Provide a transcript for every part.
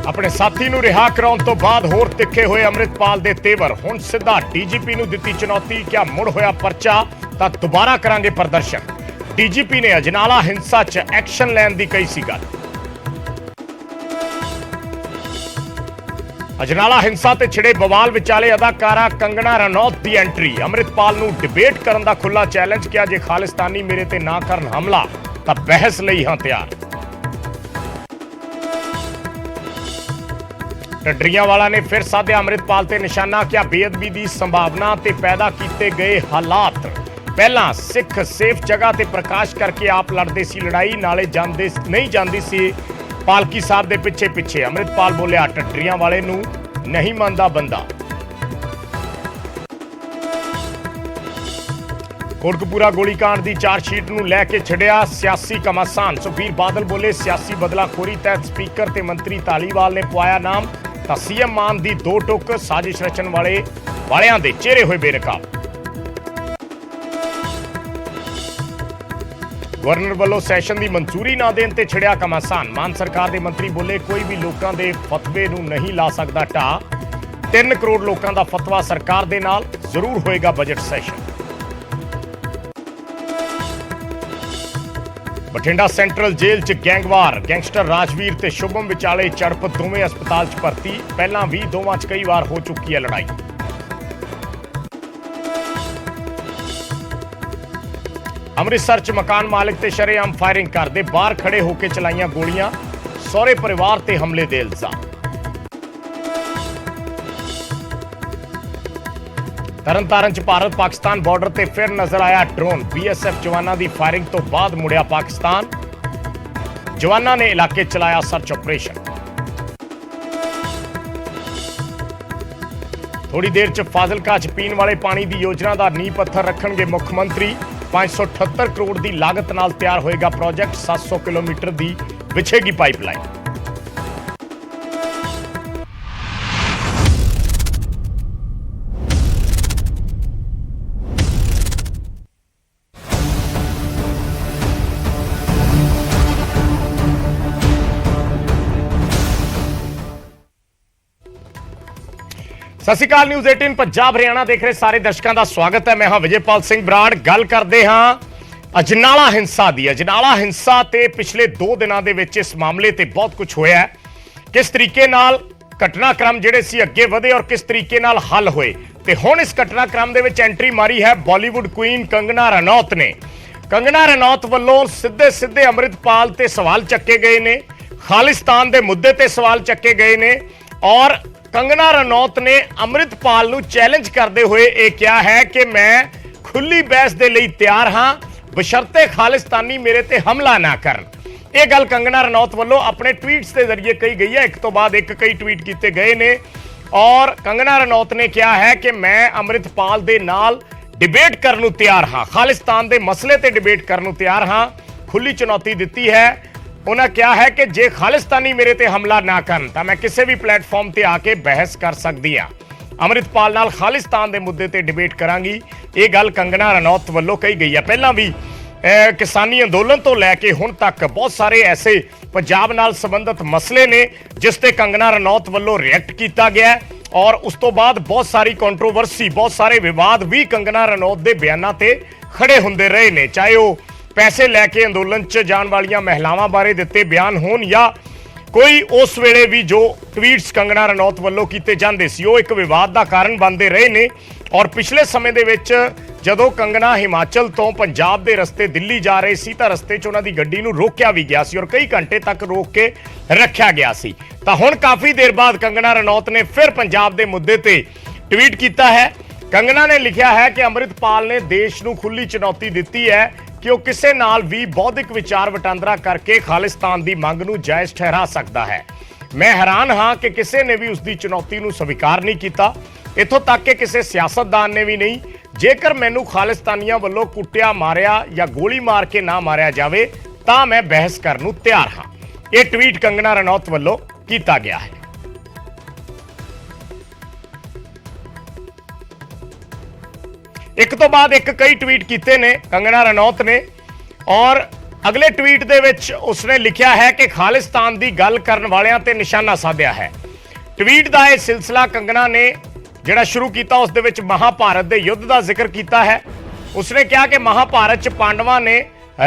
अपने साथी ਨੂੰ ਰਿਹਾ ਕਰਾਉਣ ਤੋਂ ਬਾਅਦ ਹੋਰ ਤਿੱਖੇ ਹੋਏ ਅੰਮ੍ਰਿਤਪਾਲ ਦੇ ਤੇਵਰ। ਹੁਣ ਸਿੱਧਾ ਡੀਜੀਪੀ ਨੂੰ ਦਿੱਤੀ ਚੁਣੌਤੀ। ਕਿਆ ਮੁੜ ਹੋਇਆ ਪਰਚਾ ਤਾਂ ਦੁਬਾਰਾ ਕਰਾਂਗੇ ਪ੍ਰਦਰਸ਼ਨ। ਡੀਜੀਪੀ ਨੇ ਅਜਨਾਲਾ ਹਿੰਸਾ 'ਚ ਐਕਸ਼ਨ ਲੈਣ ਦੀ ਕਹੀ ਸੀ ਗੱਲ। ਅਜਨਾਲਾ ਹਿੰਸਾ ਤੇ ਛਿੜੇ ਬਵਾਲ ਵਿਚਾਲੇ ਅਦਾਕਾਰਾ ਕੰਗਣਾ ਰਣੌਤ ਦੀ ਐਂਟਰੀ। ਅੰਮ੍ਰਿਤਪਾਲ ਨੂੰ ਡਿਬੇਟ ਕਰਨ ਦਾ ਖੁੱਲਾ ਚੈਲੰਜ ਕਿਹਾ, ਜੇ ਖਾਲਿਸਤਾਨੀ ਮੇਰੇ ਤੇ ਨਾ ਕਰਨ ਹਮਲਾ ਤਾਂ ਬਹਿਸ ਲਈ ਹਾਂ ਤਿਆਰ। ਢੱਡਰੀਆਂਵਾਲਾ ਨੇ ਫਿਰ ਸਾਧਿਆ ਅੰਮ੍ਰਿਤਪਾਲ ਤੇ ਨਿਸ਼ਾਨਾ। ਕਿਹਾ ਬੇਅਦਬੀ ਦੀ ਸੰਭਾਵਨਾ ਤੇ ਪੈਦਾ ਕੀਤੇ ਗਏ ਹਾਲਾਤ। ਪਹਿਲਾਂ ਸਿੱਖ ਸੇਫ ਜਗ੍ਹਾ ਤੇ ਪ੍ਰਕਾਸ਼ ਕਰਕੇ ਆਪ ਲੜਦੇ ਸੀ ਲੜਾਈ, ਨਾਲੇ ਜਾਂਦੇ ਨਹੀਂ ਜਾਂਦੀ ਸੀ ਪਾਲਕੀ ਸਾਹਿਬ ਦੇ ਪਿੱਛੇ ਪਿੱਛੇ। ਅੰਮ੍ਰਿਤਪਾਲ ਬੋਲਿਆ ਢੱਡਰੀਆਂਵਾਲੇ ਨੂੰ ਨਹੀਂ ਮੰਨਦਾ ਬੰਦਾ। ਕੋਟਕਪੂਰਾ ਗੋਲੀकांड ਦੀ ਚਾਰਜਸ਼ੀਟ ਨੂੰ ਲੈ ਕੇ ਛਿੜਿਆ ਸਿਆਸੀ ਘਮਾਸਾਨ। ਸੁਖਬੀਰ ਬਾਦਲ ਬੋਲੇ ਸਿਆਸੀ ਬਦਲਾਖੋਰੀ ਤਹਿਤ ਸਪੀਕਰ ਤੇ ਮੰਤਰੀ ਧਾਲੀਵਾਲ ਨੇ ਪਵਾਇਆ ਨਾਮ, ਤਾਂ ਸੀਐਮ ਮਾਨ ਦੀ ਦੋ ਟੁੱਕ। ਸਾਜ਼ਿਸ਼ ਰਚਣ ਵਾਲਿਆਂ ਦੇ ਚਿਹਰੇ ਹੋਏ ਬੇਨਕਾਬ। ਗਵਰਨਰ ਵੱਲੋਂ ਸੈਸ਼ਨ ਦੀ ਮਨਜ਼ੂਰੀ ਨਾ ਦੇਣ ਤੇ ਛਿੜਿਆ ਘਮਾਸਾਨ। ਮਾਨ ਸਰਕਾਰ ਦੇ ਮੰਤਰੀ ਬੋਲੇ ਕੋਈ ਵੀ ਲੋਕਾਂ ਦੇ ਫਤਵੇ ਨੂੰ ਨਹੀਂ ਲਾ ਸਕਦਾ ਢਾਹ। 3 ਕਰੋੜ ਲੋਕਾਂ ਦਾ ਫਤਵਾ ਸਰਕਾਰ ਦੇ ਨਾਲ, ਜ਼ਰੂਰ ਹੋਏਗਾ ਬਜਟ ਸੈਸ਼ਨ। ਬਠਿੰਡਾ ਸੈਂਟਰਲ ਜੇਲ੍ਹ 'ਚ ਗੈਂਗਵਾਰ। ਗੈਂਗਸਟਰ ਰਾਜਵੀਰ ਤੇ ਸ਼ੁਭਮ ਵਿਚਾਲੇ ਝੜਪ, ਦੋਵੇਂ ਹਸਪਤਾਲ 'ਚ ਭਰਤੀ। ਪਹਿਲਾਂ ਵੀ ਦੋਵਾਂ 'ਚ ਕਈ ਵਾਰ ਹੋ ਚੁੱਕੀ ਹੈ ਲੜਾਈ। ਅੰਮ੍ਰਿਤਸਰ 'ਚ ਮਕਾਨ ਮਾਲਕ ਤੇ ਸ਼ਰੇਆਮ ਫਾਇਰਿੰਗ ਕਰਦੇ, ਬਾਹਰ ਖੜੇ ਹੋ ਕੇ ਚਲਾਈਆਂ ਗੋਲੀਆਂ। ਸਹੁਰੇ ਪਰਿਵਾਰ ਤੇ ਹਮਲੇ ਦੇ ਇਲਜ਼ਾਮ। ਤਰਨਤਾਰਨ 'ਚ ਭਾਰਤ ਪਾਕਿਸਤਾਨ ਬਾਰਡਰ ਤੇ ਫਿਰ ਨਜ਼ਰ ਆਇਆ ਡਰੋਨ। ਬੀਐਸਐਫ ਜਵਾਨਾਂ ਦੀ ਫਾਇਰਿੰਗ ਤੋਂ ਬਾਅਦ ਮੁੜਿਆ ਪਾਕਿਸਤਾਨ। ਜਵਾਨਾਂ ਨੇ ਇਲਾਕੇ 'ਚ ਚਲਾਇਆ ਸਰਚ ਆਪਰੇਸ਼ਨ। ਥੋੜੀ ਦੇਰ 'ਚ ਫਾਜ਼ਿਲਕਾ 'ਚ ਪੀਣ ਵਾਲੇ ਪਾਣੀ ਦੀ ਯੋਜਨਾ ਦਾ ਨੀਂਹ ਪੱਥਰ ਰੱਖਣਗੇ ਮੁੱਖ ਮੰਤਰੀ। 578 ਕਰੋੜ ਦੀ ਲਾਗਤ ਨਾਲ ਤਿਆਰ ਹੋਏਗਾ ਪ੍ਰੋਜੈਕਟ। 700 ਕਿਲੋਮੀਟਰ ਦੀ ਵਿਛੇਗੀ ਪਾਈਪਲਾਈਨ। ਸਤਿ ਸ਼੍ਰੀ ਅਕਾਲ। ਨਿਊਜ਼ 18 ਪੰਜਾਬ ਹਰਿਆਣਾ ਦੇਖ ਰਹੇ ਸਾਰੇ ਦਰਸ਼ਕਾਂ ਦਾ ਸਵਾਗਤ ਹੈ। ਮੈਂ ਹਾਂ ਵਿਜੇਪਾਲ ਸਿੰਘ ਬਰਾੜ। ਗੱਲ ਕਰਦੇ ਹਾਂ ਅਜਨਾਲਾ ਹਿੰਸਾ ਦੀ। ਅਜਨਾਲਾ ਹਿੰਸਾ ਤੇ ਪਿਛਲੇ 2 ਦਿਨਾਂ ਦੇ ਵਿੱਚ ਇਸ ਮਾਮਲੇ ਤੇ ਬਹੁਤ ਕੁਝ ਹੋਇਆ ਹੈ। ਕਿਸ ਤਰੀਕੇ ਨਾਲ ਘਟਨਾਕ੍ਰਮ ਜਿਹੜੇ ਸੀ ਅੱਗੇ ਵਧੇ ਔਰ ਕਿਸ ਤਰੀਕੇ ਨਾਲ ਹੱਲ ਹੋਏ, ਤੇ ਹੁਣ ਇਸ ਘਟਨਾਕ੍ਰਮ ਦੇ ਵਿੱਚ ਐਂਟਰੀ ਮਾਰੀ ਹੈ ਬਾਲੀਵੁੱਡ ਕੁਈਨ ਕੰਗਣਾ ਰਣੌਤ ਨੇ। ਕੰਗਣਾ ਰਣੌਤ ਵੱਲੋਂ ਸਿੱਧੇ ਅੰਮ੍ਰਿਤਪਾਲ ਤੇ ਸਵਾਲ ਚੱਕੇ ਗਏ ਨੇ, ਖਾਲਿਸਤਾਨ ਦੇ ਮੁੱਦੇ ਤੇ ਸਵਾਲ ਚੱਕੇ ਗਏ ਨੇ ਔਰ ਕੰਗਣਾ ਰਣੌਤ ਨੇ ਅੰਮ੍ਰਿਤਪਾਲ ਨੂੰ ਚੈਲੰਜ ਕਰਦੇ ਹੋਏ ਇਹ ਕਿਹਾ ਹੈ ਕਿ ਮੈਂ ਖੁੱਲੀ ਬਹਿਸ ਦੇ ਲਈ ਤਿਆਰ ਹਾਂ, ਬਸ਼ਰਤੇ ਖਾਲਿਸਤਾਨੀ ਮੇਰੇ ਤੇ ਹਮਲਾ ਨਾ ਕਰਨ। ਇਹ ਗੱਲ ਕੰਗਣਾ ਰਣੌਤ ਵੱਲੋਂ ਆਪਣੇ ਟਵੀਟਸ ਦੇ ਜ਼ਰੀਏ ਕਹੀ ਗਈ ਹੈ। ਇੱਕ ਤੋਂ ਬਾਅਦ ਇੱਕ ਕਈ ਟਵੀਟ ਕੀਤੇ ਗਏ ਨੇ ਔਰ ਕੰਗਣਾ ਰਣੌਤ ਨੇ ਕਿਹਾ ਹੈ ਕਿ ਮੈਂ ਅੰਮ੍ਰਿਤਪਾਲ ਦੇ ਨਾਲ ਡਿਬੇਟ ਕਰਨ ਨੂੰ ਤਿਆਰ ਹਾਂ, ਖਾਲਿਸਤਾਨ ਦੇ ਮਸਲੇ ਤੇ ਡਿਬੇਟ ਕਰਨ ਨੂੰ ਤਿਆਰ ਹਾਂ। ਖੁੱਲੀ ਚੁਣੌਤੀ ਦਿੱਤੀ ਹੈ। ਉਹਨਾਂ ਕਿਹਾ ਹੈ ਕਿ ਜੇ ਖਾਲਿਸਤਾਨੀ ਮੇਰੇ ਤੇ ਹਮਲਾ ਨਾ ਕਰਨ ਤਾਂ ਮੈਂ ਕਿਸੇ ਵੀ ਪਲੇਟਫਾਰਮ ਤੇ ਆ ਕੇ ਬਹਿਸ ਕਰ ਸਕਦੀ ਹਾਂ। ਅੰਮ੍ਰਿਤਪਾਲ ਨਾਲ ਖਾਲਿਸਤਾਨ ਦੇ ਮੁੱਦੇ ਤੇ ਡਿਬੇਟ ਕਰਾਂਗੀ। ਇਹ ਗੱਲ ਕੰਗਣਾ ਰਣੌਤ ਵੱਲੋਂ ਕਹੀ ਗਈ ਹੈ। ਪਹਿਲਾਂ ਵੀ ਕਿਸਾਨੀ ਅੰਦੋਲਨ ਤੋਂ ਲੈ ਕੇ ਹੁਣ ਤੱਕ ਬਹੁਤ ਸਾਰੇ ਐਸੇ ਪੰਜਾਬ ਨਾਲ ਸੰਬੰਧਿਤ ਮਸਲੇ ਨੇ ਜਿਸ ਤੇ ਕੰਗਣਾ ਰਣੌਤ ਵੱਲੋਂ ਰਿਐਕਟ ਕੀਤਾ ਗਿਆ ਔਰ ਉਸ ਤੋਂ ਬਾਅਦ ਬਹੁਤ ਸਾਰੀ ਕੰਟਰੋਵਰਸੀ, ਬਹੁਤ ਸਾਰੇ ਵਿਵਾਦ ਵੀ ਕੰਗਣਾ ਰਣੌਤ ਦੇ ਬਿਆਨਾਂ ਤੇ ਖੜੇ ਹੁੰਦੇ ਰਹੇ ਨੇ। ਚਾਹੇ ਉਹ ਪੈਸੇ ਲੈ ਕੇ ਅੰਦੋਲਨ 'ਚ ਜਾਣ ਵਾਲੀਆਂ ਮਹਿਲਾਵਾਂ ਬਾਰੇ ਦਿੱਤੇ ਬਿਆਨ ਹੋਣ ਜਾਂ ਕੋਈ ਉਸ ਵੇਲੇ ਵੀ ਜੋ ਟਵੀਟਸ ਕੰਗਣਾ ਰਣੌਤ ਵੱਲੋਂ ਕੀਤੇ ਜਾਂਦੇ ਸੀ, ਉਹ ਇੱਕ ਵਿਵਾਦ ਦਾ ਕਾਰਨ ਬਣਦੇ ਰਹੇ ਨੇ। ਔਰ ਪਿਛਲੇ ਸਮੇਂ ਦੇ ਵਿੱਚ ਜਦੋਂ ਕੰਗਣਾ ਹਿਮਾਚਲ ਤੋਂ ਪੰਜਾਬ ਦੇ ਰਸਤੇ ਦਿੱਲੀ ਜਾ ਰਹੇ ਸੀ ਤਾਂ ਰਸਤੇ 'ਚ ਉਹਨਾਂ ਦੀ ਗੱਡੀ ਨੂੰ ਰੋਕਿਆ ਵੀ ਗਿਆ ਸੀ ਔਰ ਕਈ ਘੰਟੇ ਤੱਕ ਰੋਕ ਕੇ ਰੱਖਿਆ ਗਿਆ ਸੀ। ਤਾਂ ਹੁਣ ਕਾਫੀ ਦੇਰ ਬਾਅਦ ਕੰਗਣਾ ਰਣੌਤ ਨੇ ਫਿਰ ਪੰਜਾਬ ਦੇ ਮੁੱਦੇ ਤੇ ਟਵੀਟ ਕੀਤਾ ਹੈ। ਕੰਗਣਾ ਨੇ ਲਿਖਿਆ ਹੈ ਕਿ ਅੰਮ੍ਰਿਤਪਾਲ ਨੇ ਦੇਸ਼ ਨੂੰ ਖੁੱਲੀ ਚੁਣੌਤੀ ਦਿੱਤੀ ਹੈ ਕਿ ਉਹ ਕਿਸੇ ਨਾਲ ਵੀ ਬੌਧਿਕ ਵਿਚਾਰ ਵਟਾਂਦਰਾ ਕਰਕੇ ਖਾਲਿਸਤਾਨ ਦੀ ਮੰਗ ਨੂੰ ਜਾਇਜ਼ ਠਹਿਰਾ ਸਕਦਾ ਹੈ। ਮੈਂ ਹੈਰਾਨ ਹਾਂ ਕਿ ਕਿਸੇ ਨੇ ਵੀ ਉਸ ਦੀ ਚੁਣੌਤੀ ਨੂੰ ਸਵੀਕਾਰ ਨਹੀਂ ਕੀਤਾ, ਇੱਥੋਂ ਤੱਕ ਕਿ ਕਿਸੇ ਸਿਆਸਤਦਾਨ ਨੇ ਵੀ ਨਹੀਂ। ਜੇਕਰ ਮੈਨੂੰ ਖਾਲਿਸਤਾਨੀਆਂ ਵੱਲੋਂ ਕੁੱਟਿਆ ਮਾਰਿਆ ਜਾਂ ਗੋਲੀ ਮਾਰ ਕੇ ਨਾ ਮਾਰਿਆ ਜਾਵੇ ਤਾਂ ਮੈਂ ਬਹਿਸ ਕਰਨ ਨੂੰ ਤਿਆਰ ਹਾਂ। ਇਹ ਟਵੀਟ ਕੰਗਣਾ ਰਣੌਤ ਵੱਲੋਂ ਕੀਤਾ ਗਿਆ ਹੈ। ਇੱਕ ਤੋਂ ਬਾਅਦ ਇੱਕ ਕਈ ਟਵੀਟ ਕੀਤੇ ਨੇ ਕੰਗਣਾ ਰਣੌਤ ਨੇ ਔਰ ਅਗਲੇ ਟਵੀਟ ਦੇ ਵਿੱਚ ਉਸਨੇ ਲਿਖਿਆ ਹੈ ਕਿ ਖਾਲਿਸਤਾਨ ਦੀ ਗੱਲ ਕਰਨ ਵਾਲਿਆਂ ਤੇ ਨਿਸ਼ਾਨਾ ਸਾਧਿਆ ਹੈ। ਟਵੀਟ ਦਾ ਇਹ ਸਿਲਸਿਲਾ ਕੰਗਨਾ ਨੇ ਜਿਹੜਾ ਸ਼ੁਰੂ ਕੀਤਾ ਉਸ ਦੇ ਵਿੱਚ ਮਹਾਭਾਰਤ ਦੇ ਯੁੱਧ ਦਾ ਜ਼ਿਕਰ ਕੀਤਾ ਹੈ। ਉਸਨੇ ਕਿਹਾ ਕਿ ਮਹਾਭਾਰਤ 'ਚ ਪਾਂਡਵਾਂ ਨੇ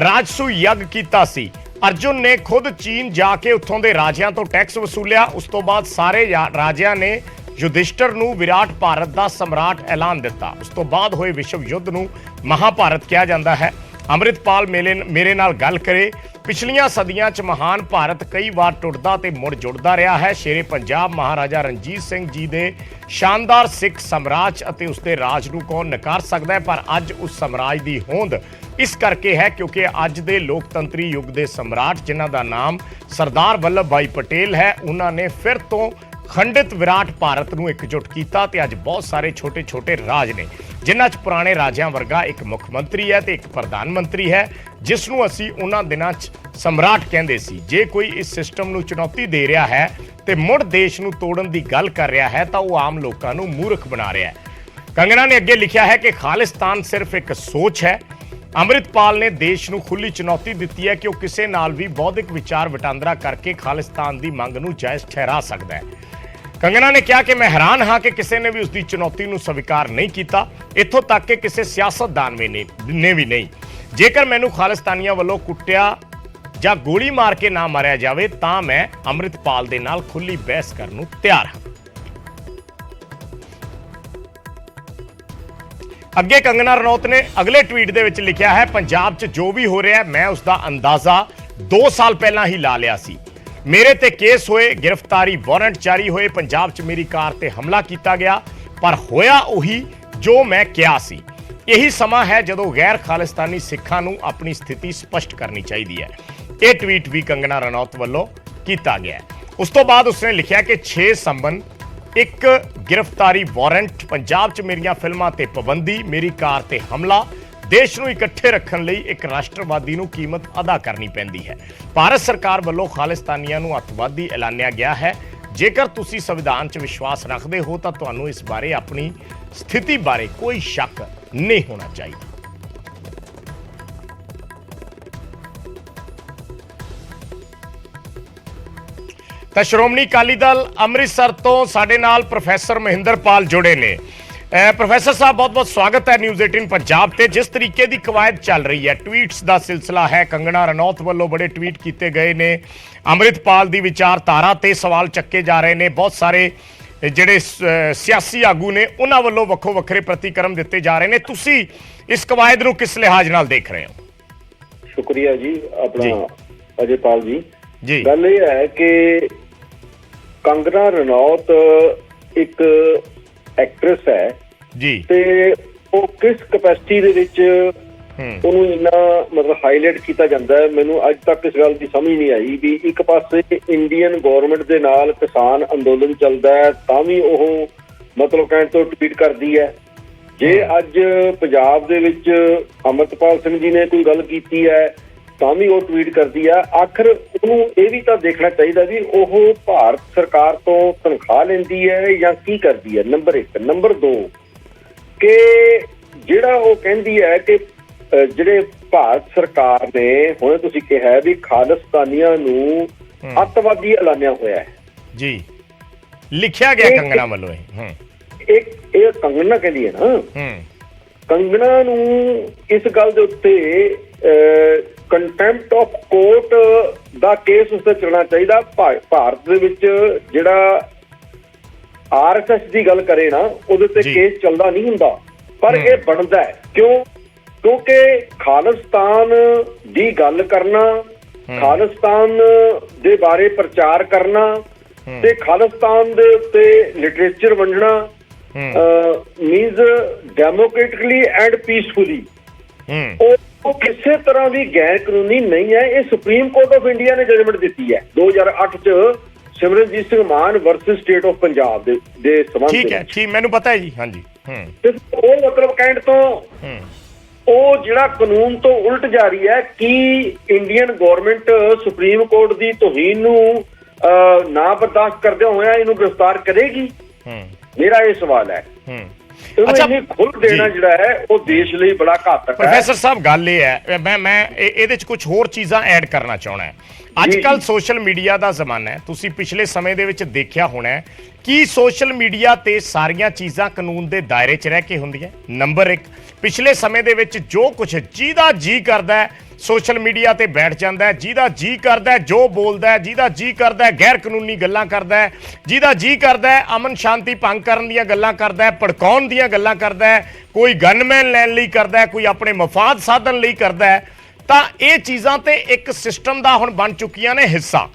ਰਾਜਸੂ ਯੱਗ ਕੀਤਾ ਸੀ। ਅਰਜੁਨ ਨੇ ਖੁਦ ਚੀਨ ਜਾ ਕੇ ਉੱਥੋਂ ਦੇ ਰਾਜਿਆਂ ਤੋਂ ਟੈਕਸ ਵਸੂਲਿਆ। ਉਸ ਤੋਂ ਬਾਅਦ ਸਾਰੇ ਰਾਜਿਆਂ ਨੇ ਯੁਧਿਸ਼ਟਰ ਨੂੰ ਵਿਰਾਟ ਭਾਰਤ ਦਾ ਸਮਰਾਟ ਐਲਾਨ ਦਿੱਤਾ। ਉਸ ਤੋਂ ਬਾਅਦ ਹੋਏ ਵਿਸ਼ਵ ਯੁੱਧ ਨੂੰ ਮਹਾਭਾਰਤ ਕਿਹਾ ਜਾਂਦਾ ਹੈ। ਅੰਮ੍ਰਿਤਪਾਲ ਮੇਰੇ ਨਾਲ ਗੱਲ ਕਰੇ। ਪਿਛਲੀਆਂ ਸਦੀਆਂ 'ਚ ਮਹਾਨ ਭਾਰਤ ਕਈ ਵਾਰ ਟੁੱਟਦਾ ਤੇ ਮੁੜ ਜੁੜਦਾ ਰਿਹਾ ਹੈ। ਸ਼ੇਰੇ ਪੰਜਾਬ ਮਹਾਰਾਜਾ ਰਣਜੀਤ ਸਿੰਘ ਜੀ ਦੇ ਸ਼ਾਨਦਾਰ ਸਿੱਖ ਸਮਰਾਜ ਅਤੇ ਉਸਦੇ ਰਾਜ ਨੂੰ ਕੌਣ ਨਕਾਰ ਸਕਦਾ ਹੈ, ਪਰ ਅੱਜ ਉਸ ਸਮਰਾਜ ਦੀ ਹੋਂਦ ਇਸ ਕਰਕੇ ਹੈ ਕਿਉਂਕਿ ਅੱਜ ਦੇ ਲੋਕਤੰਤਰੀ ਯੁੱਗ ਦੇ ਸਮਰਾਟ ਜਿਨ੍ਹਾਂ ਦਾ ਨਾਮ ਸਰਦਾਰ ਵੱਲਭ ਭਾਈ ਪਟੇਲ ਹੈ, ਉਹਨਾਂ ਨੇ ਫਿਰ ਤੋਂ ਖੰਡਿਤ ਵਿਰਾਟ ਭਾਰਤ ਨੂੰ ਇਕਜੁੱਟ ਕੀਤਾ ਤੇ ਅੱਜ ਬਹੁਤ ਸਾਰੇ ਛੋਟੇ-ਛੋਟੇ ਰਾਜ ਨੇ ਜਿਨ੍ਹਾਂ 'ਚ ਪੁਰਾਣੇ ਰਾਜਿਆਂ ਵਰਗਾ ਇੱਕ ਮੁੱਖ ਮੰਤਰੀ ਹੈ ਤੇ ਇੱਕ ਪ੍ਰਧਾਨ ਮੰਤਰੀ ਹੈ, ਜਿਸ ਨੂੰ ਅਸੀਂ ਉਹਨਾਂ ਦਿਨਾਂ 'ਚ ਸਮਰਾਟ ਕਹਿੰਦੇ ਸੀ। ਜੇ ਕੋਈ ਇਸ ਸਿਸਟਮ ਨੂੰ ਚੁਣੌਤੀ ਦੇ ਰਿਹਾ ਹੈ ਤੇ ਮੁੜ ਦੇਸ਼ ਨੂੰ ਤੋੜਨ ਦੀ ਗੱਲ ਕਰ ਰਿਹਾ ਹੈ ਤਾਂ ਉਹ ਆਮ ਲੋਕਾਂ ਨੂੰ ਮੂਰਖ ਬਣਾ ਰਿਹਾ ਹੈ। ਕੰਗਨਾ ਨੇ ਅੱਗੇ ਲਿਖਿਆ ਹੈ ਕਿ ਖਾਲਿਸਤਾਨ ਸਿਰਫ ਇੱਕ ਸੋਚ ਹੈ। ਅੰਮ੍ਰਿਤਪਾਲ ਨੇ ਦੇਸ਼ ਨੂੰ ਖੁੱਲੀ ਚੁਣੌਤੀ ਦਿੱਤੀ ਹੈ ਕਿ ਉਹ ਕਿਸੇ ਨਾਲ ਵੀ ਬੌਧਿਕ ਵਿਚਾਰ ਵਟਾਂਦਰਾ ਕਰਕੇ ਖਾਲਿਸਤਾਨ ਦੀ ਮੰਗ ਨੂੰ ਜਾਇਜ਼ ਠਹਿਰਾ ਸਕਦਾ ਹੈ। ਕੰਗਨਾ ਨੇ ਕਿਹਾ ਕਿ ਮੈਂ ਹੈਰਾਨ ਹਾਂ ਕਿ ਕਿਸੇ ਨੇ ਵੀ ਉਸ ਦੀ ਚੁਣੌਤੀ ਨੂੰ ਸਵੀਕਾਰ ਨਹੀਂ ਕੀਤਾ, ਇੱਥੋਂ ਤੱਕ ਕਿ ਕਿਸੇ ਸਿਆਸਤਦਾਨ ਨੇ ਵੀ ਨਹੀਂ। ਜੇਕਰ ਮੈਨੂੰ ਖਾਲਿਸਤਾਨੀਆਂ ਵੱਲੋਂ ਕੁੱਟਿਆ ਜਾਂ ਗੋਲੀ ਮਾਰ ਕੇ ਨਾ ਮਾਰਿਆ ਜਾਵੇ ਤਾਂ ਮੈਂ ਅੰਮ੍ਰਿਤਪਾਲ ਦੇ ਨਾਲ ਖੁੱਲੀ ਬਹਿਸ ਕਰਨ ਨੂੰ ਤਿਆਰ ਹਾਂ। ਅੱਗੇ ਕੰਗਨਾ ਰਣੌਤ ਨੇ ਅਗਲੇ ਟਵੀਟ ਦੇ ਵਿੱਚ ਲਿਖਿਆ ਹੈ, ਪੰਜਾਬ 'ਚ ਜੋ ਵੀ ਹੋ ਰਿਹਾ ਮੈਂ ਉਸ ਦਾ ਅੰਦਾਜ਼ਾ 2 ਸਾਲ ਪਹਿਲਾਂ ਹੀ ਲਾ ਲਿਆ ਸੀ। ਮੇਰੇ ਤੇ ਕੇਸ ਹੋਏ, ਗ੍ਰਿਫਤਾਰੀ ਵਾਰੰਟ ਜਾਰੀ ਹੋਏ, ਪੰਜਾਬ 'ਚ ਮੇਰੀ ਕਾਰ ਤੇ ਹਮਲਾ ਕੀਤਾ ਗਿਆ, ਪਰ ਹੋਇਆ ਉਹੀ ਜੋ ਮੈਂ ਕਿਹਾ ਸੀ। ਇਹੀ ਸਮਾਂ ਹੈ ਜਦੋਂ ਗੈਰ ਖਾਲਿਸਤਾਨੀ ਸਿੱਖਾਂ ਨੂੰ ਆਪਣੀ ਸਥਿਤੀ ਸਪਸ਼ਟ ਕਰਨੀ ਚਾਹੀਦੀ ਹੈ। ਇਹ ਟਵੀਟ ਵੀ ਕੰਗਨਾ ਰਣੌਤ ਵੱਲੋਂ ਕੀਤਾ ਗਿਆ। ਉਸ ਤੋਂ ਬਾਅਦ ਉਸਨੇ ਲਿਖਿਆ ਕਿ 6 ਸੰਬਨ, 1 ਗ੍ਰਿਫਤਾਰੀ ਵਾਰੰਟ, ਪੰਜਾਬ 'ਚ ਮੇਰੀਆਂ ਫਿਲਮਾਂ ਤੇ ਪਾਬੰਦੀ, ਮੇਰੀ ਕਾਰ ਤੇ ਹਮਲਾ, ਦੇਸ਼ ਨੂੰ ਇਕੱਠੇ ਰੱਖਣ ਲਈ ਇੱਕ ਰਾਸ਼ਟਰਵਾਦੀ ਨੂੰ ਕੀਮਤ ਅਦਾ ਕਰਨੀ ਪੈਂਦੀ ਹੈ। ਭਾਰਤ ਸਰਕਾਰ ਵੱਲੋਂ ਖਾਲਿਸਤਾਨੀਆਂ ਨੂੰ ਅੱਤਵਾਦੀ ਐਲਾਨਿਆ ਗਿਆ ਹੈ। ਜੇਕਰ ਤੁਸੀਂ ਸੰਵਿਧਾਨ 'ਚ ਵਿਸ਼ਵਾਸ ਰੱਖਦੇ ਹੋ ਤਾਂ ਤੁਹਾਨੂੰ ਇਸ ਬਾਰੇ ਆਪਣੀ ਸਥਿਤੀ ਬਾਰੇ ਕੋਈ ਸ਼ੱਕ ਨਹੀਂ ਹੋਣਾ ਚਾਹੀਦਾ। ਤਾਂ ਸ਼੍ਰੋਮਣੀ ਅਕਾਲੀ ਦਲ ਅੰਮ੍ਰਿਤਸਰ ਤੋਂ ਸਾਡੇ ਨਾਲ ਪ੍ਰੋਫੈਸਰ ਮਹਿੰਦਰਪਾਲ ਜੁੜੇ ਨੇ। ਪ੍ਰੋਫੈਸਰ ਸਾਹਿਬ ਬਹੁਤ ਬਹੁਤ ਸਵਾਗਤ ਹੈ ਨਿਊਜ਼ 18 ਪੰਜਾਬ ਤੇ। ਜਿਸ ਤਰੀਕੇ ਦੀ ਕਵਾਇਦ ਚੱਲ ਰਹੀ ਹੈ, ਟਵੀਟਸ ਦਾ ਸਿਲਸਿਲਾ ਹੈ, ਕੰਗਨਾ ਰਣੌਤ ਵੱਲੋਂ ਬੜੇ ਟਵੀਟ ਕੀਤੇ ਗਏ ਨੇ, ਅੰਮ੍ਰਿਤਪਾਲ ਦੀ ਵਿਚਾਰਧਾਰਾ ਤੇ ਸਵਾਲ ਚੱਕੇ ਜਾ ਰਹੇ ਨੇ, ਬਹੁਤ ਸਾਰੇ ਜਿਹੜੇ ਸਿਆਸੀ ਆਗੂ ਨੇ ਉਹਨਾਂ ਵੱਲੋਂ ਵੱਖੋ ਵੱਖਰੇ ਪ੍ਰਤੀਕਰਮ ਦਿੱਤੇ ਜਾ ਰਹੇ ਨੇ। ਤੁਸੀਂ ਇਸ ਕਵਾਇਦ ਨੂੰ ਕਿਸ ਲਿਹਾਜ਼ ਨਾਲ ਦੇਖ ਰਹੇ ਹੋ? ਸ਼ੁਕਰੀਆ ਜੀ ਆਪਣਾ ਅਜੇਪਾਲ ਜੀ। ਗੱਲ ਇਹ ਹੈ ਕਿ ਕੰਗਨਾ ਰਣੌਤ ਇੱਕ ਐਕਟਰੈਸ ਹੈ ਜੀ, ਤੇ ਉਹ ਕਿਸ ਕੈਪੈਸਿਟੀ ਦੇ ਵਿੱਚ ਉਹਨੂੰ ਇੰਨਾ ਮਤਲਬ ਹਾਈਲਾਈਟ ਕੀਤਾ ਜਾਂਦਾ ਹੈ, ਮੈਨੂੰ ਅੱਜ ਤੱਕ ਇਸ ਗੱਲ ਦੀ ਸਮਝ ਨਹੀਂ ਆਈ ਵੀ ਇੱਕ ਪਾਸੇ ਇੰਡੀਅਨ ਗਵਰਨਮੈਂਟ ਦੇ ਨਾਲ ਕਿਸਾਨ ਅੰਦੋਲਨ ਚੱਲਦਾ ਹੈ ਤਾਂ ਵੀ ਉਹ ਮਤਲਬ ਕਹਿਣ ਤੋਂ ਟਵੀਟ ਕਰਦੀ ਹੈ। ਜੇ ਅੱਜ ਪੰਜਾਬ ਦੇ ਵਿੱਚ ਅੰਮ੍ਰਿਤਪਾਲ ਸਿੰਘ ਜੀ ਨੇ ਕੋਈ ਗੱਲ ਕੀਤੀ ਹੈ ਤਾਂ ਵੀ ਉਹ ਟਵੀਟ ਕਰਦੀ ਹੈ। ਆਖਰ ਉਹਨੂੰ ਇਹ ਵੀ ਤਾਂ ਦੇਖਣਾ ਚਾਹੀਦਾ ਵੀ ਉਹ ਭਾਰਤ ਸਰਕਾਰ ਤੋਂ ਤਨਖਾਹ ਲੈਂਦੀ ਹੈ ਜਾਂ ਕੀ ਕਰਦੀ ਹੈ, ਨੰਬਰ 1। ਨੰਬਰ 2 ਕਿ ਜਿਹੜਾ ਉਹ ਕਹਿੰਦੀ ਹੈ ਕਿ ਜਿਹੜੇ ਭਾਰਤ ਸਰਕਾਰ ਨੇ ਹੁਣ ਤੁਸੀਂ ਕਿਹਾ ਵੀ ਖਾਲਿਸਤਾਨੀਆਂ ਨੂੰ ਅੱਤਵਾਦੀ ਐਲਾਨਿਆ ਹੋਇਆ ਹੈ ਜੀ, ਲਿਖਿਆ ਗਿਆ ਕੰਗਨਾ ਵੱਲੋਂ। ਇਹ ਕੰਗਨਾ ਕਹਿੰਦੀ ਹੈ ਨਾ, ਕੰਗਨਾ ਨੂੰ ਇਸ ਗੱਲ ਦੇ ਉੱਤੇ contempt of court the case ਉਸ ਤੇ ਚੱਲਣਾ ਚਾਹੀਦਾ। ਭਾਰਤ ਦੇ ਵਿੱਚ ਜਿਹੜਾ RSS ਦੀ ਗੱਲ ਕਰੇ ਨਾ ਉਹਦੇ ਤੇ ਕੇਸ ਚੱਲਦਾ ਨਹੀਂ ਹੁੰਦਾ, ਪਰ ਇਹ ਬਣਦਾ ਹੈ। ਕਿਉਂਕਿ ਖਾਲਿਸਤਾਨ ਦੀ ਗੱਲ ਕਰਨਾ, ਖਾਲਿਸਤਾਨ ਦੇ ਬਾਰੇ ਪ੍ਰਚਾਰ ਕਰਨਾ ਤੇ ਖਾਲਿਸਤਾਨ ਦੇ ਉੱਤੇ ਲਿਟਰੇਚਰ ਵੰਡਣਾ ਮੀਨਸ ਡੈਮੋਕ੍ਰੇਟਿਕਲੀ ਐਂਡ ਪੀਸਫੁਲੀ, ਉਹ ਕਿਸੇ ਤਰ੍ਹਾਂ ਦੀ ਗੈਰ ਕਾਨੂੰਨੀ ਨਹੀਂ ਹੈ। ਇਹ ਸੁਪਰੀਮ ਕੋਰਟ ਆਫ ਇੰਡੀਆ ਨੇ ਜਜਮੈਂਟ ਦਿੱਤੀ ਹੈ 2008 ਚ ਸਿਮਰਨਜੀਤ ਸਿੰਘ ਮਾਨ ਵਰਸਸ ਸਟੇਟ ਆਫ ਪੰਜਾਬ ਦੇ ਸੰਬੰਧ। ਠੀਕ ਹੈ, ਠੀਕ, ਮੈਨੂੰ ਪਤਾ ਹੈ ਜੀ। ਹਾਂਜੀ, ਉਹ ਮਤਲਬ ਕਹਿਣ ਤੋਂ ਉਹ ਜਿਹੜਾ ਕਾਨੂੰਨ ਤੋਂ ਉਲਟ ਜਾ ਰਹੀ ਹੈ। ਕੀ ਇੰਡੀਅਨ ਗਵਰਨਮੈਂਟ ਸੁਪਰੀਮ ਕੋਰਟ ਦੀ ਤੋਹੀਨ ਨੂੰ ਨਾ ਬਰਦਾਸ਼ਤ ਕਰਦੇ ਹੋਇਆ ਇਹਨੂੰ ਗ੍ਰਿਫਤਾਰ ਕਰੇਗੀ? ਮੇਰਾ ਇਹ ਸਵਾਲ ਹੈ। ਅੱਛਾ ਖੁੱਲ ਦੇਣਾ ਜਿਹੜਾ ਹੈ ਉਹ ਦੇਸ਼ ਲਈ ਬੜਾ ਘਾਤਕ ਹੈ। ਪ੍ਰੋਫੈਸਰ ਸਾਹਿਬ ਗੱਲ ਇਹ ਹੈ, ਮੈਂ ਇਹਦੇ 'ਚ ਕੁਝ ਹੋਰ ਚੀਜ਼ਾਂ ਐਡ ਕਰਨਾ ਚਾਹਣਾ। ਅੱਜ ਕੱਲ ਸੋਸ਼ਲ ਮੀਡੀਆ ਦਾ ਜ਼ਮਾਨਾ ਹੈ, ਤੁਸੀਂ ਪਿਛਲੇ ਸਮੇਂ ਦੇ ਵਿੱਚ ਦੇਖਿਆ ਹੋਣਾ ਕਿ ਸੋਸ਼ਲ ਮੀਡੀਆ ਤੇ ਸਾਰੀਆਂ ਚੀਜ਼ਾਂ ਕਾਨੂੰਨ ਦੇ ਦਾਇਰੇ 'ਚ ਰਹਿ ਕੇ ਹੁੰਦੀਆਂ। ਨੰਬਰ 1, ਪਿਛਲੇ ਸਮੇਂ ਦੇ ਵਿੱਚ ਜੋ ਕੁਝ ਜਿਹਦਾ ਜੀ ਕਰਦਾ ਹੈ ਸੋਸ਼ਲ ਮੀਡੀਆ ਤੇ ਬੈਠ ਜਾਂਦਾ ਹੈ, ਜਿਹਦਾ ਜੀ ਕਰਦਾ ਹੈ ਜੋ ਬੋਲਦਾ ਹੈ, ਜਿਹਦਾ ਜੀ ਕਰਦਾ ਹੈ ਗੈਰ ਕਾਨੂੰਨੀ ਗੱਲਾਂ ਕਰਦਾ ਹੈ, ਜਿਹਦਾ ਜੀ ਕਰਦਾ ਹੈ ਅਮਨ ਸ਼ਾਂਤੀ ਭੰਗ ਕਰਨ ਦੀਆਂ ਗੱਲਾਂ ਕਰਦਾ ਹੈ, ਭੜਕਾਉਣ ਦੀਆਂ ਗੱਲਾਂ ਕਰਦਾ ਹੈ, ਕੋਈ ਗਨਮੈਨ ਲੈਣ ਲਈ ਕਰਦਾ ਹੈ, ਕੋਈ ਆਪਣੇ ਮਫਾਦ ਸਾਧਨ ਲਈ ਕਰਦਾ ਹੈ। ਤਾਂ ਇਹ ਚੀਜ਼ਾਂ ਤੇ ਇੱਕ ਸਿਸਟਮ ਦਾ ਹੁਣ ਬਣ ਚੁੱਕੀਆਂ ਨੇ ਹਿੱਸਾ।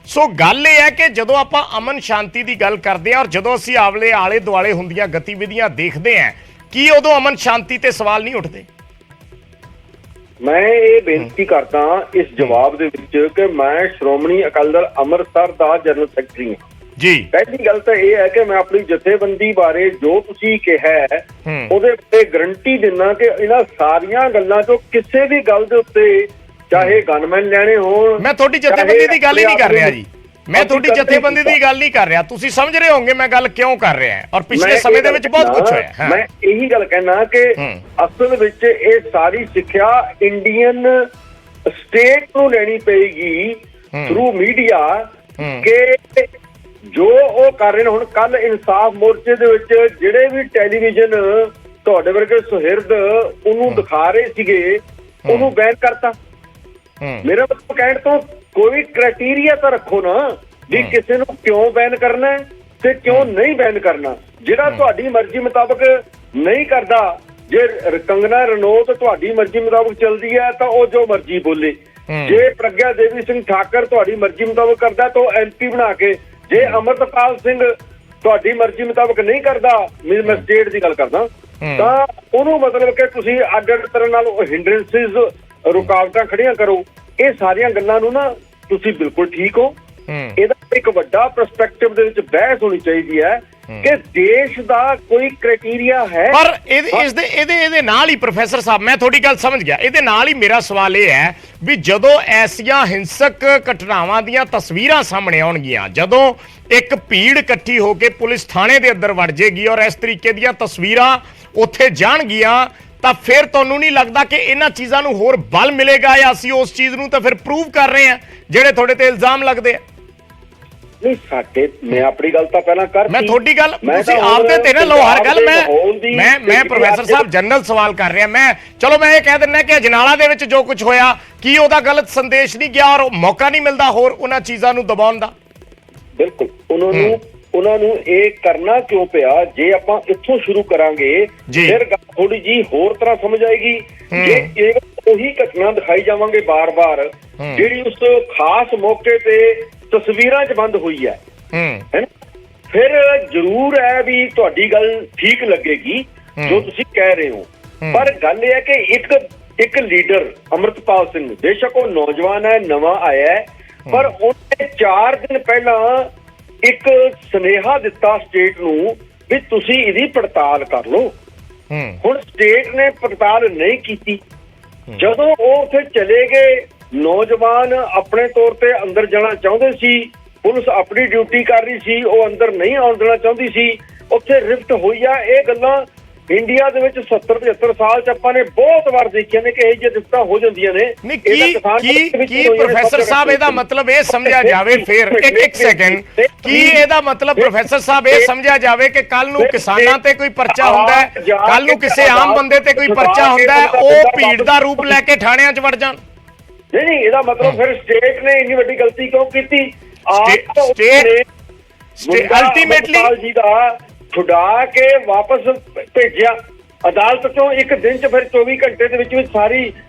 ਸੋ ਗੱਲ ਇਹ ਹੈ ਕਿ ਜਦੋਂ ਆਪਾਂ ਅਮਨ ਸ਼ਾਂਤੀ ਦੀ ਗੱਲ ਕਰਦੇ ਹਾਂ ਔਰ ਜਦੋਂ ਅਸੀਂ ਆਲੇ ਦੁਆਲੇ ਹੁੰਦੀਆਂ ਗਤੀਵਿਧੀਆਂ ਦੇਖਦੇ ਹਾਂ, ਕੀ ਉਦੋਂ ਅਮਨ ਸ਼ਾਂਤੀ ਤੇ ਸਵਾਲ ਨਹੀਂ ਉੱਠਦੇ? ਮੈਂ ਇਹ ਬੇਨਤੀ ਕਰਦਾ ਇਸ ਜਵਾਬ ਦੇ ਵਿੱਚ ਕਿ ਮੈਂ ਸ਼੍ਰੋਮਣੀ ਅਕਾਲੀ ਦਲ ਅੰਮ੍ਰਿਤਸਰ ਦਾ ਜਨਰਲ ਸੈਕਟਰੀ ਹਾਂ ਜੀ। ਪਹਿਲੀ ਗੱਲ ਤਾਂ ਇਹ ਹੈ ਕਿ ਮੈਂ ਆਪਣੀ ਜਥੇਬੰਦੀ ਬਾਰੇ ਜੋ ਤੁਸੀਂ ਕਿਹਾ ਹੈ ਉਹਦੇ ਉੱਤੇ ਗਰੰਟੀ ਦਿੰਦਾ ਕਿ ਇਹਨਾਂ ਸਾਰੀਆਂ ਗੱਲਾਂ ਚੋਂ ਕਿਸੇ ਵੀ ਗੱਲ ਦੇ ਉੱਤੇ, ਚਾਹੇ ਗਨਮੈਨ ਲੈਣੇ ਹੋਣ, ਮੈਂ ਤੁਹਾਡੀ ਜਥੇਬੰਦੀ ਦੀ ਗੱਲ ਹੀ ਨਹੀਂ ਕਰ ਰਿਹਾ ਜੀ, ਮੈਂ ਤੁਹਾਡੀ ਜਥੇਬੰਦੀ ਦੀ ਗੱਲ ਨਹੀਂ ਕਰ ਰਿਹਾ। ਤੁਸੀਂ ਸਮਝ ਰਹੇ ਹੋਗੇ ਮੈਂ ਗੱਲ ਕਿਉਂ ਕਰ ਰਿਹਾ ਔਰ ਪਿਛਲੇ ਸਮੇਂ ਦੇ ਵਿੱਚ ਬਹੁਤ ਕੁਝ ਹੋਇਆ। ਮੈਂ ਇਹੀ ਗੱਲ ਕਹਿਣਾ ਕਿ ਅਸਲ ਵਿੱਚ ਇਹ ਸਾਰੀ ਸਿੱਖਿਆ ਇੰਡੀਅਨ ਸਟੇਟ ਨੂੰ ਲੈਣੀ ਪਏਗੀ ਥਰੂ ਮੀਡੀਆ ਕਿ ਜੋ ਉਹ ਕਰ ਰਹੇ ਨੇ। ਹੁਣ ਕੱਲ ਇਨਸਾਫ ਮੋਰਚੇ ਦੇ ਵਿੱਚ ਜਿਹੜੇ ਵੀ ਟੈਲੀਵਿਜ਼ਨ ਤੁਹਾਡੇ ਵਰਗੇ ਸੁਹਿਰਦ ਉਹਨੂੰ ਦਿਖਾ ਰਹੇ ਸੀਗੇ ਉਹਨੂੰ ਬੈਨ ਕਰਤਾ। ਮੇਰਾ ਮਤਲਬ ਕਹਿਣ ਤੋਂ ਕੋਈ ਕ੍ਰਾਈਟੇਰੀਆ ਤਾਂ ਰੱਖੋ ਨਾ ਵੀ ਕਿਸੇ ਨੂੰ ਕਿਉਂ ਬੈਨ ਕਰਨਾ ਤੇ ਕਿਉਂ ਨਹੀਂ ਬੈਨ ਕਰਨਾ। ਜਿਹੜਾ ਤੁਹਾਡੀ ਮਰਜ਼ੀ ਮੁਤਾਬਕ ਨਹੀਂ ਕਰਦਾ, ਜੇ ਕੰਗਨਾ ਰਣੌਤ ਤੁਹਾਡੀ ਮਰਜ਼ੀ ਮੁਤਾਬਕ ਚੱਲਦੀ ਹੈ ਤਾਂ ਉਹ ਜੋ ਮਰਜ਼ੀ ਬੋਲੇ। ਜੇ ਪ੍ਰਗਿਆ ਦੇਵੀ ਸਿੰਘ ਠਾਕਰ ਤੁਹਾਡੀ ਮਰਜ਼ੀ ਮੁਤਾਬਕ ਕਰਦਾ ਤਾਂ ਉਹ ਐਮਪੀ ਬਣਾ ਕੇ, ਜੇ ਅਮਰਤਪਾਲ ਸਿੰਘ ਤੁਹਾਡੀ ਮਰਜ਼ੀ ਮੁਤਾਬਕ ਨਹੀਂ ਕਰਦਾ, ਮੈਂ ਸਟੇਟ ਦੀ ਗੱਲ ਕਰਦਾ, ਤਾਂ ਉਹਨੂੰ ਮਤਲਬ ਕਿ ਤੁਸੀਂ ਅੱਡ-ਅੱਡ ਤਰ੍ਹਾਂ ਨਾਲ ਹਿੰਡਰੈਂਸਿਸ, ਰੁਕਾਵਟਾਂ ਖੜੀਆਂ ਕਰੋ। ਇਹ ਸਾਰੀਆਂ ਗੱਲਾਂ ਨੂੰ ਨਾ ਤੁਸੀਂ ਬਿਲਕੁਲ ਠੀਕ ਹੋ। ਇਹਦਾ ਇੱਕ ਵੱਡਾ ਪਰਸਪੈਕਟਿਵ ਦੇ ਵਿੱਚ ਬਹਿਸ ਹੋਣੀ ਚਾਹੀਦੀ ਹੈ ਕਿ ਦੇਸ਼ ਦਾ ਕੋਈ ਕ੍ਰਾਈਟੇਰੀਆ ਹੈ। ਪਰ ਇਹਦੇ ਨਾਲ ਹੀ ਪ੍ਰੋਫੈਸਰ ਸਾਹਿਬ, ਮੈਂ ਤੁਹਾਡੀ ਗੱਲ ਸਮਝ ਗਿਆ, ਇਹਦੇ ਨਾਲ ਹੀ ਮੇਰਾ ਸਵਾਲ ਇਹ ਹੈ ਵੀ ਜਦੋਂ ਐਸੀਆਂ ਹਿੰਸਕ ਘਟਨਾਵਾਂ ਦੀਆਂ ਤਸਵੀਰਾਂ ਸਾਹਮਣੇ ਆਉਣਗੀਆਂ, ਜਦੋਂ ਇੱਕ ਭੀੜ ਇਕੱਠੀ ਹੋ ਕੇ ਪੁਲਿਸ ਥਾਣੇ ਦੇ ਅੰਦਰ ਵੜ ਜਾਏਗੀ ਔਰ ਇਸ ਤਰੀਕੇ ਦੀਆਂ ਤਸਵੀਰਾਂ ਉੱਥੇ ਜਾਣਗੀਆਂ, ਤਾਂ ਫਿਰ ਤੁਹਾਨੂੰ ਨਹੀਂ ਲੱਗਦਾ ਕਿ ਇਹਨਾਂ ਚੀਜ਼ਾਂ ਨੂੰ ਹੋਰ ਬਲ ਮਿਲੇਗਾ ਜਾਂ ਅਸੀਂ ਉਸ ਚੀਜ਼ ਨੂੰ ਤਾਂ ਫਿਰ ਪ੍ਰੂਵ ਕਰ ਰਹੇ ਹਾਂ ਜਿਹੜੇ ਤੁਹਾਡੇ ਤੇ ਇਲਜ਼ਾਮ ਲੱਗਦੇ ਆ? ਨਹੀਂ ਸਾਡੇ, ਮੈਂ ਆਪਣੀ ਗੱਲ ਤਾਂ ਪਹਿਲਾਂ ਕਰ, ਮੈਂ ਤੁਹਾਡੀ ਗੱਲ ਤੁਸੀਂ ਆਪਦੇ ਤੇ ਨਾ ਲਓ ਹਰ ਗੱਲ। ਮੈਂ ਪ੍ਰੋਫੈਸਰ ਸਾਹਿਬ ਜਨਰਲ ਸਵਾਲ ਕਰ ਰਿਹਾ। ਚਲੋ ਮੈਂ ਇਹ ਕਹਿ ਦਿੰਦਾ ਕਿ ਅਜਨਾਲਾ ਦੇ ਵਿੱਚ ਜੋ ਕੁਝ ਹੋਇਆ, ਕੀ ਉਹਦਾ ਗਲਤ ਸੰਦੇਸ਼ ਨਹੀਂ ਗਿਆ ਔਰ ਮੌਕਾ ਨਹੀਂ ਮਿਲਦਾ ਹੋਰ ਉਹਨਾਂ ਚੀਜ਼ਾਂ ਨੂੰ ਦਬਾਉਣ ਦਾ? ਬਿਲਕੁਲ ਉਹਨਾਂ ਨੂੰ ਇਹ ਕਰਨਾ ਕਿਉਂ ਪਿਆ? ਜੇ ਆਪਾਂ ਇੱਥੋਂ ਸ਼ੁਰੂ ਕਰਾਂਗੇ ਫਿਰ ਥੋੜੀ ਜੀ ਹੋਰ ਤਰ੍ਹਾਂ ਸਮਝ ਆਏਗੀ। ਜੇ ਉਹੀ ਘਟਨਾ ਦਿਖਾਈ ਜਾਵਾਂਗੇ ਬਾਰ-ਬਾਰ ਜਿਹੜੀ ਉਸ ਖਾਸ ਮੌਕੇ ਤੇ ਤਸਵੀਰਾਂ 'ਚ ਬੰਦ ਹੋਈ ਹੈ, ਫਿਰ ਜ਼ਰੂਰ ਹੈ ਵੀ ਤੁਹਾਡੀ ਗੱਲ ਠੀਕ ਲੱਗੇਗੀ ਜੋ ਤੁਸੀਂ ਕਹਿ ਰਹੇ ਹੋ। ਪਰ ਗੱਲ ਇਹ ਹੈ ਕਿ ਇੱਕ ਲੀਡਰ ਅੰਮ੍ਰਿਤਪਾਲ ਸਿੰਘ, ਬੇਸ਼ੱਕ ਉਹ ਨੌਜਵਾਨ ਹੈ, ਨਵਾਂ ਆਇਆ ਹੈ, ਪਰ ਉਹਨੇ 4 ਦਿਨ ਪਹਿਲਾਂ ਇੱਕ ਸੁਨੇਹਾ ਦਿੱਤਾ ਸਟੇਟ ਨੂੰ ਵੀ ਤੁਸੀਂ ਇਹਦੀ ਪੜਤਾਲ ਕਰ ਲਓ। ਹੁਣ ਸਟੇਟ ਨੇ ਪੜਤਾਲ ਨਹੀਂ ਕੀਤੀ। ਜਦੋਂ ਉਹ ਉੱਥੇ ਚਲੇ ਗਏ, ਨੌਜਵਾਨ ਆਪਣੇ ਤੌਰ ਤੇ ਅੰਦਰ ਜਾਣਾ ਚਾਹੁੰਦੇ ਸੀ, ਪੁਲਿਸ ਆਪਣੀ ਡਿਊਟੀ ਕਰ ਰਹੀ ਸੀ, ਉਹ ਅੰਦਰ ਨਹੀਂ ਆਉਣ ਦੇਣਾ ਚਾਹੁੰਦੀ ਸੀ, ਉੱਥੇ ਰਿਫਟ ਹੋਈ ਆ। ਇਹ ਗੱਲਾਂ ਇੰਡੀਆ ਦੇ ਵਿੱਚ 70-75 ਸਾਲ ਚ ਆਪਾਂ ਨੇ ਬਹੁਤ ਵਾਰ ਦੇਖੀਆਂ ਨੇ ਕਿ ਇਹ ਜਿਹੇ ਰਿਫਟਾਂ ਹੋ ਜਾਂਦੀਆਂ ਨੇ। ਕੀ ਪ੍ਰੋਫੈਸਰ ਸਾਹਿਬ ਇਹਦਾ ਮਤਲਬ ਇਹ ਸਮਝਿਆ ਜਾਵੇ, ਫਿਰ ਇੱਕ ਸੈਕਿੰਡ, ਕੀ ਇਹਦਾ ਮਤਲਬ ਪ੍ਰੋਫੈਸਰ ਸਾਹਿਬ ਇਹ ਸਮਝਿਆ ਜਾਵੇ ਕਿ ਕੱਲ ਨੂੰ ਕਿਸਾਨਾਂ ਤੇ ਕੋਈ ਪਰਚਾ ਹੁੰਦਾ ਹੈ, ਕੱਲ ਨੂੰ ਕਿਸੇ ਆਮ ਬੰਦੇ ਤੇ ਕੋਈ ਪਰਚਾ ਹੁੰਦਾ ਹੈ, ਉਹ ਭੀੜ ਦਾ ਰੂਪ ਲੈ ਕੇ ਥਾਣਿਆਂ 'ਚ ਵੜ ਜਾਣ? ਨਹੀਂ, ਇਹਦਾ ਮਤਲਬ ਫਿਰ ਸਟੇਟ ਨੇ ਇੰਨੀ ਵੱਡੀ ਗਲਤੀ ਕਿਉਂ ਕੀਤੀ? ਸਟੇਟ ਅਲਟੀਮੇਟਲੀ ਜੀ ਦਾ ਛੁਡਾ ਕੇ ਵਾਪਸ ਭੇਜਿਆ ਅਦਾਲਤ ਚੋਂ। ਇੱਕ ਦਿਨ ਚ ਫਿਰ 24 ਘੰਟੇ ਦੇ ਵਿੱਚ ਸਾਰੀ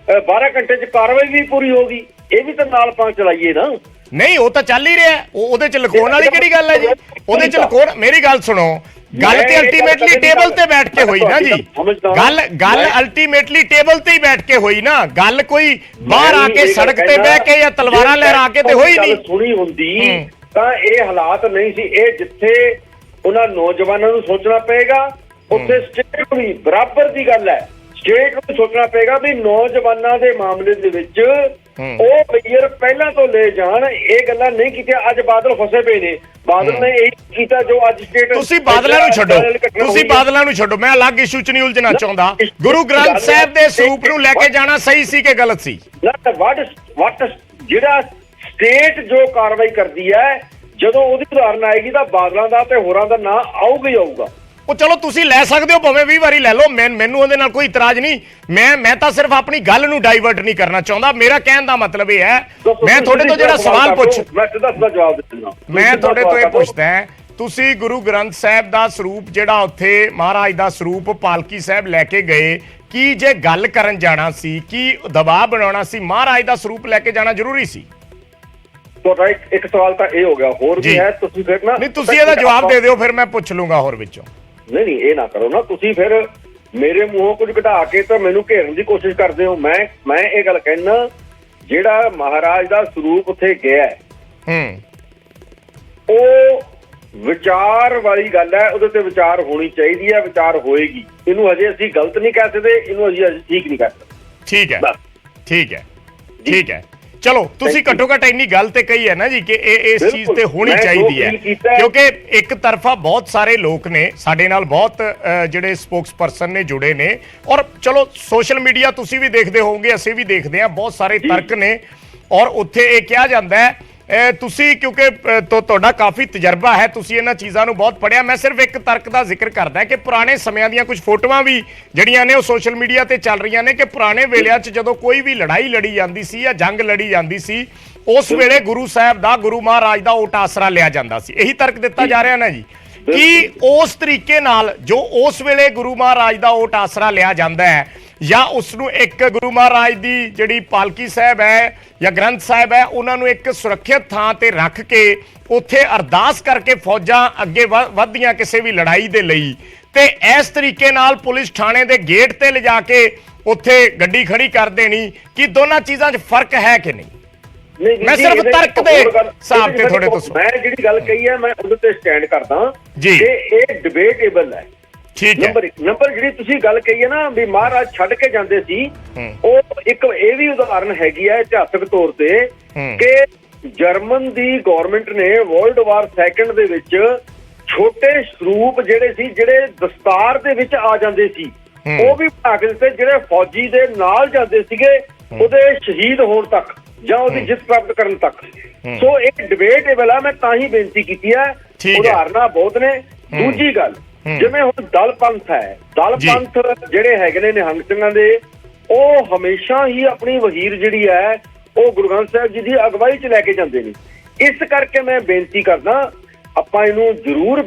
12 ਘੰਟੇ ਚ ਕਾਰਵਾਈ ਵੀ ਪੂਰੀ ਹੋ ਗਈ। ਇਹ ਵੀ ਤਾਂ ਨਾਲ ਪਾ ਚਲਾਈਏ ਨਾ। ਨਹੀਂ, ਉਹ ਤਾਂ ਚੱਲ ਹੀ ਰਿਹਾ, ਉਹਦੇ ਚ ਲੁਕਾਉਣ ਵਾਲੀ ਕਿਹੜੀ ਗੱਲ ਹੈ ਜੀ? ਉਹਦੇ ਚ ਲੁਕਾਉਣ, ਮੇਰੀ ਗੱਲ ਸੁਣੋ, ਗੱਲ ਤੇ ਅਲਟੀਮੇਟਲੀ ਟੇਬਲ ਤੇ ਬੈਠ ਕੇ ਹੋਈ ਨਾ ਜੀ। ਗੱਲ ਅਲਟੀਮੇਟਲੀ ਟੇਬਲ ਤੇ ਹੀ ਬੈਠ ਕੇ ਹੋਈ ਨਾ। ਗੱਲ ਕੋਈ ਬਾਹਰ ਆ ਕੇ ਸੜਕ ਤੇ ਬਹਿ ਕੇ ਜਾਂ ਤਲਵਾਰਾਂ ਲਹਿਰਾ ਕੇ ਤੇ ਹੋਈ ਨਹੀਂ। ਸੁਣੀ ਹੁੰਦੀ ਤਾਂ ਇਹ ਹਾਲਾਤ ਨਹੀਂ ਸੀ। ਇਹ ਜਿੱਥੇ ਉਹਨਾਂ ਨੌਜਵਾਨਾਂ ਨੂੰ ਸੋਚਣਾ ਪਏਗਾ, ਉੱਥੇ ਸਟੇਟ ਨੂੰ ਵੀ ਬਰਾਬਰ ਦੀ ਗੱਲ ਹੈ। ਸਟੇਟ ਨੂੰ ਸੋਚਣਾ ਪਏਗਾ ਵੀ ਨੌਜਵਾਨਾਂ ਦੇ ਮਾਮਲੇ ਦੇ ਵਿੱਚ ਉਹ ਮੇਅਰ ਪਹਿਲਾਂ ਤੋਂ ਲੈ ਜਾਣ, ਇਹ ਗੱਲਾਂ ਨਹੀਂ ਕੀਤੀਆਂ। ਅੱਜ ਬਾਦਲ ਫਸੇ ਪਏ ਨੇ, ਬਾਦਲ ਨੇ ਇਹ ਕੀਤਾ ਜੋ ਅੱਜ ਸਟੇਟ। ਤੁਸੀਂ ਬਾਦਲਾਂ ਨੂੰ ਛੱਡੋ, ਤੁਸੀਂ ਬਾਦਲਾਂ ਨੂੰ ਛੱਡੋ, ਮੈਂ ਅਲੱਗ ਇਸ਼ੂ 'ਚ ਨਹੀਂ ਉਲਝਣਾ ਚਾਹੁੰਦਾ। ਗੁਰੂ ਗ੍ਰੰਥ ਸਾਹਿਬ ਦੇ ਸਰੂਪ ਨੂੰ ਲੈ ਕੇ ਜਾਣਾ ਸਹੀ ਸੀ ਕਿ ਗਲਤ ਸੀ? ਵਾਟ ਜਿਹੜਾ ਸਟੇਟ ਜੋ ਕਾਰਵਾਈ ਕਰਦੀ ਹੈ, ਜਦੋਂ ਉਹਦੀ ਉਦਾਹਰਨ ਆਏਗੀ ਤਾਂ ਬਾਦਲਾਂ ਦਾ ਤੇ ਹੋਰਾਂ ਦਾ ਨਾਂ ਆਊਗਾ ਹੀ ਆਊਗਾ। ਉਹ ਚਲੋ ਤੁਸੀਂ ਲੈ ਸਕਦੇ ਹੋ, ਭਾਵੇਂ 20 ਵਾਰੀ ਲੈ ਲਓ, ਮੈਨੂੰ ਉਹਦੇ ਨਾਲ ਕੋਈ ਇਤਰਾਜ਼ ਨਹੀਂ। ਮੈਂ ਤਾਂ ਸਿਰਫ ਆਪਣੀ ਗੱਲ ਨੂੰ ਡਾਈਵਰਟ ਨਹੀਂ ਕਰਨਾ ਚਾਹੁੰਦਾ। ਮੇਰਾ ਕਹਿਣ ਦਾ ਮਤਲਬ ਇਹ ਹੈ, ਮੈਂ ਤੁਹਾਡੇ ਤੋਂ ਜਿਹੜਾ ਸਵਾਲ ਮੈਂ ਸਿੱਧਾ ਜਵਾਬ ਦਿੰਦਾ, ਮੈਂ ਤੁਹਾਡੇ ਤੋਂ ਇਹ ਪੁੱਛਦਾ, ਤੁਸੀਂ ਗੁਰੂ ਗ੍ਰੰਥ ਸਾਹਿਬ ਦਾ ਸਰੂਪ ਜਿਹੜਾ ਉੱਥੇ ਮਹਾਰਾਜ ਦਾ ਸਰੂਪ ਪਾਲਕੀ ਸਾਹਿਬ ਲੈ ਕੇ ਗਏ, ਕੀ ਜੇ ਗੱਲ ਕਰਨ ਜਾਣਾ ਸੀ, ਕੀ ਦਬਾਅ ਬਣਾਉਣਾ ਸੀ, ਮਹਾਰਾਜ ਦਾ ਸਰੂਪ ਲੈ ਕੇ ਜਾਣਾ ਜ਼ਰੂਰੀ ਸੀ? ਤੁਹਾਡਾ ਇੱਕ ਸਵਾਲ ਤਾਂ ਇਹ ਹੋ ਗਿਆ, ਹੋਰ ਵੀ ਹੈ। ਤੁਸੀਂ ਫਿਰ ਨਾ ਨਹੀਂ, ਤੁਸੀਂ ਇਹਦਾ ਜਵਾਬ ਦੇ ਦਿਓ, ਫਿਰ ਮੈਂ ਪੁੱਛ ਲੂੰਗਾ ਹੋਰ ਵਿੱਚੋਂ। ਨਹੀਂ ਇਹ ਨਾ ਕਰੋ ਨਾ, ਤੁਸੀਂ ਫਿਰ ਮੇਰੇ ਮੂੰਹੋਂ ਕੁਝ ਘਟਾ ਕੇ ਤਾਂ ਮੈਨੂੰ ਘੇਰਨ ਦੀ ਕੋਸ਼ਿਸ਼ ਕਰਦੇ ਹੋ। ਮੈਂ ਇਹ ਗੱਲ ਕਹਿਣਾ, ਜਿਹੜਾ ਮਹਾਰਾਜ ਦਾ ਸਰੂਪ ਉੱਥੇ ਗਿਆ ਉਹ ਵਿਚਾਰ ਵਾਲੀ ਗੱਲ ਹੈ, ਉਹਦੇ ਤੇ ਵਿਚਾਰ ਹੋਣੀ ਚਾਹੀਦੀ ਹੈ, ਵਿਚਾਰ ਹੋਏਗੀ। ਇਹਨੂੰ ਅਜੇ ਅਸੀਂ ਗਲਤ ਨਹੀਂ ਕਹਿ ਸਕਦੇ, ਇਹਨੂੰ ਅਜੇ ਠੀਕ ਨਹੀਂ ਕਹਿ ਸਕਦੇ। ਠੀਕ ਹੈ, ਠੀਕ ਹੈ, ਠੀਕ ਹੈ। ਚਲੋ, ਤੁਸੀਂ ਘੱਟੋ ਘੱਟ ਇੰਨੀ ਗੱਲ ਤੇ ਕਹੀ ਹੈ ਨਾ ਜੀ ਕਿ ਇਹ ਇਸ ਚੀਜ਼ ਤੇ ਹੋਣੀ ਚਾਹੀਦੀ ਹੈ, ਕਿਉਂਕਿ ਇੱਕ ਤਰਫਾ ਬਹੁਤ ਸਾਰੇ ਲੋਕ ਨੇ ਸਾਡੇ ਨਾਲ, ਬਹੁਤ ਜਿਹੜੇ ਸਪੋਕਸ ਪਰਸਨ ਨੇ ਜੁੜੇ ਨੇ, ਔਰ ਚਲੋ ਸੋਸ਼ਲ ਮੀਡੀਆ ਤੁਸੀਂ ਵੀ ਦੇਖਦੇ ਹੋਵੋਗੇ, ਅਸੀਂ ਵੀ ਦੇਖਦੇ ਹਾਂ, ਬਹੁਤ ਸਾਰੇ ਤਰਕ ਨੇ। ਔਰ ਉੱਥੇ ਇਹ ਕਿਹਾ ਜਾਂਦਾ ਹੈ, ਤੁਸੀਂ ਕਿਉਂਕਿ ਤੁਹਾਡਾ ਕਾਫੀ ਤਜਰਬਾ ਹੈ, ਤੁਸੀਂ ਇਹਨਾਂ ਚੀਜ਼ਾਂ ਨੂੰ ਬਹੁਤ ਪੜ੍ਹਿਆ। ਮੈਂ ਸਿਰਫ ਇੱਕ ਤਰਕ ਦਾ ਜ਼ਿਕਰ ਕਰਦਾ ਕਿ ਪੁਰਾਣੇ ਸਮਿਆਂ ਦੀਆਂ ਕੁਝ ਫੋਟੋਆਂ ਵੀ ਜਿਹੜੀਆਂ ਨੇ ਉਹ ਸੋਸ਼ਲ ਮੀਡੀਆ ਤੇ ਚੱਲ ਰਹੀਆਂ ਨੇ ਕਿ ਪੁਰਾਣੇ ਵੇਲਿਆਂ 'ਚ ਜਦੋਂ ਕੋਈ ਵੀ ਲੜਾਈ ਲੜੀ ਜਾਂਦੀ ਸੀ ਜਾਂ ਜੰਗ ਲੜੀ ਜਾਂਦੀ ਸੀ, ਉਸ ਵੇਲੇ ਗੁਰੂ ਸਾਹਿਬ ਦਾ, ਗੁਰੂ ਮਹਾਰਾਜ ਦਾ ਓਟ ਆਸਰਾ ਲਿਆ ਜਾਂਦਾ ਸੀ। ਇਹੀ ਤਰਕ ਦਿੱਤਾ ਜਾ ਰਿਹਾ ਨਾ ਜੀ, ਕਿ ਉਸ ਤਰੀਕੇ ਨਾਲ ਜੋ ਉਸ ਵੇਲੇ ਗੁਰੂ ਮਹਾਰਾਜ ਦਾ ਓਟ ਆਸਰਾ ਲਿਆ ਜਾਂਦਾ ਹੈ, ਜਾਂ ਉਸ ਨੂੰ ਇੱਕ ਗੁਰੂ ਮਹਾਰਾਜ ਦੀ ਜਿਹੜੀ ਪਾਲਕੀ ਸਾਹਿਬ ਹੈ ਜਾਂ ਗ੍ਰੰਥ ਸਾਹਿਬ ਹੈ, ਉਹਨਾਂ ਨੂੰ ਇੱਕ ਸੁਰੱਖਿਅਤ ਥਾਂ ਤੇ ਰੱਖ ਕੇ ਉੱਥੇ ਅਰਦਾਸ ਕਰਕੇ ਫੌਜਾਂ ਅੱਗੇ ਵਧਦੀਆਂ ਕਿਸੇ ਵੀ ਲੜਾਈ ਦੇ ਲਈ, ਤੇ ਇਸ ਤਰੀਕੇ ਨਾਲ ਪੁਲਿਸ ਥਾਣੇ ਦੇ ਗੇਟ ਤੇ ਲਿਜਾ ਕੇ ਉੱਥੇ ਗੱਡੀ ਖੜੀ ਕਰ ਦੇਣੀ, ਕਿ ਦੋਨਾਂ ਚੀਜ਼ਾਂ 'ਚ ਫਰਕ ਹੈ ਕਿ ਨਹੀਂ? ਮੈਂ ਸਿਰਫ ਤਰਕ ਦੇ ਹਿਸਾਬ ਤੇ ਥੋੜੇ ਤੋਂ ਮੈਂ ਜਿਹੜੀ ਗੱਲ ਕਹੀ ਹੈ ਮੈਂ ਉਹਦੇ ਤੇ ਸਟੈਂਡ ਕਰਦਾ ਕਿ ਇਹ ਡਿਬੇਟੇਬਲ ਹੈ। ਠੀਕ ਹੈ। ਨੰਬਰ ਜਿਹੜੀ ਤੁਸੀਂ ਗੱਲ ਕਹੀ ਹੈ ਨਾ ਵੀ ਮਹਾਰਾਜ ਛੱਡ ਕੇ ਜਾਂਦੇ ਸੀ, ਉਹ ਇੱਕ ਇਹ ਵੀ ਉਦਾਹਰਨ ਹੈਗੀ ਹੈ ਇਤਿਹਾਸਕ ਤੌਰ ਤੇ ਕਿ ਜਰਮਨ ਦੀ ਗਵਰਨਮੈਂਟ ਨੇ ਵਰਲਡ ਵਾਰ ਸੈਕੰਡ ਦੇ ਵਿੱਚ ਛੋਟੇ ਸਰੂਪ ਜਿਹੜੇ ਸੀ, ਜਿਹੜੇ ਦਸਤਾਰ ਦੇ ਵਿੱਚ ਆ ਜਾਂਦੇ ਸੀ, ਉਹ ਵੀ ਬਣਾ ਕੇ ਦਿੱਤੇ, ਜਿਹੜੇ ਫੌਜੀ ਦੇ ਨਾਲ ਜਾਂਦੇ ਸੀਗੇ ਉਹਦੇ ਸ਼ਹੀਦ ਹੋਣ ਤੱਕ ਜਾਂ ਉਹਦੀ ਜਿੱਤ ਪ੍ਰਾਪਤ ਕਰਨ ਤੱਕ। ਸੋ ਇੱਕ ਡਿਬੇਟੇਬਲ ਆ, ਮੈਂ ਤਾਂ ਹੀ ਬੇਨਤੀ ਕੀਤੀ ਹੈ। ਉਦਾਹਰਨਾਂ ਬਹੁਤ ਨੇ। ਦੂਜੀ ਗੱਲ, ਜਿਵੇਂ ਹੁਣ ਦਲ ਪੰਥ ਹੈ, ਦਲ ਪੰਥ ਜਿਹੜੇ ਹੈਗੇ ਨੇ ਨਿਹੰਗ ਸਿੰਘਾਂ ਦੇ, ਉਹ ਹਮੇਸ਼ਾ ਹੀ ਆਪਣੀ ਵਹੀਰ ਜਿਹੜੀ ਹੈ ਉਹ ਗੁਰੂ ਗ੍ਰੰਥ ਸਾਹਿਬ ਜੀ ਦੀ ਅਗਵਾਈ 'ਚ ਲੈ ਕੇ ਜਾਂਦੇ ਨੇ। ਇਸ ਕਰਕੇ ਮੈਂ ਬੇਨਤੀ ਕਰਦਾ ਆਪਾਂ ਇਹਨੂੰ ਜ਼ਰੂਰ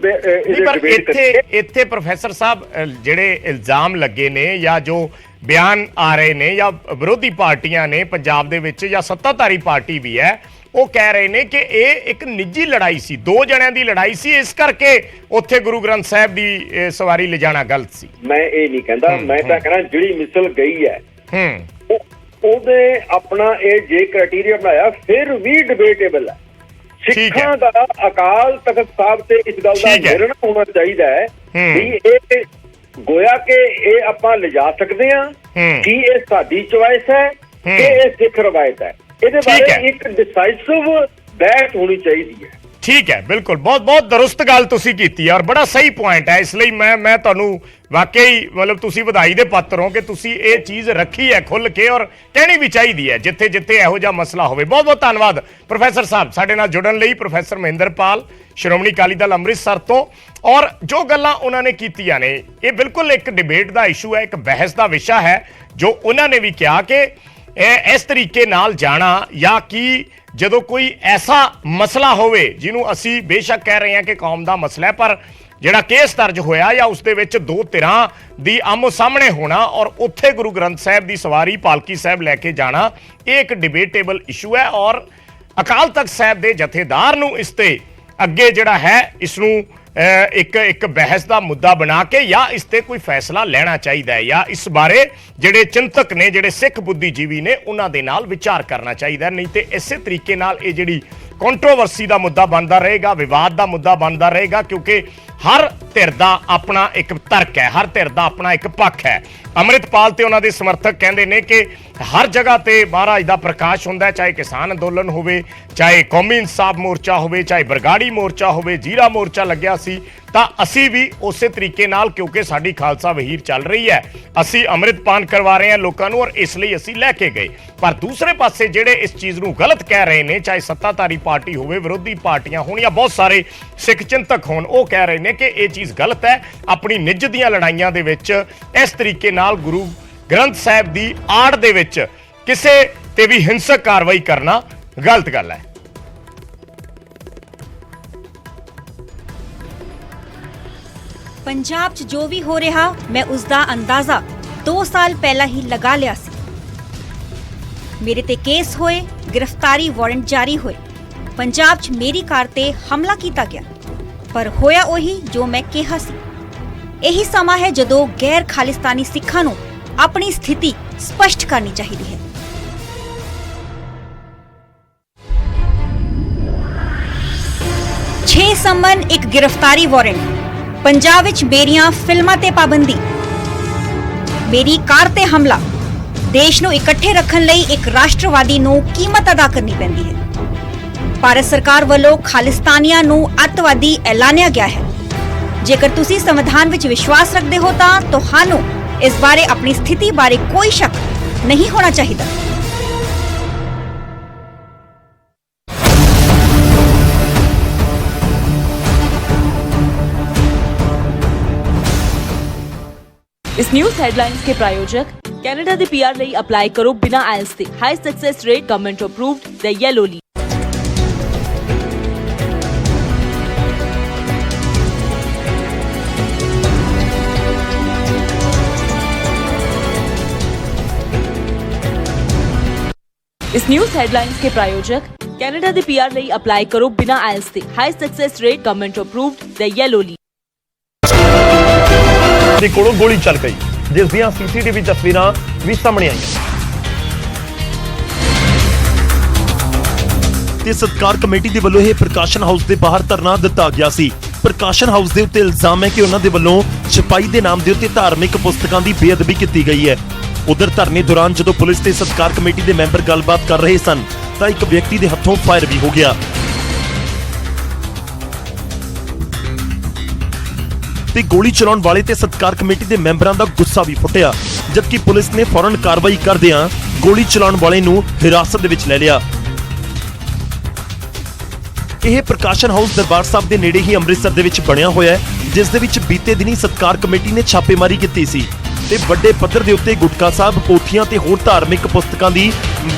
ਇੱਥੇ ਪ੍ਰੋਫੈਸਰ ਸਾਹਿਬ ਜਿਹੜੇ ਇਲਜ਼ਾਮ ਲੱਗੇ ਨੇ ਜਾਂ ਜੋ ਬਿਆਨ ਆ ਰਹੇ ਨੇ ਜਾਂ ਵਿਰੋਧੀ ਪਾਰਟੀਆਂ ਨੇ ਪੰਜਾਬ ਦੇ ਵਿੱਚ ਜਾਂ ਸੱਤਾਧਾਰੀ ਪਾਰਟੀ ਵੀ ਹੈ, ਉਹ ਕਹਿ ਰਹੇ ਨੇ ਕਿ ਇਹ ਇੱਕ ਨਿੱਜੀ ਲੜਾਈ ਸੀ, ਦੋ ਜਣਿਆਂ ਦੀ ਲੜਾਈ ਸੀ, ਇਸ ਕਰਕੇ ਉੱਥੇ ਗੁਰੂ ਗ੍ਰੰਥ ਸਾਹਿਬ ਦੀ ਸਵਾਰੀ ਲਿਜਾਣਾ ਗਲਤ ਸੀ। ਮੈਂ ਇਹ ਨਹੀਂ ਕਹਿੰਦਾ, ਮੈਂ ਤਾਂ ਕਹਿੰਦਾ ਜਿਹੜੀ ਮਿਸਲ ਗਈ ਹੈ ਉਹਦੇ ਆਪਣਾ ਇਹ ਜੇ ਕ੍ਰਾਈਟੇਰੀਆ ਬਣਾਇਆ ਫਿਰ ਵੀ ਡਿਬੇਟੇਬਲ ਹੈ। ਸਿੱਖਾਂ ਦਾ ਅਕਾਲ ਤਖਤ ਸਾਹਿਬ ਤੇ ਇਸ ਗੱਲ ਦਾ ਨਿਰਣਾ ਹੋਣਾ ਚਾਹੀਦਾ ਹੈ ਵੀ ਇਹ ਗੋਇਆ ਕਿ ਇਹ ਆਪਾਂ ਲਿਜਾ ਸਕਦੇ ਹਾਂ, ਕਿ ਇਹ ਸਾਡੀ ਚੁਆਇਸ ਹੈ ਕਿ ਇਹ ਸਿੱਖ ਰਵਾਇਤ ਹੈ। ਇਹਦੇ ਬਾਰੇ ਇੱਕ ਡਿਸਾਈਸਿਵ ਬਹਿਸ ਹੋਣੀ ਚਾਹੀਦੀ ਹੈ। ਠੀਕ ਹੈ, ਬਿਲਕੁਲ, ਬਹੁਤ ਬਹੁਤ ਦਰੁਸਤ ਗੱਲ ਤੁਸੀਂ ਕੀਤੀ ਹੈ ਔਰ ਬੜਾ ਸਹੀ ਪੁਆਇੰਟ ਹੈ। ਇਸ ਲਈ ਮੈਂ ਤੁਹਾਨੂੰ ਵਾਕਈ ਮਤਲਬ ਤੁਸੀਂ ਵਧਾਈ ਦੇ ਪਾਤਰ ਹੋ ਕਿ ਤੁਸੀਂ ਇਹ ਚੀਜ਼ ਰੱਖੀ ਹੈ ਖੁੱਲ੍ਹ ਕੇ, ਔਰ ਕਹਿਣੀ ਵੀ ਚਾਹੀਦੀ ਹੈ ਜਿੱਥੇ ਜਿੱਥੇ ਇਹੋ ਜਿਹਾ ਮਸਲਾ ਹੋਵੇ। ਬਹੁਤ ਬਹੁਤ ਧੰਨਵਾਦ ਪ੍ਰੋਫੈਸਰ ਸਾਹਿਬ ਸਾਡੇ ਨਾਲ ਜੁੜਨ ਲਈ। ਪ੍ਰੋਫੈਸਰ ਮਹਿੰਦਰਪਾਲ, ਸ਼੍ਰੋਮਣੀ ਅਕਾਲੀ ਦਲ ਅੰਮ੍ਰਿਤਸਰ ਤੋਂ, ਔਰ ਜੋ ਗੱਲਾਂ ਉਹਨਾਂ ਨੇ ਕੀਤੀਆਂ ਨੇ ਇਹ ਬਿਲਕੁਲ ਇੱਕ ਡਿਬੇਟ ਦਾ ਇਸ਼ੂ ਹੈ, ਇੱਕ ਬਹਿਸ ਦਾ ਵਿਸ਼ਾ ਹੈ। ਜੋ ਉਹਨਾਂ ਨੇ ਵੀ ਕਿਹਾ ਕਿ ਇਸ ਤਰੀਕੇ ਨਾਲ ਜਾਣਾ, ਜਾਂ ਕਿ ਜਦੋਂ ਕੋਈ ਐਸਾ ਮਸਲਾ ਹੋਵੇ ਜਿਹਨੂੰ ਅਸੀਂ ਬੇਸ਼ੱਕ ਕਹਿ ਰਹੇ ਹਾਂ ਕਿ ਕੌਮ ਦਾ ਮਸਲਾ ਹੈ, ਪਰ ਜਿਹੜਾ ਕੇਸ ਦਰਜ ਹੋਇਆ ਜਾਂ ਉਸ ਦੇ ਵਿੱਚ ਦੋ ਧਿਰਾਂ ਦੀ ਆਮੋ ਸਾਹਮਣੇ ਹੋਣਾ ਔਰ ਉੱਥੇ ਗੁਰੂ ਗ੍ਰੰਥ ਸਾਹਿਬ ਦੀ ਸਵਾਰੀ ਪਾਲਕੀ ਸਾਹਿਬ ਲੈ ਕੇ ਜਾਣਾ, ਇਹ ਇੱਕ ਡਿਬੇਟੇਬਲ ਇਸ਼ੂ ਹੈ। ਔਰ ਅਕਾਲ ਤਖਤ ਸਾਹਿਬ ਦੇ ਜਥੇਦਾਰ ਨੂੰ ਇਸ ਤੇ ਅੱਗੇ ਜਿਹੜਾ ਹੈ ਇਸ ਨੂੰ ਇੱਕ ਬਹਿਸ ਦਾ ਮੁੱਦਾ ਬਣਾ ਕੇ ਜਾਂ ਇਸ ਤੇ ਕੋਈ ਫੈਸਲਾ ਲੈਣਾ ਚਾਹੀਦਾ ਹੈ, ਜਾਂ ਇਸ ਬਾਰੇ ਜਿਹੜੇ ਚਿੰਤਕ ਨੇ, ਜਿਹੜੇ ਸਿੱਖ ਬੁੱਧੀਜੀਵੀ ਨੇ, ਉਹਨਾਂ ਦੇ ਨਾਲ ਵਿਚਾਰ ਕਰਨਾ ਚਾਹੀਦਾ। ਨਹੀਂ ਤੇ ਇਸੇ ਤਰੀਕੇ ਨਾਲ ਇਹ ਜਿਹੜੀ ਕੰਟਰੋਵਰਸੀ ਦਾ ਮੁੱਦਾ ਬਣਦਾ ਰਹੇਗਾ, ਵਿਵਾਦ ਦਾ ਮੁੱਦਾ ਬਣਦਾ ਰਹੇਗਾ, ਕਿਉਂਕਿ ਹਰ ਧਿਰ ਦਾ ਆਪਣਾ ਇੱਕ ਤਰਕ ਹੈ, ਹਰ ਧਿਰ ਦਾ ਆਪਣਾ ਇੱਕ ਪੱਖ ਹੈ। ਅੰਮ੍ਰਿਤਪਾਲ ਤੇ ਉਹਨਾਂ ਦੇ ਸਮਰਥਕ ਕਹਿੰਦੇ ਨੇ ਕਿ ਹਰ ਜਗ੍ਹਾ ਤੇ ਮਹਾਰਾਜ ਦਾ ਪ੍ਰਕਾਸ਼ ਹੁੰਦਾ, ਚਾਹੇ ਕਿਸਾਨ ਅੰਦੋਲਨ ਹੋਵੇ, ਚਾਹੇ ਕੌਮੀ ਇਨਸਾਫ ਮੋਰਚਾ ਹੋਵੇ, ਚਾਹੇ ਬਰਗਾੜੀ ਮੋਰਚਾ ਹੋਵੇ, ਜੀਰਾ ਮੋਰਚਾ ਲੱਗਿਆ ਸੀ ਤਾਂ ਅਸੀਂ ਵੀ ਉਸੇ ਤਰੀਕੇ ਨਾਲ, ਕਿਉਂਕਿ ਸਾਡੀ ਖਾਲਸਾ ਵਹੀਰ ਚੱਲ ਰਹੀ ਹੈ, ਅਸੀਂ ਅੰਮ੍ਰਿਤਪਾਨ ਕਰਵਾ ਰਹੇ ਹਾਂ ਲੋਕਾਂ ਨੂੰ ਔਰ ਇਸ ਲਈ ਅਸੀਂ ਲੈ ਕੇ ਗਏ। ਪਰ ਦੂਸਰੇ ਪਾਸੇ ਜਿਹੜੇ ਇਸ ਚੀਜ਼ ਨੂੰ ਗਲਤ ਕਹਿ ਰਹੇ ਨੇ, ਚਾਹੇ ਸੱਤਾਧਾਰੀ ਪਾਰਟੀ ਹੋਵੇ, ਵਿਰੋਧੀ ਪਾਰਟੀਆਂ ਹੋਣ ਜਾਂ ਬਹੁਤ ਸਾਰੇ ਸਿੱਖ ਚਿੰਤਕ ਹੋਣ, ਉਹ ਕਹਿ ਰਹੇ ਨੇ ਕਿ ਇਹ ਚੀਜ਼ ਗਲਤ ਹੈ। ਆਪਣੀ ਨਿੱਜ ਦੀਆਂ ਲੜਾਈਆਂ ਦੇ ਵਿੱਚ ਇਸ ਤਰੀਕੇ ਨਾਲ ਗੁਰੂ ਗ੍ਰੰਥ ਸਾਹਿਬ ਦੀ ਆੜ ਦੇ ਵਿੱਚ ਕਿਸੇ ਤੇ ਵੀ ਹਿੰਸਕ ਕਾਰਵਾਈ ਕਰਨਾ ਗਲਤ ਗੱਲ ਹੈ। ਪੰਜਾਬ 'ਚ ਜੋ ਵੀ ਹੋ ਰਿਹਾ ਮੈਂ ਉਸ ਦਾ ਅੰਦਾਜ਼ਾ 2 ਸਾਲ ਪਹਿਲਾਂ ਹੀ ਲਗਾ ਲਿਆ ਸੀ। ਮੇਰੇ ਤੇ ਕੇਸ ਹੋਏ, ਗ੍ਰਿਫਤਾਰੀ ਵਾਰੰਟ ਜਾਰੀ ਹੋਏ, ਪੰਜਾਬ 'ਚ ਮੇਰੀ ਕਾਰ ਤੇ ਹਮਲਾ ਕੀਤਾ ਗਿਆ, ਪਰ ਹੋਇਆ ਉਹੀ ਜੋ ਮੈਂ ਕਿਹਾ ਸੀ। ਇਹੀ ਸਮਾਂ ਹੈ ਜਦੋਂ ਗੈਰ ਖਾਲਿਸਤਾਨੀ ਸਿੱਖਾਂ ਨੂੰ ਆਪਣੀ ਸਥਿਤੀ ਸਪਸ਼ਟ ਕਰਨੀ ਚਾਹੀਦੀ ਹੈ। ਛੇ ਸਮਨ ਇੱਕ ਗ੍ਰਿਫਤਾਰੀ ਵਾਰੰਟ, ਪੰਜਾਬ ਵਿੱਚ ਮੇਰੀਆਂ ਫਿਲਮਾਂ ਤੇ ਪਾਬੰਦੀ, ਮੇਰੀ ਕਾਰ ਤੇ ਹਮਲਾ, ਦੇਸ਼ ਨੂੰ ਇਕੱਠੇ ਰੱਖਣ ਲਈ ਇੱਕ ਰਾਸ਼ਟਰਵਾਦੀ ਨੂੰ ਕੀਮਤ ਅਦਾ ਕਰਨੀ ਪੈਂਦੀ ਹੈ। ਭਾਰਤ ਸਰਕਾਰ ਵੱਲੋਂ ਖਾਲਿਸਤਾਨੀਆਂ ਨੂੰ ਅੱਤਵਾਦੀ ਐਲਾਨਿਆ ਗਿਆ ਹੈ। ਜੇਕਰ ਤੁਸੀਂ ਸੰਵਿਧਾਨ ਵਿੱਚ ਵਿਸ਼ਵਾਸ ਰੱਖਦੇ ਹੋ ਤਾਂ ਤੁਹਾਨੂੰ ਇਸ ਬਾਰੇ ਆਪਣੀ ਸਥਿਤੀ ਬਾਰੇ ਕੋਈ ਸ਼ੱਕ ਨਹੀਂ ਹੋਣਾ ਚਾਹੀਦਾ। इस न्यूज हेडलाइंस के प्रायोजक कनाडा दे पीआर ਲਈ ਅਪਲਾਈ ਕਰੋ ਬਿਨਾ ਆਇਲਸ ਦੇ, high success rate, government approved, the yellow leaf. इस न्यूज हेडलाइंस के प्रायोजक कनाडा दे पीआर ਲਈ ਅਪਲਾਈ ਕਰੋ ਬਿਨਾ ਆਇਲਸ ਦੇ, high success rate, government approved, the yellow leaf. ਦੇ ਕੋਲੋਂ ਗੋਲੀ ਚੱਲ ਗਈ, ਜਿਸ ਦੀਆਂ ਸੀਸੀਟੀਵੀ ਤਸਵੀਰਾਂ ਵੀ ਸਾਹਮਣੇ ਆਈਆਂ ਤੇ ਸਤਕਾਰ ਕਮੇਟੀ ਦੇ ਵੱਲੋਂ ਇਹ ਪ੍ਰਕਾਸ਼ਨ ਹਾਊਸ ਦੇ ਬਾਹਰ ਧਰਨਾ ਦਿੱਤਾ ਗਿਆ ਸੀ। ਪ੍ਰਕਾਸ਼ਨ ਹਾਊਸ ਦੇ ਉੱਤੇ ਇਲਜ਼ਾਮ ਹੈ ਕਿ ਉਹਨਾਂ ਦੇ ਵੱਲੋਂ ਛਪਾਈ ਦੇ ਨਾਮ ਦੇ ਉੱਤੇ ਧਾਰਮਿਕ ਪੁਸਤਕਾਂ ਦੀ ਬੇਅਦਬੀ ਕੀਤੀ ਗਈ ਹੈ। ਉਧਰ ਧਰਨੇ ਦੌਰਾਨ ਜਦੋਂ ਪੁਲਿਸ ਤੇ ਸਤਕਾਰ ਕਮੇਟੀ ਦੇ ਮੈਂਬਰ ਗੱਲਬਾਤ ਕਰ ਰਹੇ ਸਨ ਤਾਂ ਇੱਕ ਵਿਅਕਤੀ ਦੇ ਹੱਥੋਂ ਫਾਇਰ ਵੀ ਹੋ ਗਿਆ ਤੇ ਗੋਲੀ ਚਲਾਉਣ ਵਾਲੇ ਤੇ ਸਤਕਾਰ ਕਮੇਟੀ ਦੇ ਮੈਂਬਰਾਂ ਦਾ ਗੁੱਸਾ ਵੀ ਫੁੱਟਿਆ, ਜਦਕਿ ਪੁਲਿਸ ਨੇ ਫੌਰਨ ਕਾਰਵਾਈ ਕਰਦਿਆਂ ਗੋਲੀ ਚਲਾਉਣ ਵਾਲੇ ਨੂੰ ਹਿਰਾਸਤ ਦੇ ਵਿੱਚ ਲੈ ਲਿਆ। ਇਹ ਪ੍ਰਕਾਸ਼ਨ ਹਾਊਸ ਦਰਬਾਰ ਸਾਹਿਬ ਦੇ ਨੇੜੇ ਹੀ ਅੰਮ੍ਰਿਤਸਰ ਦੇ ਵਿੱਚ ਬਣਿਆ ਹੋਇਆ ਹੈ, ਜਿਸ ਦੇ ਵਿੱਚ ਬੀਤੇ ਦਿਨੀ ਸਤਕਾਰ ਕਮੇਟੀ ਨੇ ਛਾਪੇਮਾਰੀ ਕੀਤੀ ਸੀ ਤੇ ਵੱਡੇ ਪੱਧਰ ਦੇ ਉੱਤੇ ਗੁਟਕਾ ਸਾਹਿਬ, ਪੋਥੀਆਂ ਤੇ ਹੋਰ ਧਾਰਮਿਕ ਪੁਸਤਕਾਂ ਦੀ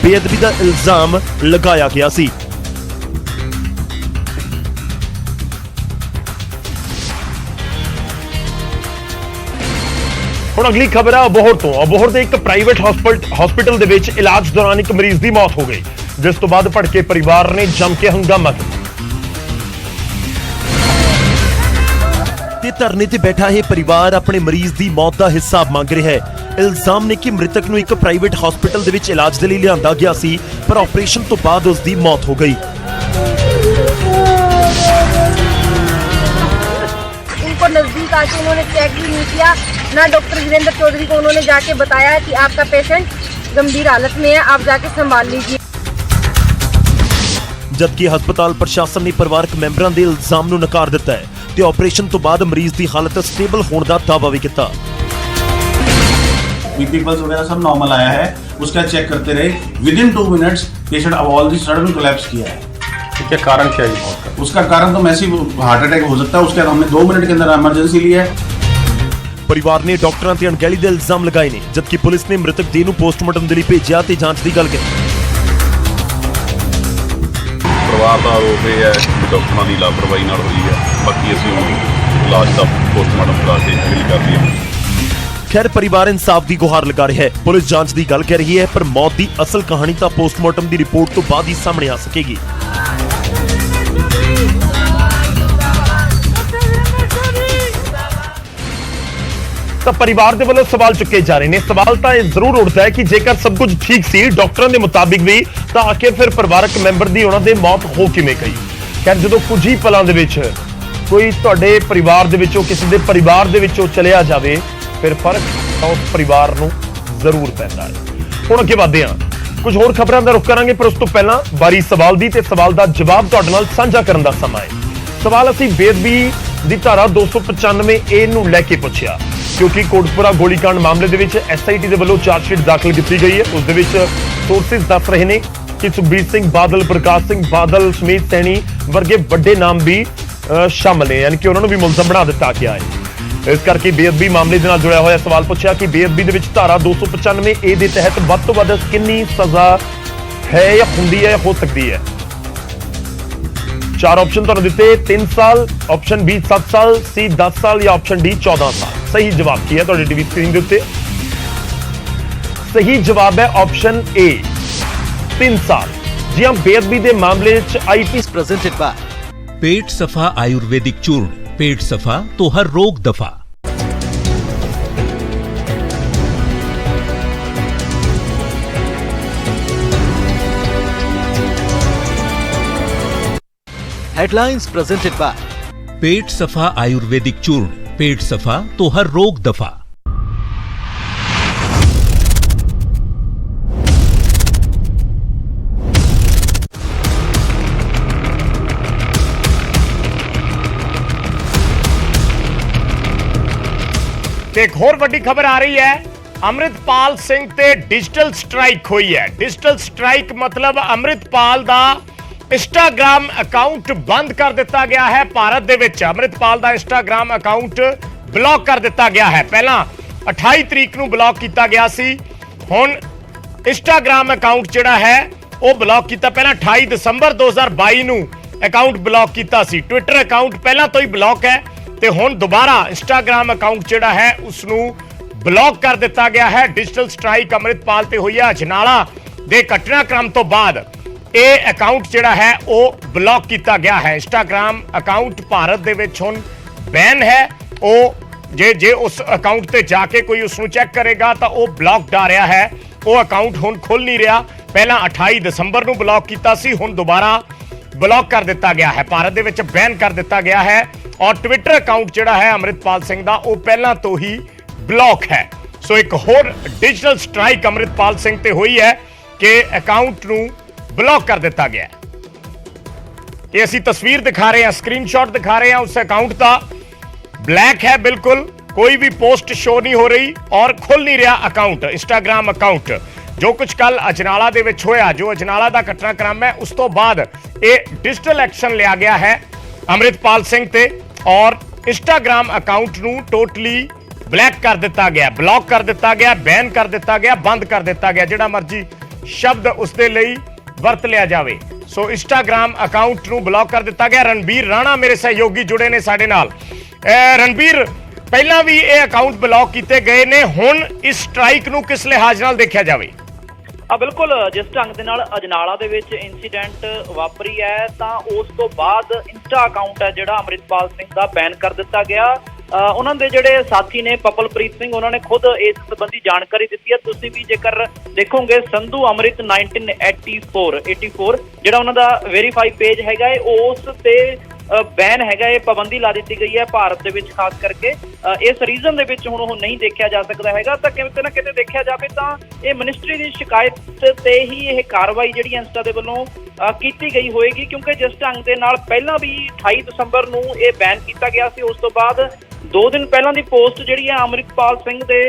ਬੇਅਦਬੀ ਦਾ ਇਲਜ਼ਾਮ ਲਗਾਇਆ ਗਿਆ ਸੀ। ਹੁਣ ਅਗਲੀ ਖਬਰ ਹੈ ਅਬੋਹਰ ਤੋਂ। ਅਬੋਹਰ ਦੇ ਇੱਕ ਪ੍ਰਾਈਵੇਟ ਹਸਪੀਟਲ ਦੇ ਵਿੱਚ ਇਲਾਜ ਦੌਰਾਨ ਇੱਕ ਮਰੀਜ਼ ਦੀ ਮੌਤ ਹੋ ਗਈ, ਜਿਸ ਤੋਂ ਬਾਅਦ ਭੜਕੇ ਪਰਿਵਾਰ ਨੇ ਜੰਮ ਕੇ ਹੰਗਾਮਾ ਕੀਤਾ ਤੇ ਧਰਨੇ ਤੇ ਬੈਠਾ ਇਹ ਪਰਿਵਾਰ ਆਪਣੇ ਮਰੀਜ਼ ਦੀ ਮੌਤ ਦਾ ਹਿਸਾਬ ਮੰਗ ਰਿਹਾ ਹੈ। ਇਲਜ਼ਾਮ ਨੇ ਕਿ ਮ੍ਰਿਤਕ ਨੂੰ ਇੱਕ ਪ੍ਰਾਈਵੇਟ ਹਸਪੀਟਲ ਦੇ ਵਿੱਚ ਇਲਾਜ ਦੇ ਲਈ ਲਿਆਂਦਾ ਗਿਆ ਸੀ, ਪਰ ਆਪਰੇਸ਼ਨ ਤੋਂ ਬਾਅਦ ਉਸ ਦੀ ਮੌਤ ਹੋ ਗਈ। इनको नजदीक आके उन्होंने चेक भी नहीं किया, ना डॉक्टर वीरेंद्र चौधरी को उन्होंने जाके बताया कि आपका पेशेंट गंभीर हालत में है, आप जाके संभाल लीजिए। जबकि हस्पताल प्रशासन ने परिवारक मैंबरां दे इल्जाम नूं नकार दिता है ते ऑपरेशन तो बाद मरीज की हालत स्टेबल होने का दावा भी किया। बीपी पल्स वगैरह सब नॉर्मल आया है, उसका चेक करते रहे। विदिन 2 मिनट्स पेशेंट अब ऑलरेडी सडन कोलैप्स किया है। क्या कारण क्या है मौत का? उसका कारण तो मैसिव हार्ट अटैक हो सकता है, उसके हमने 2 मिनट के अंदर इमरजेंसी ली है। परिवार ने डॉक्टरों ते अणगहली दे इल्जाम लगाए ने, जबकि पुलिस ने मृतक देह नूं पोस्टमार्टम दे लई भेजिया ते जांच दी गल कही। परिवार का आरोप यह है कि डॉक्टरों की लापरवाही नाल हुई है, बाकी असीं हुण लाश का पोस्टमार्टम करा के अगली कार्रवाई करांगे। खैर परिवार इंसाफ की गुहार लगा रहा है। पुलिस जांच की गल कह रही है, पर मौत की असल कहानी तो पोस्टमार्टम की रिपोर्ट तो बाद ही सामने आ सकेगी। तो परिवार के वालों सवाल चुके जा रहे हैं। सवाल तो यह जरूर उठता है कि जेकर सब कुछ ठीक सी डॉक्टरों के मुताबिक भी, तो आखिर फिर परिवारक मैंबर की उन्होंने मौत हो किवें गई। खैर जो कुछ ही पलों के विच ਕੋਈ ਤੁਹਾਡੇ ਪਰਿਵਾਰ ਦੇ ਵਿੱਚੋਂ ਕਿਸੇ ਦੇ ਪਰਿਵਾਰ ਦੇ ਵਿੱਚੋਂ ਚਲਿਆ ਜਾਵੇ ਫਿਰ ਫਰਕ ਤਾਂ ਉਸ ਪਰਿਵਾਰ ਨੂੰ ਜ਼ਰੂਰ ਪੈਂਦਾ ਹੈ। ਹੁਣ ਅੱਗੇ ਵਧਦੇ ਹਾਂ, ਕੁਝ ਹੋਰ ਖਬਰਾਂ ਦਾ ਰੁਖ ਕਰਾਂਗੇ, ਪਰ ਉਸ ਤੋਂ ਪਹਿਲਾਂ ਬਾਰੀ ਸਵਾਲ ਦੀ, ਤੇ ਸਵਾਲ ਦਾ ਜਵਾਬ ਤੁਹਾਡੇ ਨਾਲ ਸਾਂਝਾ ਕਰਨ ਦਾ ਸਮਾਂ ਹੈ। ਸਵਾਲ ਅਸੀਂ ਬੇਅਦਬੀ ਦੀ ਧਾਰਾ 295A ਨੂੰ ਲੈ ਕੇ ਪੁੱਛਿਆ, ਕਿਉਂਕਿ ਕੋਟਪੁਰਾ ਗੋਲੀकांड ਮਾਮਲੇ ਦੇ ਵਿੱਚ SIT ਦੇ ਵੱਲੋਂ ਚਾਰਜਸ਼ੀਟ ਦਾਖਲ ਕੀਤੀ ਗਈ ਹੈ। ਉਸ ਦੇ ਵਿੱਚ ਸੋਰਸਿਸ ਦੱਸ ਰਹੇ ਨੇ ਕਿ ਸੁਖਬੀਰ ਸਿੰਘ ਬਾਦਲ, ਪ੍ਰਕਾਸ਼ ਸਿੰਘ ਬਾਦਲ, ਸੁਮੀਤ ਸੈਣੀ ਵਰਗੇ ਵੱਡੇ ਨਾਮ ਵੀ ਸ਼ਾਮਲ ਨੇ, ਯਾਨੀ ਕਿ ਉਹਨਾਂ ਨੂੰ ਵੀ ਮੁਲਜ਼ਮ ਬਣਾ ਦਿੱਤਾ ਗਿਆ ਹੈ। ਇਸ ਕਰਕੇ ਬੇਅਦਬੀ ਮਾਮਲੇ ਦੇ ਨਾਲ ਜੁੜਿਆ ਹੋਇਆ ਸਵਾਲ ਪੁੱਛਿਆ ਕਿ ਬੇਅਦਬੀ ਦੇ ਵਿੱਚ ਧਾਰਾ 295A ਦੇ ਤਹਿਤ ਵੱਧ ਤੋਂ ਵੱਧ ਕਿੰਨੀ ਸਜ਼ਾ ਹੈ ਜਾਂ ਹੁੰਦੀ ਹੈ, ਹੋ ਸਕਦੀ ਹੈ। 4 ਆਪਸ਼ਨ ਤੁਹਾਨੂੰ ਦਿੱਤੇ, 3 ਸਾਲ, ਆਪਸ਼ਨ B 7 ਸਾਲ, C 10 ਸਾਲ ਜਾਂ ਆਪਸ਼ਨ D 14 ਸਾਲ। ਸਹੀ ਜਵਾਬ ਕੀ ਹੈ ਤੁਹਾਡੀ ਟੀਵੀ ਸਕਰੀਨ ਦੇ ਉੱਤੇ? ਸਹੀ ਜਵਾਬ ਹੈ ਆਪਸ਼ਨ A 3 ਸਾਲ। जी हाँ, बेअदबी के मामले आईपी प्रेजेंटेड बाय पेट सफा आयुर्वेदिक चूर्ण, पेट सफा तो हर रोग दफा। हेडलाइंस प्रेजेंटेड बाय पेट सफा आयुर्वेदिक चूर्ण, पेट सफा तो हर रोग दफा। एक होर वड्डी खबर आ रही है, अमृतपाल सिंह ते डिजिटल स्ट्राइक हुई है। डिजिटल स्ट्राइक मतलब अमृतपाल दा इंस्टाग्राम अकाउंट बंद कर दिता गया है। भारत दे विच अमृतपाल दा इंस्टाग्राम अकाउंट ब्लॉक कर दिता गया है। पहला 28 तरीक नूं ब्लॉक किया गया सी, हुण इंस्टाग्राम अकाउंट जिहड़ा है वो ब्लॉक किया। पहला 28 दिसंबर 2022 नूं अकाउंट ब्लॉक किया सी। ट्विटर अकाउंट पहला तो ही ब्लॉक है ते हुण दोबारा इंस्टाग्राम अकाउंट जिहड़ा है उसनूं ब्लॉक कर दिता गया है। डिजिटल स्ट्राइक अमृतपाल ते हुई है। अजनाला दे घटनाक्रम तो बाद ये अकाउंट जिहड़ा है वो ब्लॉक किया गया है। इंस्टाग्राम अकाउंट भारत दे विच हुण बैन है। वो जे उस अकाउंट ते जाके कोई उसनूं चैक करेगा तो वो ब्लॉक आ रहा है। वो अकाउंट हुण खुल नहीं रहा। पहला 28 दिसंबर नूं ब्लॉक किया सी, हुण दोबारा ब्लॉक कर दिता गया है, भारत दे विच बैन कर दिता गया है। और ट्विटर अकाउंट जिहड़ा है अमृतपाल सिंह दा वो पहला तो ही ब्लॉक है। सो एक होर डिजिटल स्ट्राइक अमृतपाल सिंह ते हुई है कि अकाउंट नूं ब्लॉक कर दिता गया है। ये असीं तस्वीर दिखा रहे हैं, स्क्रीनशॉट दिखा रहे हैं उस अकाउंट का। ब्लैक है बिल्कुल, कोई भी पोस्ट शो नहीं हो रही और खुल नहीं रहा अकाउंट, इंस्टाग्राम अकाउंट। जो कुछ कल अजनाला दे विच होया, जो अजनाला दा घटनाक्रम है, उस तो बाद ये डिजिटल एक्शन लिया गया है अमृतपाल सिंह ते और इंस्टाग्राम अकाउंट नूं टोटली ब्लैक कर दिता गया, ब्लॉक कर दिता गया, बैन कर दिता गया, बंद कर दिता गया, जिहड़ा मर्जी शब्द उसदे लई वरत लिया जावे। सो इंस्टाग्राम अकाउंट नूं ब्लॉक कर दिता गया। रणबीर राणा मेरे सहयोगी जुड़े ने साडे नाल। रणबीर, पहला भी ये अकाउंट ब्लॉक किए गए ने, हुण इस स्ट्राइक नूं किस लिहाज नाल देखिया जावे? बिल्कुल, जिस ढंग के अजनाला दे विच इंसीडेंट वापरी है तां उस तो बाद इंस्टा अकाउंट है जिहड़ा अमृतपाल सिंह दा बैन कर दिता गया। उन्हां दे जिहड़े साथी ने पपलप्रीत सिंह, उन्होंने खुद इस संबंधी जानकारी दी है। तुसीं भी जेकर देखोगे संधू अमृत 1984 जिहड़ा उन्हां दा वेरीफाई पेज हैगा है, उस ते बैन हैगा, ये पाबंदी ला दी गई है भारत दे विच, खास करके इस रीजन दे विच हुण नहीं देखा जा सकता हैगा। तां किते ना किते देखा जाए तां ये मिनिस्ट्री की शिकायत ते ही ये कार्रवाई जिहड़ी इंस्टा दे वल्लों कीती गई होएगी, क्योंकि जिस ढंग दे नाल पहलां भी 28 दिसंबर नूं ये बैन किया गया सी, उस तो बाद 2 दिन पहलां दी पोस्ट जिहड़ी है अमृतपाल सिंह दे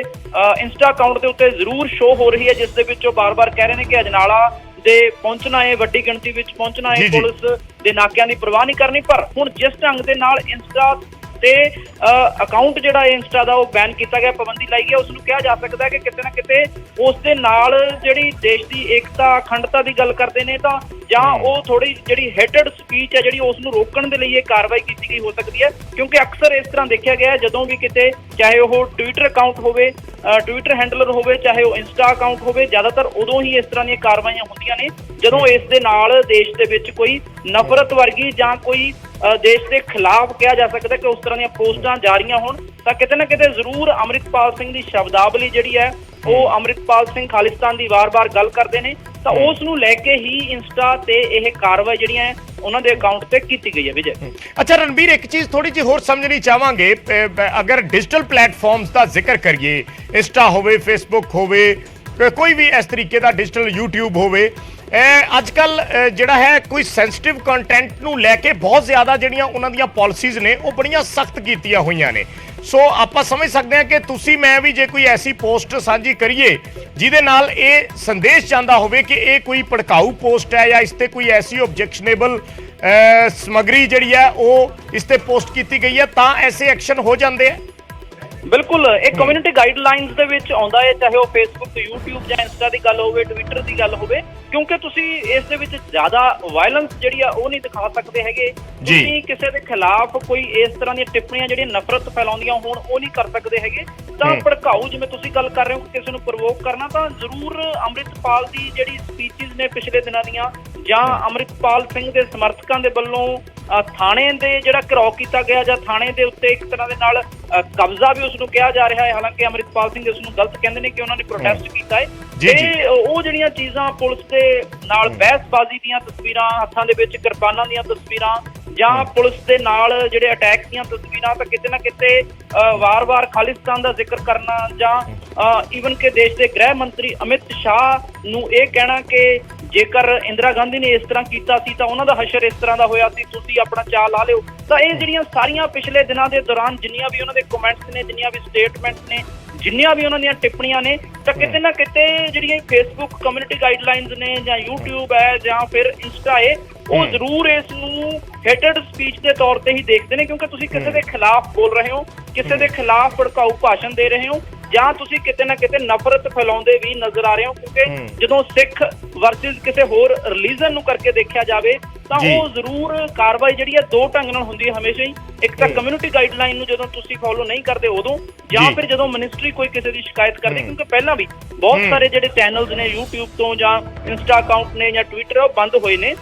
इंस्टा अकाउंट दे उत्ते जरूर शो हो रही है, जिस दे विच बार-बार कह रहे हैं कि अजनाला दे पहुंचना है, वड्डी गिणती विच पहुंचना है, पुलिस दे नाकियां दी परवाह नहीं करनी। पर हुण जिस ढंग दे नाल इंस्टा ते अकाउंट जिहड़ा इंस्टा दा वो बैन किया गया, पाबंदी लाई गई, उसनूं कहा जा सकता है कि किते ना किते उस दे नाल जिहड़ी देश की एकता अखंडता की गल करते हैं तां जां वो थोड़ी जिहड़ी हेटेड स्पीच है जिहड़ी उसनूं रोकण दे लई कार्रवाई की गई हो सकती है। क्योंकि अक्सर इस तरह देखा गया जदों भी किते, चाहे वो ट्विटर अकाउंट होवे, ट्विटर हैंडलर होवे, चाहे वो इंस्टा अकाउंट होवे, ज़्यादातर उदों ही इस तरह दी कार्रवाइयां होंदियां ने जदों इस दे नाल देश दे विच कोई नफरत वर्गी जां कोई देश के खिलाफ कहा जा सकता है कि उस तरह दी पोस्टां जारियां होण तां किते ना किते जरूर अमृतपाल सिंह की शब्दावली जिहड़ी है वो अमृतपाल सिंह खालिस्तान की बार-बार गल करते हैं। ਤਾਂ ਉਸ ਨੂੰ ਲੈ ਕੇ ਹੀ ਇੰਸਟਾ ਤੇ ਇਹ ਕਾਰਵਾਈ ਜਿਹੜੀਆਂ ਉਹਨਾਂ ਦੇ ਅਕਾਊਂਟ ਤੇ ਕੀਤੀ ਗਈ ਹੈ ਵਿਜੇ। ਅੱਛਾ ਰਣਬੀਰ, ਇੱਕ ਚੀਜ਼ ਥੋੜੀ ਜਿਹੀ ਹੋਰ ਸਮਝਣੀ ਚਾਹਾਂਗੇ, ਅਗਰ ਡਿਜੀਟਲ ਪਲੇਟਫਾਰਮਸ ਦਾ ਜ਼ਿਕਰ ਕਰੀਏ, ਇੰਸਟਾ ਹੋਵੇ, ਫੇਸਬੁੱਕ ਹੋਵੇ, ਕੋਈ ਵੀ ਇਸ ਤਰੀਕੇ ਦਾ ਡਿਜੀਟਲ YouTube ਹੋਵੇ, ਅੱਜ ਕੱਲ ਜਿਹੜਾ ਹੈ ਕੋਈ ਸੈਂਸਿਟਿਵ ਕੰਟੈਂਟ ਨੂੰ ਲੈ ਕੇ ਬਹੁਤ ਜ਼ਿਆਦਾ ਜਿਹੜੀਆਂ ਉਹਨਾਂ ਦੀਆਂ ਪਾਲਿਸੀਜ਼ ਨੇ ਉਹ ਬੜੀਆਂ ਸਖਤ ਕੀਤੀਆਂ ਹੋਈਆਂ ਨੇ। ਸੋ ਆਪਾਂ ਸਮਝ ਸਕਦੇ ਹਾਂ ਕਿ ਤੁਸੀਂ ਮੈਂ ਵੀ ਜੇ ਕੋਈ ਐਸੀ ਪੋਸਟ ਸਾਂਝੀ ਕਰੀਏ ਜਿਹਦੇ ਨਾਲ ਇਹ ਸੰਦੇਸ਼ ਜਾਂਦਾ ਹੋਵੇ ਕਿ ਇਹ ਕੋਈ ਭੜਕਾਊ ਪੋਸਟ ਹੈ ਜਾਂ ਇਸ ਤੇ ਕੋਈ ਐਸੀ ਆਬਜੈਕਸ਼ਨੇਬਲ ਸਮੱਗਰੀ ਜਿਹੜੀ ਹੈ ਉਹ ਇਸ ਤੇ ਪੋਸਟ ਕੀਤੀ ਗਈ ਹੈ, ਤਾਂ ਐਸੇ ਐਕਸ਼ਨ ਹੋ ਜਾਂਦੇ ਆ। ਬਿਲਕੁਲ, ਇਹ ਕਮਿਊਨਿਟੀ ਗਾਈਡਲਾਈਨਸ ਦੇ ਵਿੱਚ ਆਉਂਦਾ ਹੈ, ਚਾਹੇ ਉਹ ਫੇਸਬੁੱਕ, YouTube ਜਾਂ ਇੰਸਟਾ ਦੀ ਗੱਲ ਹੋਵੇ, ਟਵਿੱਟਰ ਦੀ ਗੱਲ ਹੋਵੇ, ਕਿਉਂਕਿ ਤੁਸੀਂ ਇਸ ਦੇ ਵਿੱਚ ਜ਼ਿਆਦਾ ਵਾਇਲੈਂਸ ਜਿਹੜੀ ਆ ਉਹ ਨਹੀਂ ਦਿਖਾ ਸਕਦੇ ਹੈਗੇ। ਤੁਸੀਂ ਕਿਸੇ ਦੇ ਖਿਲਾਫ ਕੋਈ ਇਸ ਤਰ੍ਹਾਂ ਦੀਆਂ ਟਿੱਪਣੀਆਂ ਜਿਹੜੀਆਂ ਨਫ਼ਰਤ ਫੈਲਾਉਂਦੀਆਂ ਹੋਣ ਉਹ ਨਹੀਂ ਕਰ ਸਕਦੇ ਹੈਗੇ। ਤਾਂ ਭੜਕਾਊ, ਜਿਵੇਂ ਤੁਸੀਂ ਗੱਲ ਕਰ ਰਹੇ ਹੋ ਕਿਸੇ ਨੂੰ ਪ੍ਰਵੋਕ ਕਰਨਾ, ਤਾਂ ਜ਼ਰੂਰ ਅੰਮ੍ਰਿਤਪਾਲ ਦੀ ਜਿਹੜੀ ਸਪੀਚਿਸ ਨੇ ਪਿਛਲੇ ਦਿਨਾਂ ਦੀਆਂ, ਜਾਂ ਅੰਮ੍ਰਿਤਪਾਲ ਸਿੰਘ ਦੇ ਸਮਰਥਕਾਂ ਦੇ ਵੱਲੋਂ ਥਾਣੇ ਦੇ ਜਿਹੜਾ ਘਿਰਾਓ ਕੀਤਾ ਗਿਆ ਜਾਂ ਥਾਣੇ ਦੇ ਉੱਤੇ ਇੱਕ ਤਰ੍ਹਾਂ ਦੇ ਨਾਲ ਕਬਜ਼ਾ ਵੀ ਉਸ ਨੂੰ ਕਿਹਾ ਜਾ ਰਿਹਾ ਹੈ, ਹਾਲਾਂਕਿ ਅੰਮ੍ਰਿਤਪਾਲ ਸਿੰਘ ਇਸ ਨੂੰ ਗਲਤ ਕਹਿੰਦੇ ਨੇ ਕਿ ਉਹਨਾਂ ਨੇ ਪ੍ਰੋਟੈਸਟ ਕੀਤਾ ਹੈ। ਤੇ ਉਹ ਜਿਹੜੀਆਂ ਚੀਜ਼ਾਂ ਪੁਲਿਸ ਦੇ ਨਾਲ ਬਹਿਸਬਾਜ਼ੀ ਦੀਆਂ ਤਸਵੀਰਾਂ, ਹੱਥਾਂ ਦੇ ਵਿੱਚ ਕਿਰਪਾਨਾਂ ਦੀਆਂ ਤਸਵੀਰਾਂ, ਜਾਂ ਪੁਲਿਸ ਦੇ ਨਾਲ ਜਿਹੜੇ ਅਟੈਕ ਦੀਆਂ ਤਸਵੀਰਾਂ, ਤਾਂ ਕਿਤੇ ਨਾ ਕਿਤੇ ਵਾਰ-ਵਾਰ ਖਾਲਿਸਤਾਨ ਦਾ ਜ਼ਿਕਰ ਕਰਨਾ, ਜਾਂ ਈਵਨ ਕਿ ਦੇਸ਼ ਦੇ ਗ੍ਰਹਿ ਮੰਤਰੀ ਅਮਿਤ ਸ਼ਾਹ ਨੂੰ ਇਹ ਕਹਿਣਾ ਕਿ ਜੇਕਰ ਇੰਦਰਾ ਗਾਂਧੀ ਨੇ ਇਸ ਤਰ੍ਹਾਂ ਕੀਤਾ ਸੀ ਤਾਂ ਉਹਨਾਂ ਦਾ ਹਸ਼ਰ ਇਸ ਤਰ੍ਹਾਂ ਦਾ ਹੋਇਆ ਸੀ, ਤੁਸੀਂ ਆਪਣਾ ਚਾਅ ਲਾ ਲਿਓ। ਤਾਂ ਇਹ ਜਿਹੜੀਆਂ ਸਾਰੀਆਂ ਪਿਛਲੇ ਦਿਨਾਂ ਦੇ ਦੌਰਾਨ ਜਿੰਨੀਆਂ ਵੀ ਉਹਨਾਂ ਦੇ ਕਮੈਂਟਸ ਨੇ, ਜਿੰਨੀਆਂ ਵੀ ਸਟੇਟਮੈਂਟਸ ਨੇ, ਜਿੰਨੀਆਂ ਵੀ ਉਹਨਾਂ ਦੀਆਂ ਟਿੱਪਣੀਆਂ ਨੇ, ਤਾਂ ਕਿਤੇ ਨਾ ਕਿਤੇ ਜਿਹੜੀਆਂ ਫੇਸਬੁੱਕ ਕਮਿਊਨਿਟੀ ਗਾਈਡਲਾਈਨਸ ਨੇ ਜਾਂ YouTube ਹੈ ਜਾਂ ਫਿਰ ਇੰਸਟਾ ਹੈ, ਉਹ ਜ਼ਰੂਰ ਇਸ ਨੂੰ ਹੇਟਡ ਸਪੀਚ ਦੇ ਤੌਰ ਤੇ ਹੀ ਦੇਖਦੇ ਨੇ, ਕਿਉਂਕਿ ਤੁਸੀਂ ਕਿਸੇ ਦੇ ਖਿਲਾਫ ਬੋਲ ਰਹੇ ਹੋ, ਕਿਸੇ ਦੇ ਖਿਲਾਫ ਭੜਕਾਊ ਭਾਸ਼ਣ ਦੇ ਰਹੇ ਹੋ, ਜਾਂ ਤੁਸੀਂ ਕਿਤੇ ਨਾ ਕਿਤੇ ਨਫ਼ਰਤ ਫੈਲਾਉਂਦੇ ਵੀ ਨਜ਼ਰ ਆ ਰਹੇ ਹੋ। ਕਿਉਂਕਿ ਜਦੋਂ ਸਿੱਖ ਵਰਸਸ ਕਿਸੇ ਹੋਰ ਰਿਲੀਜਨ ਨੂੰ ਕਰਕੇ ਦੇਖਿਆ ਜਾਵੇ ਤਾਂ ਉਹ ਜ਼ਰੂਰ ਕਾਰਵਾਈ ਜਿਹੜੀ ਹੈ ਦੋ ਢੰਗ ਨਾਲ ਹੁੰਦੀ ਹੈ ਹਮੇਸ਼ਾ ਹੀ। ਇੱਕ ਤਾਂ ਕਮਿਊਨਿਟੀ ਗਾਈਡਲਾਈਨ ਨੂੰ ਜਦੋਂ ਤੁਸੀਂ ਫੋਲੋ ਨਹੀਂ ਕਰਦੇ ਉਦੋਂ, ਜਾਂ ਫਿਰ ਜਦੋਂ ਮਿਨਿਸਟਰੀ ਕੋਈ ਕਿਸੇ ਦੀ ਸ਼ਿਕਾਇਤ ਕਰਦੀ, ਕਿਉਂਕਿ ਪਹਿਲਾਂ ਵੀ ਬਹੁਤ ਸਾਰੇ ਜਿਹੜੇ ਚੈਨਲਸ ਨੇ YouTube ਤੋਂ ਜਾਂ ਇੰਸਟਾ ਅਕਾਊਂਟ ਨੇ ਜਾਂ ਟਵਿੱਟਰ ਉਹ ਬੰਦ ਹੋਏ ਨੇ,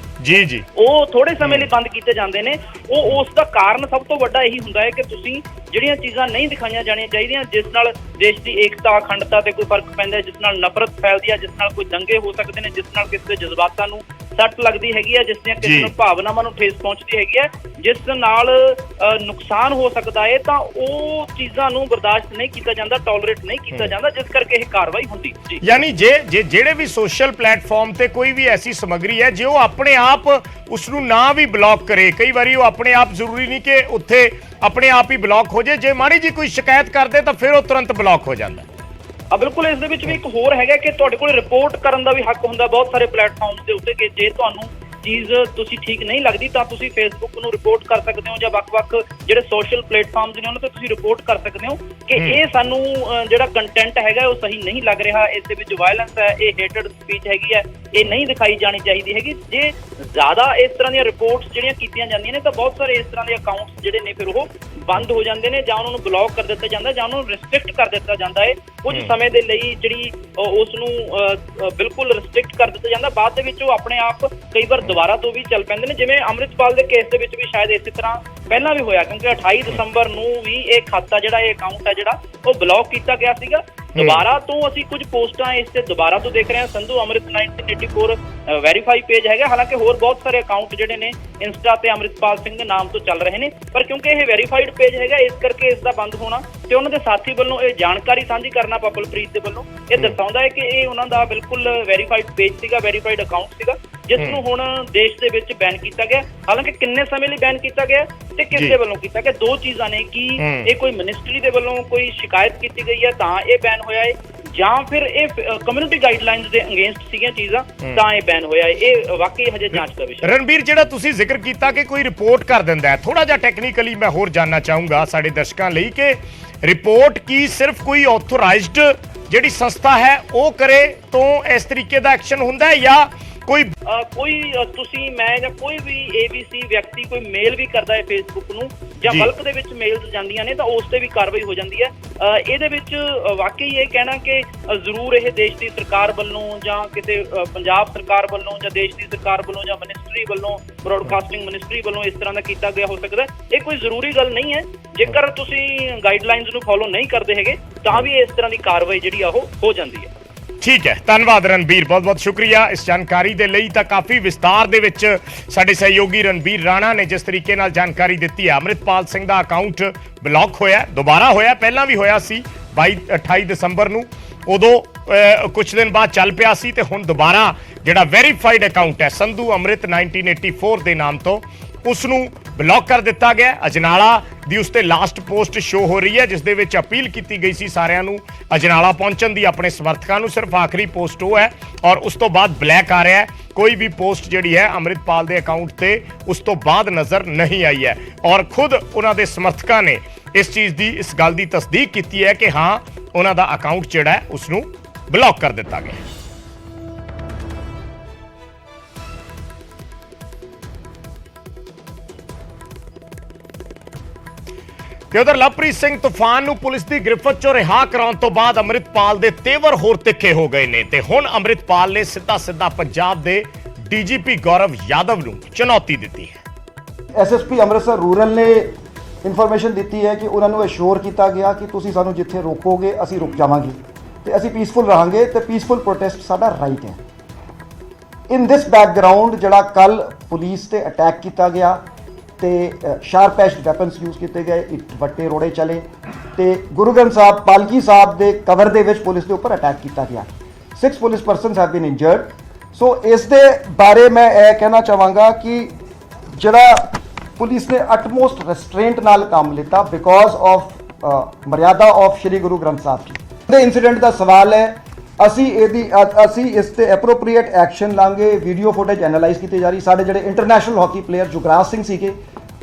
ਉਹ ਥੋੜੇ ਸਮੇਂ ਲਈ ਬੰਦ ਕੀਤੇ ਜਾਂਦੇ ਨੇ। ਉਹ ਉਸ ਦਾ ਕਾਰਨ ਸਭ ਤੋਂ ਵੱਡਾ ਇਹੀ ਹੁੰਦਾ ਹੈ ਕਿ ਤੁਸੀਂ ਜਿਹੜੀਆਂ ਚੀਜ਼ਾਂ ਨਹੀਂ ਦਿਖਾਈਆਂ ਜਾਣੀਆਂ ਚਾਹੀਦੀਆਂ, ਜਿਸ ਨਾਲ ਦੇਸ਼ ਦੀ ਏਕਤਾ, ਅਖੰਡਤਾ ਤੇ ਕੋਈ ਫਰਕ ਪੈਂਦਾ ਹੈ, ਜਿਸ ਨਾਲ ਨਫ਼ਰਤ ਫੈਲਦੀ ਹੈ, ਜਿਸ ਨਾਲ ਕੋਈ ਦੰਗੇ ਹੋ ਸਕਦੇ ਨੇ, ਜਿਸ ਨਾਲ ਕਿਸੇ ਦੇ ਜਜ਼ਬਾਤਾਂ ਨੂੰ ਸੱਟ ਲੱਗਦੀ ਹੈਗੀ ਹੈ, ਜਿਸ ਦੀਆਂ ਕਿਸੇ ਨੂੰ ਭਾਵਨਾਵਾਂ ਨੂੰ ਠੇਸ ਪਹੁੰਚਦੀ ਹੈਗੀ ਹੈ, ਜਿਸ ਨਾਲ ਨੁਕਸਾਨ ਹੋ ਸਕਦਾ ਹੈ, ਤਾਂ ਉਹ ਚੀਜ਼ਾਂ ਨੂੰ ਬਰਦਾਸ਼ਤ ਨਹੀਂ ਕੀਤਾ ਜਾਂਦਾ, ਟੋਲਰੇਟ ਨਹੀਂ ਕੀਤਾ ਜਾਂਦਾ, ਜਿਸ ਕਰਕੇ ਇਹ ਕਾਰਵਾਈ ਹੁੰਦੀ। ਯਾਨੀ ਜਿਹੜੇ ਵੀ ਸੋਸ਼ਲ ਪਲੇਟਫਾਰਮ ਤੇ ਕੋਈ ਵੀ ਐਸੀ ਸਮੱਗਰੀ ਹੈ ਜੇ ਉਹ ਆਪਣੇ ਆਪ ਉਸ ਨੂੰ ਨਾ ਵੀ ਬਲੌਕ ਕਰੇ, ਕਈ ਵਾਰੀ ਉਹ ਆਪਣੇ ਆਪ, ਜ਼ਰੂਰੀ ਨਹੀਂ ਕਿ ਉੱਥੇ ਆਪਣੇ ਆਪ ਹੀ ਬਲੌਕ ਹੋ ਜਾਏ, ਜੇ ਮਾੜੀ ਜੀ ਕੋਈ ਸ਼ਿਕਾਇਤ ਕਰਦੇ ਤਾਂ ਫਿਰ ਉਹ ਤੁਰੰਤ ਬਲੌਕ ਹੋ ਜਾਂਦਾ। ਬਿਲਕੁਲ, ਇਸ ਦੇ ਵਿੱਚ ਵੀ ਇੱਕ ਹੋਰ ਹੈਗਾ ਕਿ ਤੁਹਾਡੇ ਕੋਲ ਰਿਪੋਰਟ ਕਰਨ ਦਾ ਵੀ ਹੱਕ ਹੁੰਦਾ ਬਹੁਤ ਸਾਰੇ ਪਲੇਟਫਾਰਮਸ ਦੇ ਉੱਤੇ, ਕਿ ਜੇ ਤੁਹਾਨੂੰ ਚੀਜ਼ ਤੁਸੀਂ ਠੀਕ ਨਹੀਂ ਲੱਗਦੀ ਤਾਂ ਤੁਸੀਂ ਫੇਸਬੁੱਕ ਨੂੰ ਰਿਪੋਰਟ ਕਰ ਸਕਦੇ ਹੋ, ਜਾਂ ਵੱਖ-ਵੱਖ ਜਿਹੜੇ ਸੋਸ਼ਲ ਪਲੇਟਫਾਰਮਸ ਨੇ ਉਹਨਾਂ ਤੇ ਤੁਸੀਂ ਰਿਪੋਰਟ ਕਰ ਸਕਦੇ ਹੋ ਕਿ ਇਹ ਸਾਨੂੰ ਜਿਹੜਾ ਕੰਟੈਂਟ ਹੈਗਾ ਉਹ ਸਹੀ ਨਹੀਂ ਲੱਗ ਰਿਹਾ, ਇਸ ਦੇ ਵਿੱਚ ਵਾਇਲੈਂਸ ਹੈ, ਇਹ ਹੇਟਡ ਸਪੀਚ ਹੈਗੀ ਹੈ, ਇਹ ਨਹੀਂ ਦਿਖਾਈ ਜਾਣੀ ਚਾਹੀਦੀ ਹੈਗੀ। ਜੇ ਜ਼ਿਆਦਾ ਇਸ ਤਰ੍ਹਾਂ ਦੀਆਂ ਰਿਪੋਰਟਸ ਜਿਹੜੀਆਂ ਕੀਤੀਆਂ ਜਾਂਦੀਆਂ ਨੇ ਤਾਂ ਬਹੁਤ ਸਾਰੇ ਇਸ ਤਰ੍ਹਾਂ ਦੇ ਅਕਾਊਂਟਸ ਜਿਹੜੇ ਨੇ ਫਿਰ ਉਹ ਬੰਦ ਹੋ ਜਾਂਦੇ ਨੇ, ਜਾਂ ਉਹਨਾਂ ਨੂੰ ਬਲੌਕ ਕਰ ਦਿੱਤਾ ਜਾਂਦਾ, ਜਾਂ ਉਹਨਾਂ ਨੂੰ ਰਿਸਟ੍ਰਿਕਟ ਕਰ ਦਿੱਤਾ ਜਾਂਦਾ ਹੈ ਕੁਝ ਸਮੇਂ ਦੇ ਲਈ, ਜਿਹੜੀ ਉਸ ਨੂੰ ਬਿਲਕੁਲ ਰਿਸਟ੍ਰਿਕਟ ਕਰ ਦਿੱਤਾ ਜਾਂਦਾ। ਬਾਅਦ ਦੇ ਵਿੱਚ ਉਹ ਆਪਣੇ ਆਪ ਕਈ ਵਾਰ ਦੁਬਾਰਾ ਤੋਂ ਵੀ ਚੱਲ ਪੈਂਦੇ ਨੇ, ਜਿਵੇਂ ਅੰਮ੍ਰਿਤਪਾਲ ਦੇ ਕੇਸ ਦੇ ਵਿੱਚ ਵੀ ਸ਼ਾਇਦ ਇਸੇ ਤਰ੍ਹਾਂ ਪਹਿਲਾਂ ਵੀ ਹੋਇਆ, ਕਿਉਂਕਿ 28 ਦਸੰਬਰ ਨੂੰ ਵੀ ਇਹ ਖਾਤਾ ਜਿਹੜਾ, ਇਹ ਅਕਾਊਂਟ ਹੈ ਜਿਹੜਾ ਉਹ ਬਲੌਕ ਕੀਤਾ ਗਿਆ ਸੀਗਾ। ਦੁਬਾਰਾ ਤੋਂ ਅਸੀਂ ਕੁਝ ਪੋਸਟਾਂ ਇਸ ਤੇ ਦੁਬਾਰਾ ਤੋਂ ਦੇਖ ਰਹੇ ਹਾਂ, ਸੰਧੂ ਅੰਮ੍ਰਿਤ 1984 ਵੈਰੀਫਾਈ ਪੇਜ ਹੈਗਾ, ਹਾਲਾਂਕਿ ਹੋਰ ਬਹੁਤ ਸਾਰੇ ਅਕਾਊਂਟ ਜਿਹੜੇ ਨੇ ਇੰਸਟਾ ਤੇ ਅੰਮ੍ਰਿਤਪਾਲ ਸਿੰਘ ਦੇ ਨਾਮ ਤੋਂ ਚੱਲ ਰਹੇ ਨੇ, ਪਰ ਕਿਉਂਕਿ ਇਹ ਵੈਰੀਫਾਈਡ ਪੇਜ ਹੈਗਾ ਇਸ ਕਰਕੇ ਇਸ ਦਾ ਬੰਦ ਹੋਣਾ ਤੇ ਉਹਨਾਂ ਦੇ ਸਾਥੀ ਵੱਲੋਂ ਇਹ ਜਾਣਕਾਰੀ ਸਾਂਝੀ ਕਰਨਾ ਪਪਲਪ੍ਰੀਤ ਦੇ ਵੱਲੋਂ ਇਹ ਦਰਸਾਉਂਦਾ ਹੈ ਕਿ ਇਹ ਉਹਨਾਂ ਦਾ ਬਿਲਕੁਲ ਵੈਰੀਫਾਈਡ ਪੇਜ ਸੀਗਾ, ਵੈਰੀਫਾਈਡ ਅਕਾਊਂਟ ਸੀਗਾ, ਜਿਸ ਨੂੰ ਹੁਣ ਦੇਸ਼ ਦੇ ਵਿੱਚ ਬੈਨ ਕੀਤਾ ਗਿਆ। ਹਾਲਾਂਕਿ ਕਿੰਨੇ ਸਮੇਂ ਲਈ ਬੈਨ ਕੀਤਾ ਗਿਆ ਤੇ ਕਿਸ ਦੇ ਵੱਲੋਂ ਕੀਤਾ ਗਿਆ, ਦੋ ਚੀਜ਼ਾਂ ਨੇ, ਕਿ ਇਹ ਕੋਈ ਮਿਨਿਸਟਰੀ ਦੇ ਵੱਲੋਂ ਕੋਈ ਸ਼ਿਕਾਇਤ ਕੀਤੀ ਗਈ ਹੈ ਤਾਂ ਇਹ ਬੈਨ ਹੋਇਆ ਹੈ, ਜਾਂ ਫਿਰ ਇਹ ਕਮਿਊਨਿਟੀ ਗਾਈਡਲਾਈਨਸ ਦੇ ਅਗੇਂਸਟ ਸੀਗੀਆਂ ਚੀਜ਼ਾਂ ਤਾਂ ਇਹ ਬੈਨ ਹੋਇਆ ਹੈ। ਇਹ ਵਾਕਈ ਹਜੇ ਜਾਂਚ ਦਾ ਵਿਸ਼ਾ। ਰਣਬੀਰ, ਜਿਹੜਾ ਤੁਸੀਂ ਜ਼ਿਕਰ ਕੀਤਾ ਕਿ ਕੋਈ ਰਿਪੋਰਟ ਕਰ ਦਿੰਦਾ ਹੈ, ਥੋੜਾ ਜਿਹਾ ਟੈਕਨੀਕਲੀ ਮੈਂ ਹੋਰ ਜਾਨਣਾ ਚਾਹੂੰਗਾ ਸਾਡੇ ਦਰਸ਼ਕਾਂ ਲਈ ਕਿ ਰਿਪੋਰਟ ਕੀ ਸਿਰਫ ਕੋਈ ਆਥੋਰਾਈਜ਼ਡ ਜਿਹੜੀ ਸੰਸਥਾ ਹੈ ਉਹ ਕਰੇ ਤਾਂ ਇਸ ਤਰੀਕੇ ਦਾ ਐਕਸ਼ਨ ਹੁੰਦਾ ਹੈ, ਜਾਂ ਕੋਈ ਤੁਸੀਂ, ਮੈਂ ਜਾਂ ਕੋਈ ਵੀ ABC ਵਿਅਕਤੀ ਕੋਈ ਮੇਲ ਵੀ ਕਰਦਾ ਹੈ ਫੇਸਬੁੱਕ ਨੂੰ, ਜਾਂ ਬਲਕ ਦੇ ਵਿੱਚ ਮੇਲਸ ਜਾਂਦੀਆਂ ਨੇ ਤਾਂ ਉਸ ਤੇ ਵੀ ਕਾਰਵਾਈ ਹੋ ਜਾਂਦੀ ਹੈ। ਇਹਦੇ ਵਿੱਚ ਵਾਕਈ ਇਹ ਕਹਿਣਾ ਕਿ ਜ਼ਰੂਰ ਇਹ ਦੇਸ਼ ਦੀ ਸਰਕਾਰ ਵੱਲੋਂ ਜਾਂ ਕਿਤੇ ਪੰਜਾਬ ਸਰਕਾਰ ਵੱਲੋਂ ਜਾਂ ਦੇਸ਼ ਦੀ ਸਰਕਾਰ ਵੱਲੋਂ ਜਾਂ ਮਿਨਿਸਟਰੀ ਵੱਲੋਂ, ਬ੍ਰੌਡਕਾਸਟਿੰਗ ਮਿਨਿਸਟਰੀ ਵੱਲੋਂ ਇਸ ਤਰ੍ਹਾਂ ਦਾ ਕੀਤਾ ਗਿਆ ਹੋ ਸਕਦਾ, ਇਹ ਕੋਈ ਜ਼ਰੂਰੀ ਗੱਲ ਨਹੀਂ ਹੈ। ਜੇਕਰ ਤੁਸੀਂ ਗਾਈਡਲਾਈਨਸ ਨੂੰ ਫੋਲੋ ਨਹੀਂ ਕਰਦੇ ਹੈਗੇ ਤਾਂ ਵੀ ਇਸ ਤਰ੍ਹਾਂ ਦੀ ਕਾਰਵਾਈ ਜਿਹੜੀ ਆ ਉਹ ਹੋ ਜਾਂਦੀ ਹੈ। ਠੀਕ ਹੈ, ਧੰਨਵਾਦ ਰਣਬੀਰ, ਬਹੁਤ ਬਹੁਤ ਸ਼ੁਕਰੀਆ ਇਸ ਜਾਣਕਾਰੀ ਦੇ ਲਈ। ਤਾਂ ਕਾਫੀ ਵਿਸਤਾਰ ਦੇ ਵਿੱਚ ਸਾਡੇ ਸਹਿਯੋਗੀ ਰਣਬੀਰ ਰਾਣਾ ਨੇ ਜਿਸ ਤਰੀਕੇ ਨਾਲ ਜਾਣਕਾਰੀ ਦਿੱਤੀ ਹੈ, ਅੰਮ੍ਰਿਤਪਾਲ ਸਿੰਘ ਦਾ ਅਕਾਊਂਟ ਬਲੌਕ ਹੋਇਆ, ਦੁਬਾਰਾ ਹੋਇਆ, ਪਹਿਲਾਂ ਵੀ ਹੋਇਆ ਸੀ 28 ਦਸੰਬਰ ਨੂੰ, ਉਦੋਂ ਕੁਝ ਦਿਨ ਬਾਅਦ ਚੱਲ ਪਿਆ ਸੀ, ਤੇ ਹੁਣ ਦੁਬਾਰਾ ਜਿਹੜਾ ਵੈਰੀਫਾਈਡ ਅਕਾਊਂਟ ਹੈ ਸੰਧੂ ਅੰਮ੍ਰਿਤ 1984 ਦੇ ਨਾਮ ਤੋਂ, ਉਸ ਨੂੰ ਬਲੌਕ ਕਰ ਦਿੱਤਾ ਗਿਆ। ਅਜਨਾਲਾ ਦੀ ਉਸ ਤੇ ਲਾਸਟ ਪੋਸਟ ਸ਼ੋ ਹੋ ਰਹੀ ਹੈ ਜਿਸ ਦੇ ਵਿੱਚ ਅਪੀਲ ਕੀਤੀ ਗਈ ਸੀ ਸਾਰਿਆਂ ਨੂੰ ਅਜਨਾਲਾ ਪਹੁੰਚਣ ਦੀ, ਆਪਣੇ ਸਮਰਥਕਾਂ ਨੂੰ। ਸਿਰਫ ਆਖਰੀ ਪੋਸਟ ਉਹ ਹੈ ਔਰ ਉਸ ਤੋਂ ਬਾਅਦ ਬਲੈਕ ਆ ਰਿਹਾ ਹੈ। ਕੋਈ ਵੀ ਪੋਸਟ ਜਿਹੜੀ ਹੈ ਅੰਮ੍ਰਿਤਪਾਲ ਦੇ ਅਕਾਊਂਟ ਤੇ ਉਸ ਤੋਂ ਬਾਅਦ ਨਜ਼ਰ ਨਹੀਂ ਆਈ ਹੈ ਔਰ ਖੁਦ ਉਹਨਾਂ ਦੇ ਸਮਰਥਕਾਂ ਨੇ ਇਸ ਚੀਜ਼ ਦੀ, ਇਸ ਗੱਲ ਦੀ ਤਸਦੀਕ ਕੀਤੀ ਹੈ ਕਿ ਹਾਂ ਉਹਨਾਂ ਦਾ ਅਕਾਊਂਟ ਜਿਹੜਾ ਹੈ ਉਸ ਨੂੰ ਬਲੌਕ ਕਰ ਦਿੱਤਾ ਗਿਆ। ਤੇ ਉਧਰ ਲਵਪ੍ਰੀਤ ਸਿੰਘ ਤੂਫਾਨ ਨੂੰ ਪੁਲਿਸ ਦੀ ਗ੍ਰਿਫਤ ਚੋਂ ਰਿਹਾ ਕਰਾਉਣ ਤੋਂ ਬਾਅਦ ਅੰਮ੍ਰਿਤਪਾਲ ਦੇ ਤੇਵਰ ਹੋਰ ਤਿੱਖੇ ਹੋ ਗਏ ਨੇ ਤੇ ਹੁਣ ਅੰਮ੍ਰਿਤਪਾਲ ਨੇ ਸਿੱਧਾ ਪੰਜਾਬ ਦੇ ਡੀਜੀਪੀ ਗੌਰਵ ਯਾਦਵ ਨੂੰ ਚੁਣੌਤੀ ਦਿੱਤੀ ਹੈ। ਐਸਐਸਪੀ ਅੰਮ੍ਰਿਤਸਰ ਰੂਰਲ ਨੇ ਇਨਫੋਰਮੇਸ਼ਨ ਦਿੱਤੀ ਹੈ ਕਿ ਉਹਨਾਂ ਨੂੰ ਅਸ਼ੋਰ ਕੀਤਾ ਗਿਆ ਕਿ ਤੁਸੀਂ ਸਾਨੂੰ ਜਿੱਥੇ ਰੋਕੋਗੇ ਅਸੀਂ ਰੁਕ ਜਾਵਾਂਗੇ ਤੇ ਅਸੀਂ ਪੀਸਫੁਲ ਰਹਾਂਗੇ ਤੇ ਪੀਸਫੁਲ ਪ੍ਰੋਟੈਸਟ ਸਾਡਾ ਰਾਈਟ ਹੈ। ਇਨ ਦਿਸ ਬੈਕਗਰਾਉਂਡ ਜਿਹੜਾ ਕੱਲ ਪੁਲਿਸ ਤੇ ਅਟੈਕ ਕੀਤਾ ਗਿਆ ਤੇ ਸ਼ਾਰਪ ਐਜਡ ਵੈਪਨਸ ਯੂਜ਼ ਕੀਤੇ ਗਏ, ਇੱਟ ਵੱਟੇ ਰੋੜੇ ਚਲੇ ਤੇ ਗੁਰੂ ਗ੍ਰੰਥ ਸਾਹਿਬ ਪਾਲਕੀ ਸਾਹਿਬ ਦੇ ਕਵਰ ਦੇ ਵਿੱਚ ਪੁਲਿਸ ਦੇ ਉੱਪਰ ਅਟੈਕ ਕੀਤਾ ਗਿਆ। 6 police persons have been injured. So ਇਸ ਦੇ ਬਾਰੇ ਮੈਂ ਇਹ ਕਹਿਣਾ ਚਾਹਾਂਗਾ ਕਿ ਜਿਹੜਾ ਪੁਲਿਸ ਨੇ ਅਟਮੋਸਟ ਰੈਸਟ੍ਰੇਂਟ ਨਾਲ ਕੰਮ ਲਿੱਤਾ ਬਿਕੋਜ਼ ਆਫ ਮਰਿਆਦਾ ਆਫ ਸ਼੍ਰੀ ਗੁਰੂ ਗ੍ਰੰਥ ਸਾਹਿਬ ਜੀ ਦੇ ਇੰਸੀਡੈਂਟ ਦਾ ਸਵਾਲ ਹੈ। ਅਸੀਂ ਇਸ ਤੇ ਐਪਰੋਪਰੀਏਟ ਐਕਸ਼ਨ ਲਾਂਗੇ। ਵੀਡੀਓ ਫੁਟੇਜ ਐਨਾਲਾਈਜ਼ ਕੀਤੀ ਜਾ ਰਹੀ। ਸਾਡੇ ਜਿਹੜੇ international hockey player Jugraj Singh ਸੀਗੇ,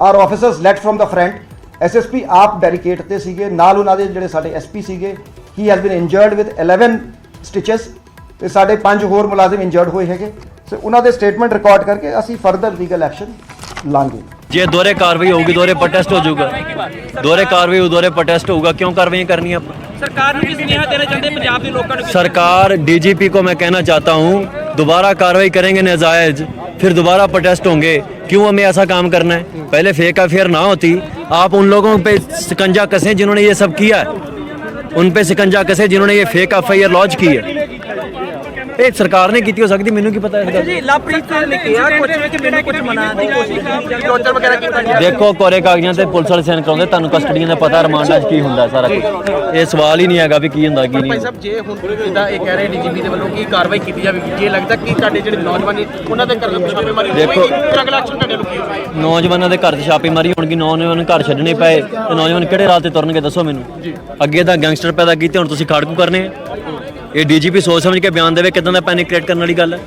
ਆਰ ਆਫੀਸਰਸ ਲੈਟ ਫਰਮ ਦਾ ਫਰੰਟ, ਐਸਐਸਪੀ ਆਪ ਬੈਰੀਕੇਡ ਤੇ ਸੀਗੇ, ਨਾਲ ਉਹਨਾਂ ਦੇ ਜਿਹੜੇ ਸਾਡੇ ਐਸਪੀ ਸੀਗੇ, he has been injured with 11 stitches ਤੇ ਸਾਡੇ 5 ਹੋਰ ਮੁਲਾਜ਼ਮ ਇੰਜਰਡ ਹੋਏ ਹੈਗੇ। ਸੋ ਉਹਨਾਂ ਦੇ ਸਟੇਟਮੈਂਟ ਰਿਕਾਰਡ ਕਰਕੇ ਅਸੀਂ ਫਰਦਰ ਲੀਗਲ ਐਕਸ਼ਨ ਲਾਂਗੇ। ਜੇ ਦੋਹਰੇ ਕਾਰਵਾਈ ਹੋਊਗੀ ਦੋਹਰੇ ਪ੍ਰੋਟੈਸਟ ਹੋ ਜਾਊਗਾ, ਦੋਹਰੇ ਕਾਰਵਾਈ ਹੋ ਦੋਹਰੇ ਪ੍ਰੋਟੈਸਟ होगा। क्यों कार्रवाई करनी है? सरकार ने किस निहा देना चाहते हैं पंजाब के लोगों को? सरकार डीजीपी को मैं कहना चाहता हूँ दोबारा कार्रवाई करेंगे नाजायज, फिर दोबारा प्रोटेस्ट होंगे। क्यों हमें ऐसा काम करना है? पहले फेक अफेयर ना होती, आप उन लोगों पे शिकंजा कसें जिन्होंने ये सब किया है, उन पे शिकंजा कसें जिन्होंने ये फेक एफआईआर लॉन्च की है। ਇਹ ਸਰਕਾਰ ਨੇ ਕੀਤੀ ਹੋ ਸਕਦੀ, ਮੈਨੂੰ ਕੀ ਪਤਾ ਇਸ ਗੱਲ ਜੀ। ਲਵਪ੍ਰੀਤ ਨੇ ਕਿਹਾ ਕੁਝ ਕਿ ਮੈਨੂੰ ਕੁਝ ਮਨਾਉਣ ਦੀ ਕੋਸ਼ਿਸ਼ ਕੀਤੀ, ਟੌਰਚਰ ਵਗੈਰਾ ਕੀਤਾ ਗਿਆ। ਦੇਖੋ ਕੋਰੇ ਕਾਗਜ਼ਾਂ ਤੇ ਪੁਲਿਸ ਵਾਲੇ ਸਾਈਨ ਕਰਾਉਂਦੇ, ਤੁਹਾਨੂੰ ਕਸਟਡੀਆਂ ਦਾ ਪਤਾ ਰਿਮਾਂਡਾਂ 'ਚ ਕੀ ਹੁੰਦਾ ਸਾਰਾ ਕੁਝ। ਇਹ ਸਵਾਲ ਹੀ ਨਹੀਂ ਹੈਗਾ ਵੀ ਕੀ ਹੁੰਦਾ ਕੀ ਨਹੀਂ। ਭਾਈ ਸਾਹਿਬ ਜੇ ਹੁਣ ਜਿੱਦਾਂ ਇਹ ਕਹਿ ਰਹੇ ਡੀਜੀਪੀ ਦੇ ਵੱਲੋਂ ਕੀ ਕਾਰਵਾਈ ਕੀਤੀ ਜਾਵੇਗੀ, ਜੇ ਲੱਗਦਾ ਕਿ ਤੁਹਾਡੇ ਜਿਹੜੇ ਨੌਜਵਾਨ ਨੇ ਉਹਨਾਂ ਦੇ ਘਰ ਦੇ ਛਾਪੇਮਾਰੀ ਦੇਖੋ ਅਗਲਾ ਐਕਸ਼ਨ ਤੁਹਾਡੇ ਲੋਕੀ ਹੋਵੇਗਾ। ਨੌਜਵਾਨਾਂ ਦੇ ਘਰ 'ਚ ਛਾਪੇਮਾਰੀ ਹੋਣਗੀ, ਨੌਜਵਾਨ ਘਰ ਛੱਡਣੇ ਪਏ ਤੇ ਨੌਜਵਾਨ ਕਿਹੜੇ ਰਾਹ ਤੇ ਤੁਰਨਗੇ ਦੱਸੋ ਮੈਨੂੰ। ਅੱਗੇ ਤਾਂ ਗੈਂਗਸਟਰ ਪੈਦਾ ਕੀਤੇ, ਹੁਣ ਤੁਸੀਂ ਖਾੜਕੂ ਕਰਨੇ। ਇਹ ਡੀਜੀਪੀ ਸੋਚ ਸਮਝ ਕੇ ਬਿਆਨ ਦੇਵੇ, ਕਿਦਾਂ ਦਾ ਪੈਨਿਕ ਕ੍ਰੀਏਟ ਕਰਨ ਵਾਲੀ ਗੱਲ ਹੈ।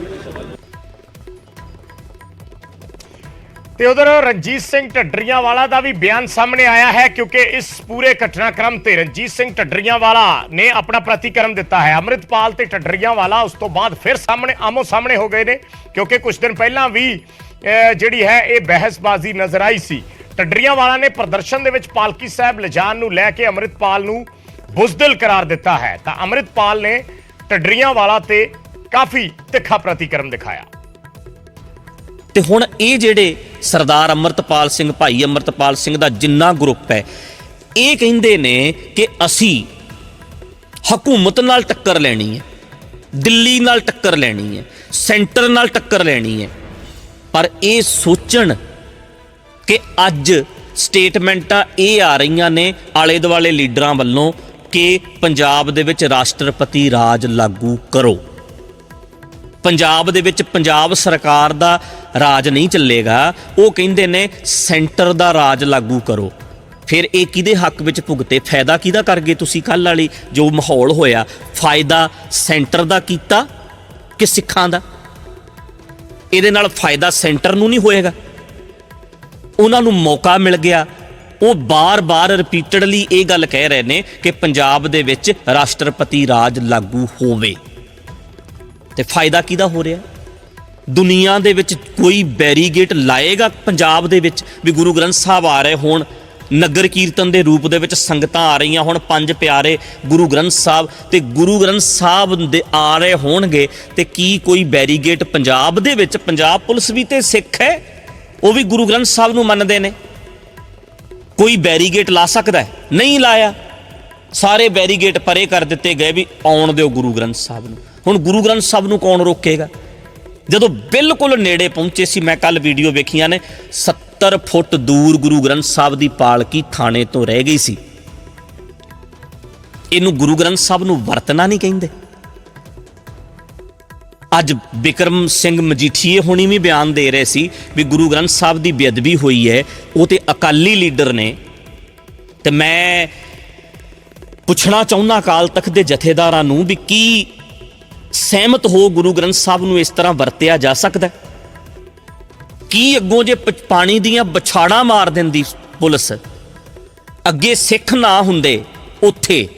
ਤੇ ਉਧਰ ਰਣਜੀਤ ਸਿੰਘ ਢੱਡਰੀਆਂਵਾਲਾ ਦਾ ਵੀ ਬਿਆਨ ਸਾਹਮਣੇ ਆਇਆ ਹੈ ਕਿਉਂਕਿ ਇਸ ਪੂਰੇ ਘਟਨਾਕ੍ਰਮ ਤੇ ਰਣਜੀਤ ਸਿੰਘ ਢੱਡਰੀਆਂਵਾਲਾ ਨੇ ਆਪਣਾ ਪ੍ਰਤੀਕਰਮ ਦਿੱਤਾ ਹੈ। ਅੰਮ੍ਰਿਤਪਾਲ ਤੇ ਢੱਡਰੀਆਂਵਾਲਾ ਉਸ ਤੋਂ ਬਾਅਦ ਫਿਰ ਆਮੋ ਸਾਹਮਣੇ ਹੋ ਗਏ ਨੇ ਕਿਉਂਕਿ ਕੁਝ ਦਿਨ ਪਹਿਲਾਂ ਵੀ ਜਿਹੜੀ ਹੈ ਇਹ ਬਹਿਸਬਾਜ਼ੀ ਨਜ਼ਰ ਆਈ ਸੀ। ਢੱਡਰੀਆਂਵਾਲਾ ਨੇ ਪ੍ਰਦਰਸ਼ਨ ਦੇ ਵਿੱਚ ਪਾਲਕੀ ਸਾਹਿਬ ਲਿਜਾਣ ਨੂੰ ਲੈ ਕੇ ਅੰਮ੍ਰਿਤਪਾਲ ਨੂੰ ਬੁਜ਼ਦਿਲ ਕਰਾਰ ਦਿੱਤਾ ਹੈ ਤਾਂ ਅੰਮ੍ਰਿਤਪਾਲ ਨੇ ਢੱਡਰੀਆਂਵਾਲਾ ਤੇ ਕਾਫੀ ਤਿੱਖਾ ਪ੍ਰਤੀਕਰਮ ਦਿਖਾਇਆ। ਤੇ ਹੁਣ ਇਹ ਜਿਹੜੇ ਸਰਦਾਰ ਅੰਮ੍ਰਿਤਪਾਲ ਸਿੰਘ, ਭਾਈ ਅੰਮ੍ਰਿਤਪਾਲ ਸਿੰਘ ਦਾ ਜਿੰਨਾ ਗਰੁੱਪ ਹੈ, ਇਹ ਕਹਿੰਦੇ ਨੇ ਕਿ ਅਸੀਂ ਹਕੂਮਤ ਨਾਲ ਟੱਕਰ ਲੈਣੀ ਹੈ, ਦਿੱਲੀ ਨਾਲ ਟੱਕਰ ਲੈਣੀ ਹੈ, ਸੈਂਟਰ ਨਾਲ ਟੱਕਰ ਲੈਣੀ ਹੈ। ਪਰ ਇਹ ਸੋਚਣ ਕਿ ਅੱਜ ਸਟੇਟਮੈਂਟਾਂ ਇਹ ਆ ਰਹੀਆਂ ਨੇ ਆਲੇ ਦੁਆਲੇ ਲੀਡਰਾਂ ਵੱਲੋਂ ਕਿ ਪੰਜਾਬ ਦੇ ਵਿੱਚ ਰਾਸ਼ਟਰਪਤੀ ਰਾਜ ਲਾਗੂ ਕਰੋ। ਪੰਜਾਬ ਦੇ ਵਿੱਚ ਪੰਜਾਬ ਸਰਕਾਰ ਦਾ ਰਾਜ ਨਹੀਂ ਚੱਲੇਗਾ, ਉਹ ਕਹਿੰਦੇ ਨੇ ਸੈਂਟਰ ਦਾ ਰਾਜ ਲਾਗੂ ਕਰੋ। ਫਿਰ ਇਹ ਕਿਹਦੇ ਹੱਕ ਵਿੱਚ ਭੁਗਤੇ? ਫਾਇਦਾ ਕਿਹਦਾ ਕਰ ਗਏ ਤੁਸੀਂ? ਕੱਲ੍ਹ ਵਾਲੀ ਜੋ ਮਾਹੌਲ ਹੋਇਆ, ਫਾਇਦਾ ਸੈਂਟਰ ਦਾ ਕੀਤਾ ਕਿ ਸਿੱਖਾਂ ਦਾ? ਇਹਦੇ ਨਾਲ ਫਾਇਦਾ ਸੈਂਟਰ ਨੂੰ ਨਹੀਂ ਹੋਏਗਾ। ਉਹਨਾਂ ਨੂੰ ਮੌਕਾ ਮਿਲ ਗਿਆ, ਉਹ ਬਾਰ-ਬਾਰ ਰਿਪੀਟਡਲੀ ਇਹ ਗੱਲ ਕਹਿ ਰਹੇ ਨੇ ਕਿ ਪੰਜਾਬ ਦੇ ਵਿੱਚ ਰਾਸ਼ਟਰਪਤੀ ਰਾਜ ਲਾਗੂ ਹੋਵੇ। ਤੇ ਫਾਇਦਾ ਕਿਹਦਾ ਹੋ ਰਿਹਾ? ਦੁਨੀਆ ਦੇ ਵਿੱਚ ਕੋਈ ਬੈਰੀਗੇਟ ਲਾਏਗਾ ਪੰਜਾਬ ਦੇ ਵਿੱਚ ਵੀ ਗੁਰੂ ਗ੍ਰੰਥ ਸਾਹਿਬ ਆ ਰਹੇ ਹੋਣ, ਨਗਰ ਕੀਰਤਨ ਦੇ ਰੂਪ ਦੇ ਵਿੱਚ ਸੰਗਤਾਂ ਆ ਰਹੀਆਂ ਹੁਣ, 5 ਪਿਆਰੇ ਗੁਰੂ ਗ੍ਰੰਥ ਸਾਹਿਬ ਤੇ ਗੁਰੂ ਗ੍ਰੰਥ ਸਾਹਿਬ ਦੇ ਆ ਰਹੇ ਹੋਣਗੇ ਤੇ ਕੀ ਕੋਈ ਬੈਰੀਗੇਟ ਪੰਜਾਬ ਦੇ ਵਿੱਚ? ਪੰਜਾਬ ਪੁਲਿਸ ਵੀ ਤੇ ਸਿੱਖ ਹੈ, ਉਹ ਵੀ ਗੁਰੂ ਗ੍ਰੰਥ ਸਾਹਿਬ ਨੂੰ ਮੰਨਦੇ ਨੇ। ਕੋਈ ਬੈਰੀਗੇਟ ਲਾ ਸਕਦਾ ਹੈ? ਨਹੀਂ ਲਾਇਆ। ਸਾਰੇ ਬੈਰੀਗੇਟ ਪਰੇ ਕਰ ਦਿੱਤੇ ਗਏ ਵੀ ਆਉਣ ਦਿਓ ਗੁਰੂ ਗ੍ਰੰਥ ਸਾਹਿਬ ਨੂੰ। ਹੁਣ ਗੁਰੂ ਗ੍ਰੰਥ ਸਾਹਿਬ ਨੂੰ ਕੌਣ ਰੋਕੇਗਾ? ਜਦੋਂ ਬਿਲਕੁਲ ਨੇੜੇ ਪਹੁੰਚੇ ਸੀ, ਮੈਂ ਕੱਲ ਵੀਡੀਓ ਵੇਖੀਆਂ ਨੇ, 70 ਫੁੱਟ ਦੂਰ ਗੁਰੂ ਗ੍ਰੰਥ ਸਾਹਿਬ ਦੀ ਪਾਲਕੀ ਥਾਣੇ ਤੋਂ ਰਹਿ ਗਈ ਸੀ। ਇਹਨੂੰ ਗੁਰੂ ਗ੍ਰੰਥ ਸਾਹਿਬ ਨੂੰ ਵਰਤਣਾ ਨਹੀਂ ਕਹਿੰਦੇ। ਅੱਜ ਬਿਕਰਮ ਸਿੰਘ ਮਜੀਠੀਏ ਹੁਣੀ ਵੀ ਬਿਆਨ ਦੇ ਰਹੇ ਸੀ ਵੀ ਗੁਰੂ ਗ੍ਰੰਥ ਸਾਹਿਬ ਦੀ ਬੇਅਦਬੀ ਹੋਈ ਹੈ, ਉਹ ਤੇ ਅਕਾਲੀ ਲੀਡਰ ਨੇ। ਤੇ ਮੈਂ ਪੁੱਛਣਾ ਚਾਹੁੰਦਾ ਅਕਾਲ ਤਖਤ ਦੇ ਜਥੇਦਾਰਾਂ ਨੂੰ ਵੀ ਕੀ ਸਹਿਮਤ ਹੋ ਗੁਰੂ ਗ੍ਰੰਥ ਸਾਹਿਬ ਨੂੰ ਇਸ ਤਰ੍ਹਾਂ ਵਰਤਿਆ ਜਾ ਸਕਦਾ? ਕੀ ਅੱਗੋਂ ਜੇ ਪਾਣੀ ਦੀਆਂ ਬਛਾੜਾਂ ਮਾਰ ਦਿੰਦੀ ਪੁਲਿਸ, ਅੱਗੇ ਸਿੱਖ ਨਾ ਹੁੰਦੇ ਉੱਥੇ,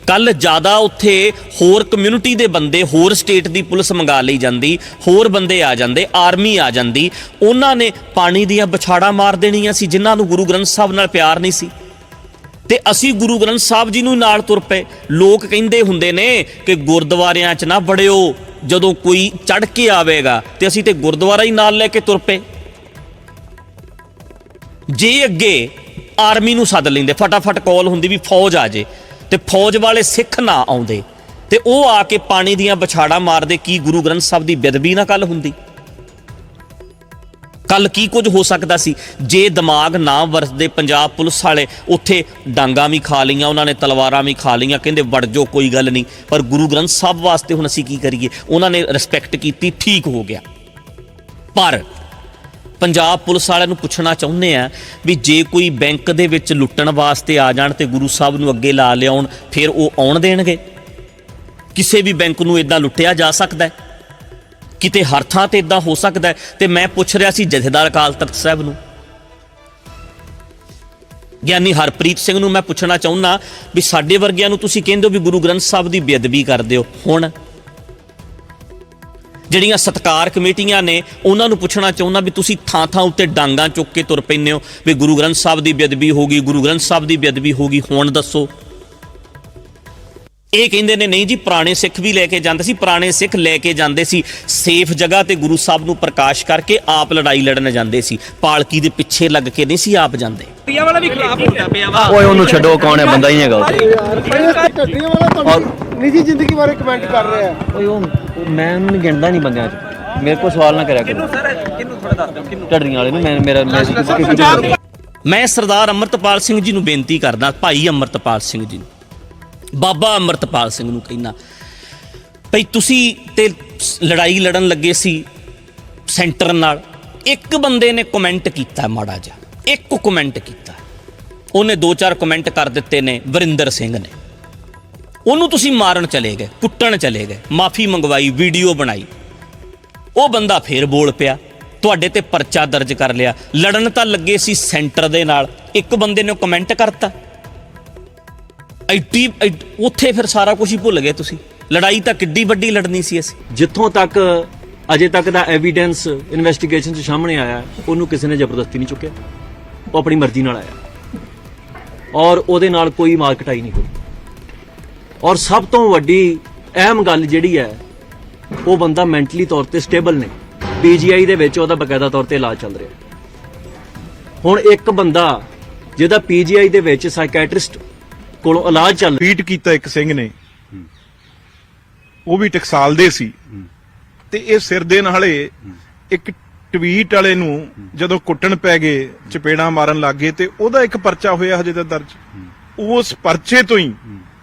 ਕੱਲ ਜ਼ਿਆਦਾ ਉੱਥੇ ਹੋਰ ਕਮਿਊਨਿਟੀ ਦੇ ਬੰਦੇ, ਹੋਰ ਸਟੇਟ ਦੀ ਪੁਲਿਸ ਮੰਗਾ ਲਈ ਜਾਂਦੀ, ਹੋਰ ਬੰਦੇ ਆ ਜਾਂਦੇ, ਆਰਮੀ ਆ ਜਾਂਦੀ, ਉਹਨਾਂ ਨੇ ਪਾਣੀ ਦੀਆਂ ਬਛਾੜਾਂ ਮਾਰ ਦੇਣੀਆਂ ਸੀ ਜਿਨ੍ਹਾਂ ਨੂੰ ਗੁਰੂ ਗ੍ਰੰਥ ਸਾਹਿਬ ਨਾਲ ਪਿਆਰ ਨਹੀਂ ਸੀ। ਤੇ ਅਸੀਂ ਗੁਰੂ ਗ੍ਰੰਥ ਸਾਹਿਬ ਜੀ ਨੂੰ ਨਾਲ ਤੁਰ ਪਏ। ਲੋਕ ਕਹਿੰਦੇ ਹੁੰਦੇ ਨੇ ਕਿ ਗੁਰਦੁਆਰਿਆਂ 'ਚ ਨਾ ਵੜਿਓ, ਜਦੋਂ ਕੋਈ ਚੜ ਕੇ ਆਵੇਗਾ, ਤੇ ਅਸੀਂ ਤੇ ਗੁਰਦੁਆਰਾ ਹੀ ਨਾਲ ਲੈ ਕੇ ਤੁਰ ਪਏ। ਜੇ ਅੱਗੇ ਆਰਮੀ ਨੂੰ ਸੱਦ ਲੈਂਦੇ, ਫਟਾਫਟ ਕਾਲ ਹੁੰਦੀ ਵੀ ਫੌਜ ਆ ਜੇ, ਤੇ ਫੌਜ ਵਾਲੇ ਸਿੱਖ ਨਾ ਆਉਂਦੇ ਤੇ ਉਹ ਆ ਕੇ ਪਾਣੀ ਦੀਆਂ ਬਛਾੜਾਂ ਮਾਰਦੇ, ਕੀ ਗੁਰੂ ਗ੍ਰੰਥ ਸਾਹਿਬ ਦੀ ਬੇਅਦਬੀ ਨਾ ਕੱਲ ਹੁੰਦੀ? ਕੱਲ ਕੀ ਕੁਝ ਹੋ ਸਕਦਾ ਸੀ ਜੇ ਦਿਮਾਗ ਨਾ ਵਰਤਦੇ ਪੰਜਾਬ ਪੁਲਿਸ ਵਾਲੇ। ਉੱਥੇ ਡਾਂਗਾਂ ਵੀ ਖਾ ਲਈਆਂ ਉਹਨਾਂ ਨੇ, ਤਲਵਾਰਾਂ ਵੀ ਖਾ ਲਈਆਂ, ਕਹਿੰਦੇ ਵੜ ਜਾਓ ਕੋਈ ਗੱਲ ਨਹੀਂ, ਪਰ ਗੁਰੂ ਗ੍ਰੰਥ ਸਾਹਿਬ ਵਾਸਤੇ ਹੁਣ ਅਸੀਂ ਕੀ ਕਰੀਏ? ਉਹਨਾਂ ਨੇ ਰਿਸਪੈਕਟ ਕੀਤੀ, ਠੀਕ ਹੋ ਗਿਆ। ਪਰ ਪੰਜਾਬ ਪੁਲਿਸ ਵਾਲਿਆਂ ਨੂੰ ਪੁੱਛਣਾ ਚਾਹੁੰਦੇ ਆ ਵੀ ਜੇ ਕੋਈ ਬੈਂਕ ਦੇ ਵਿੱਚ ਲੁੱਟਣ ਵਾਸਤੇ ਆ ਜਾਣ ਤੇ ਗੁਰੂ ਸਾਹਿਬ ਨੂੰ ਅੱਗੇ ਲਾ ਲਿਆਉਣ, ਫਿਰ ਉਹ ਆਉਣ ਦੇਣਗੇ? ਕਿਸੇ ਵੀ ਬੈਂਕ ਨੂੰ ਇਦਾਂ ਲੁੱਟਿਆ ਜਾ ਸਕਦਾ ਹੈ? ਕਿਤੇ ਹਰ ਥਾਂ ਤੇ ਇਦਾਂ ਹੋ ਸਕਦਾ ਹੈ? ਤੇ ਮੈਂ ਪੁੱਛ ਰਿਹਾ ਸੀ ਜਥੇਦਾਰ ਅਕਾਲ ਤਖਤ ਸਾਹਿਬ ਨੂੰ, ਗਿਆਨੀ ਹਰਪ੍ਰੀਤ ਸਿੰਘ ਨੂੰ ਮੈਂ ਪੁੱਛਣਾ ਚਾਹੁੰਦਾ ਵੀ ਸਾਡੇ ਵਰਗਿਆਂ ਨੂੰ ਤੁਸੀਂ ਕਹਿੰਦੇ ਹੋ ਵੀ ਗੁਰੂ ਗ੍ਰੰਥ ਸਾਹਿਬ ਦੀ ਬੇਅਦਬੀ ਕਰਦੇ ਹੋ, ਹੁਣ ਜਿਹੜੀਆਂ ਸਤਕਾਰ ਕਮੇਟੀਆਂ ਨੇ ਉਹਨਾਂ ਨੂੰ ਪੁੱਛਣਾ ਚਾਹੁੰਦਾ ਵੀ ਤੁਸੀਂ ਥਾਂ ਥਾਂ ਉੱਤੇ ਡਾਂਗਾਂ ਚੁੱਕ ਕੇ ਤੁਰ ਪੈਂਦੇ ਹੋ ਵੀ ਗੁਰੂ ਗ੍ਰੰਥ ਸਾਹਿਬ ਦੀ ਬੇਅਦਬੀ ਹੋ ਗਈ, ਗੁਰੂ ਗ੍ਰੰਥ ਸਾਹਿਬ ਦੀ ਬੇਅਦਬੀ ਹੋ ਗਈ, ਹੁਣ ਦੱਸੋ। ਇਹ ਕਹਿੰਦੇ ਨੇ ਨਹੀਂ ਜੀ ਪੁਰਾਣੇ ਸਿੱਖ ਵੀ ਲੈ ਕੇ ਜਾਂਦੇ ਸੀ, ਪੁਰਾਣੇ ਸਿੱਖ ਲੈ ਕੇ ਜਾਂਦੇ ਸੀ ਸੇਫ ਜਗ੍ਹਾ ਤੇ ਗੁਰੂ ਸਾਹਿਬ ਨੂੰ ਪ੍ਰਕਾਸ਼ ਕਰਕੇ, ਆਪ ਲੜਾਈ ਲੜਨ ਜਾਂਦੇ ਸੀ, ਪਾਲਕੀ ਦੇ ਪਿੱਛੇ ਲੱਗ ਕੇ ਨਹੀਂ ਸੀ ਆਪ ਜਾਂਦੇ। ਵਾਲਾ ਵੀ ਖਿਲਾਫ ਹੁੰਦਾ ਪਿਆ ਵਾ। ਓਏ ਉਹਨੂੰ ਛੱਡੋ, ਕੌਣ ਹੈ? ਬੰਦਾ ਹੀ ਹੈਗਾ ਉਹ। ਨਿੱਜੀ ਜ਼ਿੰਦਗੀ ਬਾਰੇ ਕਮੈਂਟ ਕਰ ਰਿਹਾ ਹੈ। ਓਏ ਉਹ ਮੈਂ ਉਹਨੂੰ ਗਿਣਦਾ ਨਹੀਂ ਬੰਦਿਆਂ 'ਚ, ਮੇਰੇ ਕੋਲ ਸਵਾਲ ਨਾ ਕਰਿਆ ਕਰੋ। ਕਿਹਨੂੰ ਥੋੜਾ ਦੱਸ ਦਿਓ, ਕਿਹਨੂੰ? ਢੱਡਰੀਆਂ ਵਾਲੇ ਨੂੰ। ਮੈਂ ਸਰਦਾਰ ਅੰਮ੍ਰਿਤਪਾਲ ਸਿੰਘ ਜੀ ਨੂੰ ਬੇਨਤੀ ਕਰਦਾ, ਭਾਈ ਅੰਮ੍ਰਿਤਪਾਲ ਸਿੰਘ ਜੀ ਨੂੰ, ਬਾਬਾ ਅੰਮ੍ਰਿਤਪਾਲ ਸਿੰਘ ਨੂੰ ਕਹਿਣਾ, ਭਈ ਤੁਸੀਂ ਤੇ ਲੜਾਈ ਲੜਨ ਲੱਗੇ ਸੀ ਸੈਂਟਰ ਨਾਲ, ਇੱਕ ਬੰਦੇ ਨੇ ਕਮੈਂਟ ਕੀਤਾ ਮਾੜਾ ਜਿਹਾ, ਇੱਕ ਕਮੈਂਟ ਕੀਤਾ, ਉਹਨੇ 2-4 ਕਮੈਂਟ ਕਰ ਦਿੱਤੇ ਨੇ, ਵਰਿੰਦਰ ਸਿੰਘ ਨੇ, ਉਹਨੂੰ ਤੁਸੀਂ ਮਾਰਨ ਚਲੇ ਗਏ, ਕੁੱਟਣ ਚਲੇ ਗਏ, ਮਾਫੀ ਮੰਗਵਾਈ, ਵੀਡੀਓ ਬਣਾਈ, ਉਹ ਬੰਦਾ ਫੇਰ ਬੋਲ ਪਿਆ, ਤੁਹਾਡੇ ਤੇ ਪਰਚਾ ਦਰਜ ਕਰ ਲਿਆ। ਲੜਨ ਤਾਂ ਲੱਗੇ ਸੀ ਸੈਂਟਰ ਦੇ ਨਾਲ, ਇੱਕ ਬੰਦੇ ਨੇ ਕਮੈਂਟ ਕਰਤਾ, ਉੱਥੇ ਫਿਰ ਸਾਰਾ ਕੁਝ ਹੀ ਭੁੱਲ ਗਏ ਤੁਸੀਂ। ਲੜਾਈ ਤਾਂ ਕਿੱਡੀ ਵੱਡੀ ਲੜਨੀ ਸੀ ਅਸੀਂ। ਜਿੱਥੋਂ ਤੱਕ ਅਜੇ ਤੱਕ ਦਾ ਐਵੀਡੈਂਸ ਇਨਵੈਸਟੀਗੇਸ਼ਨ 'ਚ ਸਾਹਮਣੇ ਆਇਆ, ਉਹਨੂੰ ਕਿਸੇ ਨੇ ਜ਼ਬਰਦਸਤੀ ਨਹੀਂ ਚੁੱਕਿਆ, ਉਹ ਆਪਣੀ ਮਰਜ਼ੀ ਨਾਲ ਆਇਆ ਔਰ ਉਹਦੇ ਨਾਲ ਕੋਈ ਮਾਰਕਟਾਈ ਨਹੀਂ ਹੋਈ। ਔਰ ਸਭ ਤੋਂ ਵੱਡੀ ਅਹਿਮ ਗੱਲ ਜਿਹੜੀ ਹੈ, ਉਹ ਬੰਦਾ ਮੈਂਟਲੀ ਤੌਰ ਤੇ ਸਟੇਬਲ ਨੇ, ਪੀਜੀਆਈ ਦੇ ਵਿੱਚ ਉਹਦਾ ਬਕਾਇਦਾ ਤੌਰ ਤੇ ਇਲਾਜ ਚੱਲ ਰਿਹਾ। ਹੁਣ ਇੱਕ ਬੰਦਾ ਜਿਹਦਾ ਪੀਜੀਆਈ ਦੇ ਵਿੱਚ ਸਾਈਕੈਟਰਿਸਟ ਕੋਲੋਂ ਇਲਾਜ ਚੱਲ ਟਵੀਟ ਕੀਤਾ ਇੱਕ ਸਿੰਘ ਨੇ, ਉਹ ਵੀ ਟਕਸਾਲ ਦੇ ਸੀ, ਤੇ ਇਹ ਸਿਰ ਦੇਣ ਵਾਲੇ ਇੱਕ ਟਵੀਟ ਵਾਲੇ ਨੂੰ ਜਦੋਂ ਕੁੱਟਣ ਪੈ ਗਏ, ਚਪੇੜਾਂ ਮਾਰਨ ਲੱਗ ਗਏ, ਤੇ ਉਹਦਾ ਇੱਕ ਪਰਚਾ ਹੋਇਆ ਹਜੇ ਤੱਕ ਦਰਜ। ਉਸ ਪਰਚੇ ਤੋਂ ਹੀ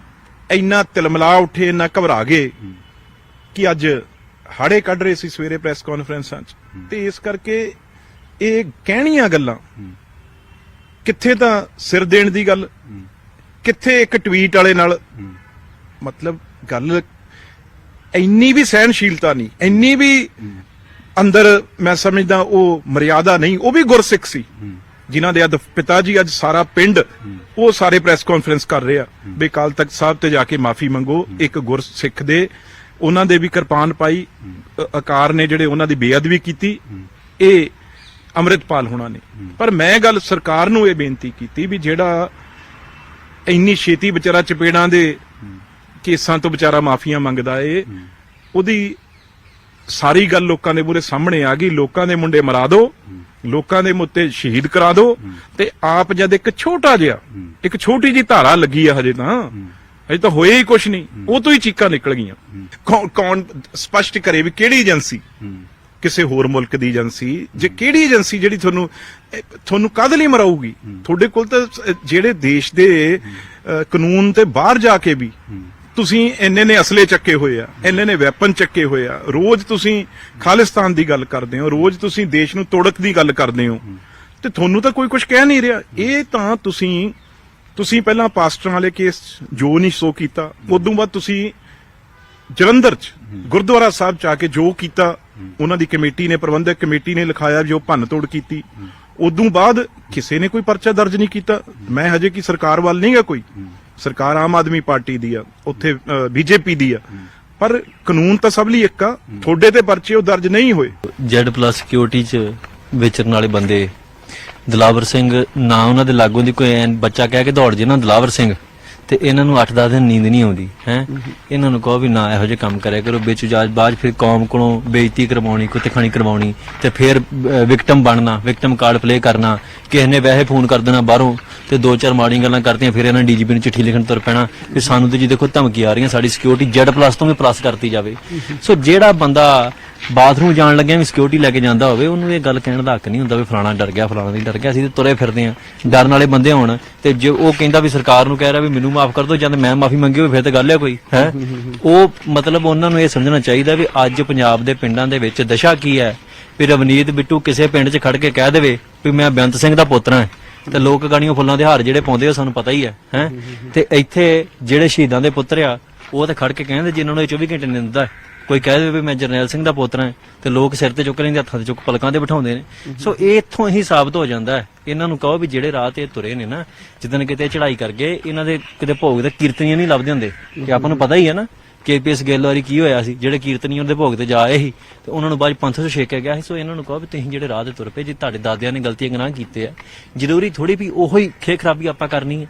ਇੰਨਾ ਤਿਲਮਲਾ ਉੱਠੇ, ਇੰਨਾ ਘਬਰਾ ਗਏ ਕਿ ਅੱਜ ਹਾੜੇ ਕੱਢ ਰਹੇ ਸੀ ਸਵੇਰੇ ਪ੍ਰੈਸ ਕਾਨਫਰੰਸਾਂ 'ਚ। ਤੇ ਇਸ ਕਰਕੇ ਇਹ ਕਹਿਣੀਆਂ ਗੱਲਾਂ, ਕਿੱਥੇ ਤਾਂ ਸਿਰ ਦੇਣ ਦੀ ਗੱਲ, ਕਿੱਥੇ ਇੱਕ ਟਵੀਟ ਵਾਲੇ ਨਾਲ, ਮਤਲਬ ਗੱਲ ਇੰਨੀ ਵੀ ਸਹਿਣਸ਼ੀਲਤਾ ਨਹੀਂ, ਇੰਨੀ ਵੀ ਅੰਦਰ ਮੈਂ ਸਮਝਦਾ ਉਹ ਮਰਿਆਦਾ ਨਹੀਂ। ਉਹ ਵੀ ਗੁਰਸਿੱਖ ਸੀ ਜਿਨ੍ਹਾਂ ਦੇ ਪਿਤਾ ਜੀ ਅੱਜ ਸਾਰਾ ਪਿੰਡ ਉਹ ਸਾਰੇ ਪ੍ਰੈਸ ਕਾਨਫਰੰਸ ਕਰ ਰਹੇ ਆ ਵੀ ਅਕਾਲ ਤਖਤ ਸਾਹਿਬ ਤੇ ਜਾ ਕੇ ਮਾਫੀ ਮੰਗੋ। ਇੱਕ ਗੁਰਸਿੱਖ ਦੇ ਉਹਨਾਂ ਦੇ ਵੀ ਕਿਰਪਾਨ ਪਾਈ, ਆਕਾਰ ਨੇ ਜਿਹੜੇ ਉਹਨਾਂ ਦੀ ਬੇਅਦਬੀ ਕੀਤੀ, ਇਹ ਅੰਮ੍ਰਿਤਪਾਲ ਹੋਣਾ ਨੇ। ਪਰ ਮੈਂ ਗੱਲ ਸਰਕਾਰ ਨੂੰ ਇਹ ਬੇਨਤੀ ਕੀਤੀ ਵੀ ਜਿਹੜਾ ਇੰਨੀ ਛੇਤੀ ਵਿਚਾਰਾ ਚਪੇੜਾਂ ਦੇ ਕੇਸਾਂ ਤੋਂ ਵਿਚਾਰਾ ਮਾਫੀਆਂ ਮੰਗਦਾ ਏ, ਉਹਦੀ ਸਾਰੀ ਗੱਲ ਲੋਕਾਂ ਦੇ ਮੂਹਰੇ ਸਾਹਮਣੇ ਆ ਗਈ। ਲੋਕਾਂ ਦੇ ਮੁੰਡੇ ਮਰਾ ਦਿਓ, ਲੋਕਾਂ ਦੇ ਮੁੱਤੇ ਸ਼ਹੀਦ ਕਰਾ ਦਿਓ, ਤੇ ਆਪ ਜਦ ਇੱਕ ਛੋਟਾ ਜਿਹਾ, ਇੱਕ ਛੋਟੀ ਜਿਹੀ ਧਾਰਾ ਲੱਗੀ ਆ ਹਜੇ ਤਾਂ, ਅਜੇ ਤਾਂ ਹੋਇਆ ਹੀ ਕੁਛ ਨਹੀਂ, ਉਹ ਤੋਂ ਹੀ ਚੀਕਾਂ ਨਿਕਲ ਗਈਆਂ। ਕੌਣ ਸਪਸ਼ਟ ਕਰੇ ਵੀ ਕਿਹੜੀ ਏਜੰਸੀ? ਕਿਸੇ ਹੋਰ ਮੁਲਕ ਦੀ ਏਜੰਸੀ? ਜੇ ਕਿਹੜੀ ਏਜੰਸੀ ਜਿਹੜੀ ਤੁਹਾਨੂੰ ਕਾਹਦੇ ਲਈ ਮਰਾਊਗੀ? ਤੁਹਾਡੇ ਕੋਲ ਤਾਂ ਜਿਹੜੇ ਦੇਸ਼ ਦੇ ਕਾਨੂੰਨ ਤੇ ਬਾਹਰ ਜਾ ਕੇ ਵੀ ਤੁਸੀਂ ਇੰਨੇ ਨੇ ਅਸਲੇ ਚੱਕੇ ਹੋਏ ਆ, ਇੰਨੇ ਨੇ ਵੈਪਨ ਚੱਕੇ ਹੋਏ ਆ, ਰੋਜ਼ ਤੁਸੀਂ ਖਾਲਿਸਤਾਨ ਦੀ ਗੱਲ ਕਰਦੇ ਹੋ, ਰੋਜ਼ ਤੁਸੀਂ ਦੇਸ਼ ਨੂੰ ਤੋੜਕ ਦੀ ਗੱਲ ਕਰਦੇ ਹੋ, ਤੇ ਤੁਹਾਨੂੰ ਤਾਂ ਕੋਈ ਕੁਝ ਕਹਿ ਨਹੀਂ ਰਿਹਾ। ਇਹ ਤਾਂ ਤੁਸੀਂ ਪਹਿਲਾਂ ਪਾਸਟਰਾਂ ਵਾਲੇ ਕੇਸ ਜੋ ਨਹੀਂ ਸੋ ਕੀਤਾ, ਉਦੋਂ ਬਾਅਦ ਤੁਸੀਂ ਜਲੰਧਰ ਚ ਗੁਰਦੁਆਰਾ ਸਾਹਿਬ ਚ ਆ ਕੇ ਜੋ ਕੀਤਾ, ਉਹਨਾਂ ਦੀ ਕਮੇਟੀ ਨੇ, ਪ੍ਰਬੰਧਕ ਕਮੇਟੀ ਨੇ ਲਿਖਾਇਆ ਜੋ ਭੰਨ ਤੋੜ ਕੀਤੀ, ਉਦੋਂ ਬਾਅਦ ਕਿਸੇ ਨੇ ਕੋਈ ਪਰਚਾ ਦਰਜ ਨਹੀਂ ਕੀਤਾ। ਮੈਂ ਹਜੇ ਕੀ ਸਰਕਾਰ ਵੱਲ ਨਹੀਂ ਗਾ, ਕੋਈ ਸਰਕਾਰ ਆਮ ਆਦਮੀ ਪਾਰਟੀ ਦੀ ਆ, ਉੱਥੇ ਬੀਜੇਪੀ ਦੀ ਆ, ਪਰ ਕਾਨੂੰਨ ਤਾਂ ਸਭ ਲਈ ਇੱਕ ਆ। ਤੁਹਾਡੇ ਤੇ ਪਰਚੇ ਉਹ ਦਰਜ ਨਹੀਂ ਹੋਏ। Z+ ਸਿਕਿਉਰਿਟੀ ਚ ਵਿਚਰਨ ਵਾਲੇ ਬੰਦੇ, ਦਿਲਾਵਰ ਸਿੰਘ ਨਾ ਉਹਨਾਂ ਦੇ ਲਾਗੋਂ ਦੀ ਕੋਈ ਬੱਚਾ ਕਹਿ ਕੇ ਦੌੜ ਜੇ ਨਾ, ਦਿਲਾਵਰ ਸਿੰਘ, ਤੇ ਇਹਨਾਂ ਨੂੰ 8-10 ਦਿਨ ਨੀਂਦ ਨਹੀਂ ਆਉਂਦੀ ਹੈ। ਇਹਨਾਂ ਨੂੰ ਕਹੋ ਵੀ ਨਾ ਇਹੋ ਜਿਹੇ ਕੰਮ ਕਰਿਆ ਕਰੋ, ਵਿੱਚ ਬਾਅਦ ਫਿਰ ਕੌਮ ਕੋਲੋਂ ਬੇਇੱਜ਼ਤੀ ਕਰਵਾਉਣੀ, ਕੁੱਤੇਖਾਨੀ ਕਰਵਾਉਣੀ, ਤੇ ਫਿਰ ਵਿਕਟਮ ਬਣਨਾ, ਵਿਕਟਮ ਕਾਰਡ ਪਲੇ ਕਰਨਾ। ਕਿਸੇ ਨੇ ਵੈਸੇ ਫੋਨ ਕਰ ਦੇਣਾ ਬਾਹਰੋਂ ਤੇ 2-4 ਮਾੜੀਆਂ ਗੱਲਾਂ ਕਰਤੀਆਂ, ਫਿਰ ਇਹਨਾਂ DGP ਨੂੰ ਚਿੱਠੀ ਲਿਖਣ ਤੁਰ ਪੈਣਾ ਵੀ ਸਾਨੂੰ ਤੇ ਜੀ ਦੇਖੋ ਧਮਕੀ ਆ ਰਹੀਆਂ, ਸਾਡੀ ਸਿਕਿਉਰਿਟੀ Z+ ਤੋਂ ਵੀ ਪਲੱਸ ਕਰਤੀ ਜਾਵੇ। ਸੋ ਜਿਹੜਾ ਬੰਦਾ ਬਾਥਰੂਮ ਜਾਣ ਲੱਗਿਆ ਵੀ ਸਿਕਿਉਰਿਟੀ ਲੈ ਕੇ ਜਾਂਦਾ ਹੋਵੇ, ਉਹਨੂੰ ਇਹ ਗੱਲ ਕਹਿਣ ਦਾ ਹੱਕ ਨਹੀਂ ਹੁੰਦਾ ਵੀ ਫਲਾਣਾ ਡਰ ਗਿਆ, ਫਲਾਣਾ ਨਹੀਂ ਡਰ ਗਿਆ। ਅਸੀਂ ਤੇ ਤੁਰੇ ਫਿਰਦੇ ਆ, ਡਰਨ ਵਾਲੇ ਬੰਦੇ ਹੋਣ ਤੇ ਜੇ ਉਹ ਕਹਿੰਦਾ ਵੀ ਸਰਕਾਰ ਨੂੰ ਕਹਿ ਰਿਹਾ ਵੀ ਮੈਨੂੰ ਮਾਫ ਕਰ ਦਿਓ, ਜਾਂ ਮੈਂ ਮਾਫੀ ਮੰਗੀ ਹੋਵੇ, ਫਿਰ ਤੇ ਗੱਲ ਹੈ ਕੋਈ ਹੈ। ਉਹ ਮਤਲਬ ਉਹਨਾਂ ਨੂੰ ਇਹ ਸਮਝਣਾ ਚਾਹੀਦਾ ਵੀ ਅੱਜ ਪੰਜਾਬ ਦੇ ਪਿੰਡਾਂ ਦੇ ਵਿੱਚ ਦਸ਼ਾ ਕੀ ਹੈ ਵੀ ਰਵਨੀਤ ਬਿੱਟੂ ਕਿਸੇ ਪਿੰਡ 'ਚ ਖੜ ਕੇ ਕਹਿ ਦੇਵੇ ਵੀ ਮੈਂ ਬੇਅੰਤ ਸਿੰਘ ਦਾ ਪੋਤਰਾ ਹਾਂ, ਤੇ ਲੋਕ ਗਾਣੀਆਂ ਫੁੱਲਾਂ ਦੇ ਹਾਰ ਜਿਹੜੇ ਪਾਉਂਦੇ ਆ ਸਾਨੂੰ ਪਤਾ ਹੀ ਹੈ। ਤੇ ਇੱਥੇ ਜਿਹੜੇ ਸ਼ਹੀਦਾਂ ਦੇ ਪੁੱਤਰ ਆ ਉਹ ਤੇ ਖੜ ਕੇ ਕਹਿੰਦੇ ਜਿਨ੍ਹਾਂ ਨੂੰ 24 ਘੰਟੇ ਨਿੰਦਦਾ, ਕੋਈ ਕਹਿ ਦੇਵੇ ਵੀ ਮੈਂ ਜਰਨੈਲ ਸਿੰਘ ਦਾ ਪੋਤਰਾ ਹਾਂ, ਤੇ ਲੋਕ ਸਿਰ ਤੇ ਚੁੱਕ ਲੈਂਦੇ, ਹੱਥਾਂ ਤੇ ਚੁੱਕ ਪਲਕਾਂ ਤੇ ਬਿਠਾਉਂਦੇ ਨੇ। ਸੋ ਇਹ ਇੱਥੋਂ ਹੀ ਸਾਬਤ ਹੋ ਜਾਂਦਾ ਹੈ। ਇਹਨਾਂ ਨੂੰ ਕਹੋ ਵੀ ਜਿਹੜੇ ਰਾਹ ਤੇ ਤੁਰੇ ਨੇ ਨਾ, ਜਿੱਦਣ ਕਿਤੇ ਚੜਾਈ ਕਰ ਗਏ, ਇਹਨਾਂ ਦੇ ਕਿਤੇ ਭੋਗ ਤੇ ਕੀਰਤਨੀਆਂ ਨਹੀਂ ਲੱਭਦੇ ਹੁੰਦੇ, ਕਿ ਆਪਾਂ ਨੂੰ ਪਤਾ ਹੀ ਹੈ ਨਾ KPS ਗਿੱਲ ਵਾਰੀ ਕੀ ਹੋਇਆ ਸੀ, ਜਿਹੜੇ ਕੀਰਤਨੀਆਂ ਦੇ ਭੋਗ ਤੇ ਜਾ ਆਏ ਸੀ ਤੇ ਉਹਨਾਂ ਨੂੰ ਬਾਅਦ ਪੰਥ ਤੋਂ ਛੇਕਿਆ ਗਿਆ ਸੀ। ਸੋ ਇਹਨਾਂ ਨੂੰ ਕਹੋ ਵੀ ਤੁਸੀਂ ਜਿਹੜੇ ਰਾਹ ਤੇ ਤੁਰ ਪਏ, ਜੇ ਤੁਹਾਡੇ ਦਾਦਿਆਂ ਨੇ ਗਲਤੀਆਂ ਗੁਨਾਹ ਕੀਤੇ ਆ, ਜ਼ਰੂਰੀ ਥੋੜੀ ਵੀ ਉਹੀ ਖੇ ਖਰਾਬੀ ਆਪਾਂ ਕਰਨੀ ਹੈ।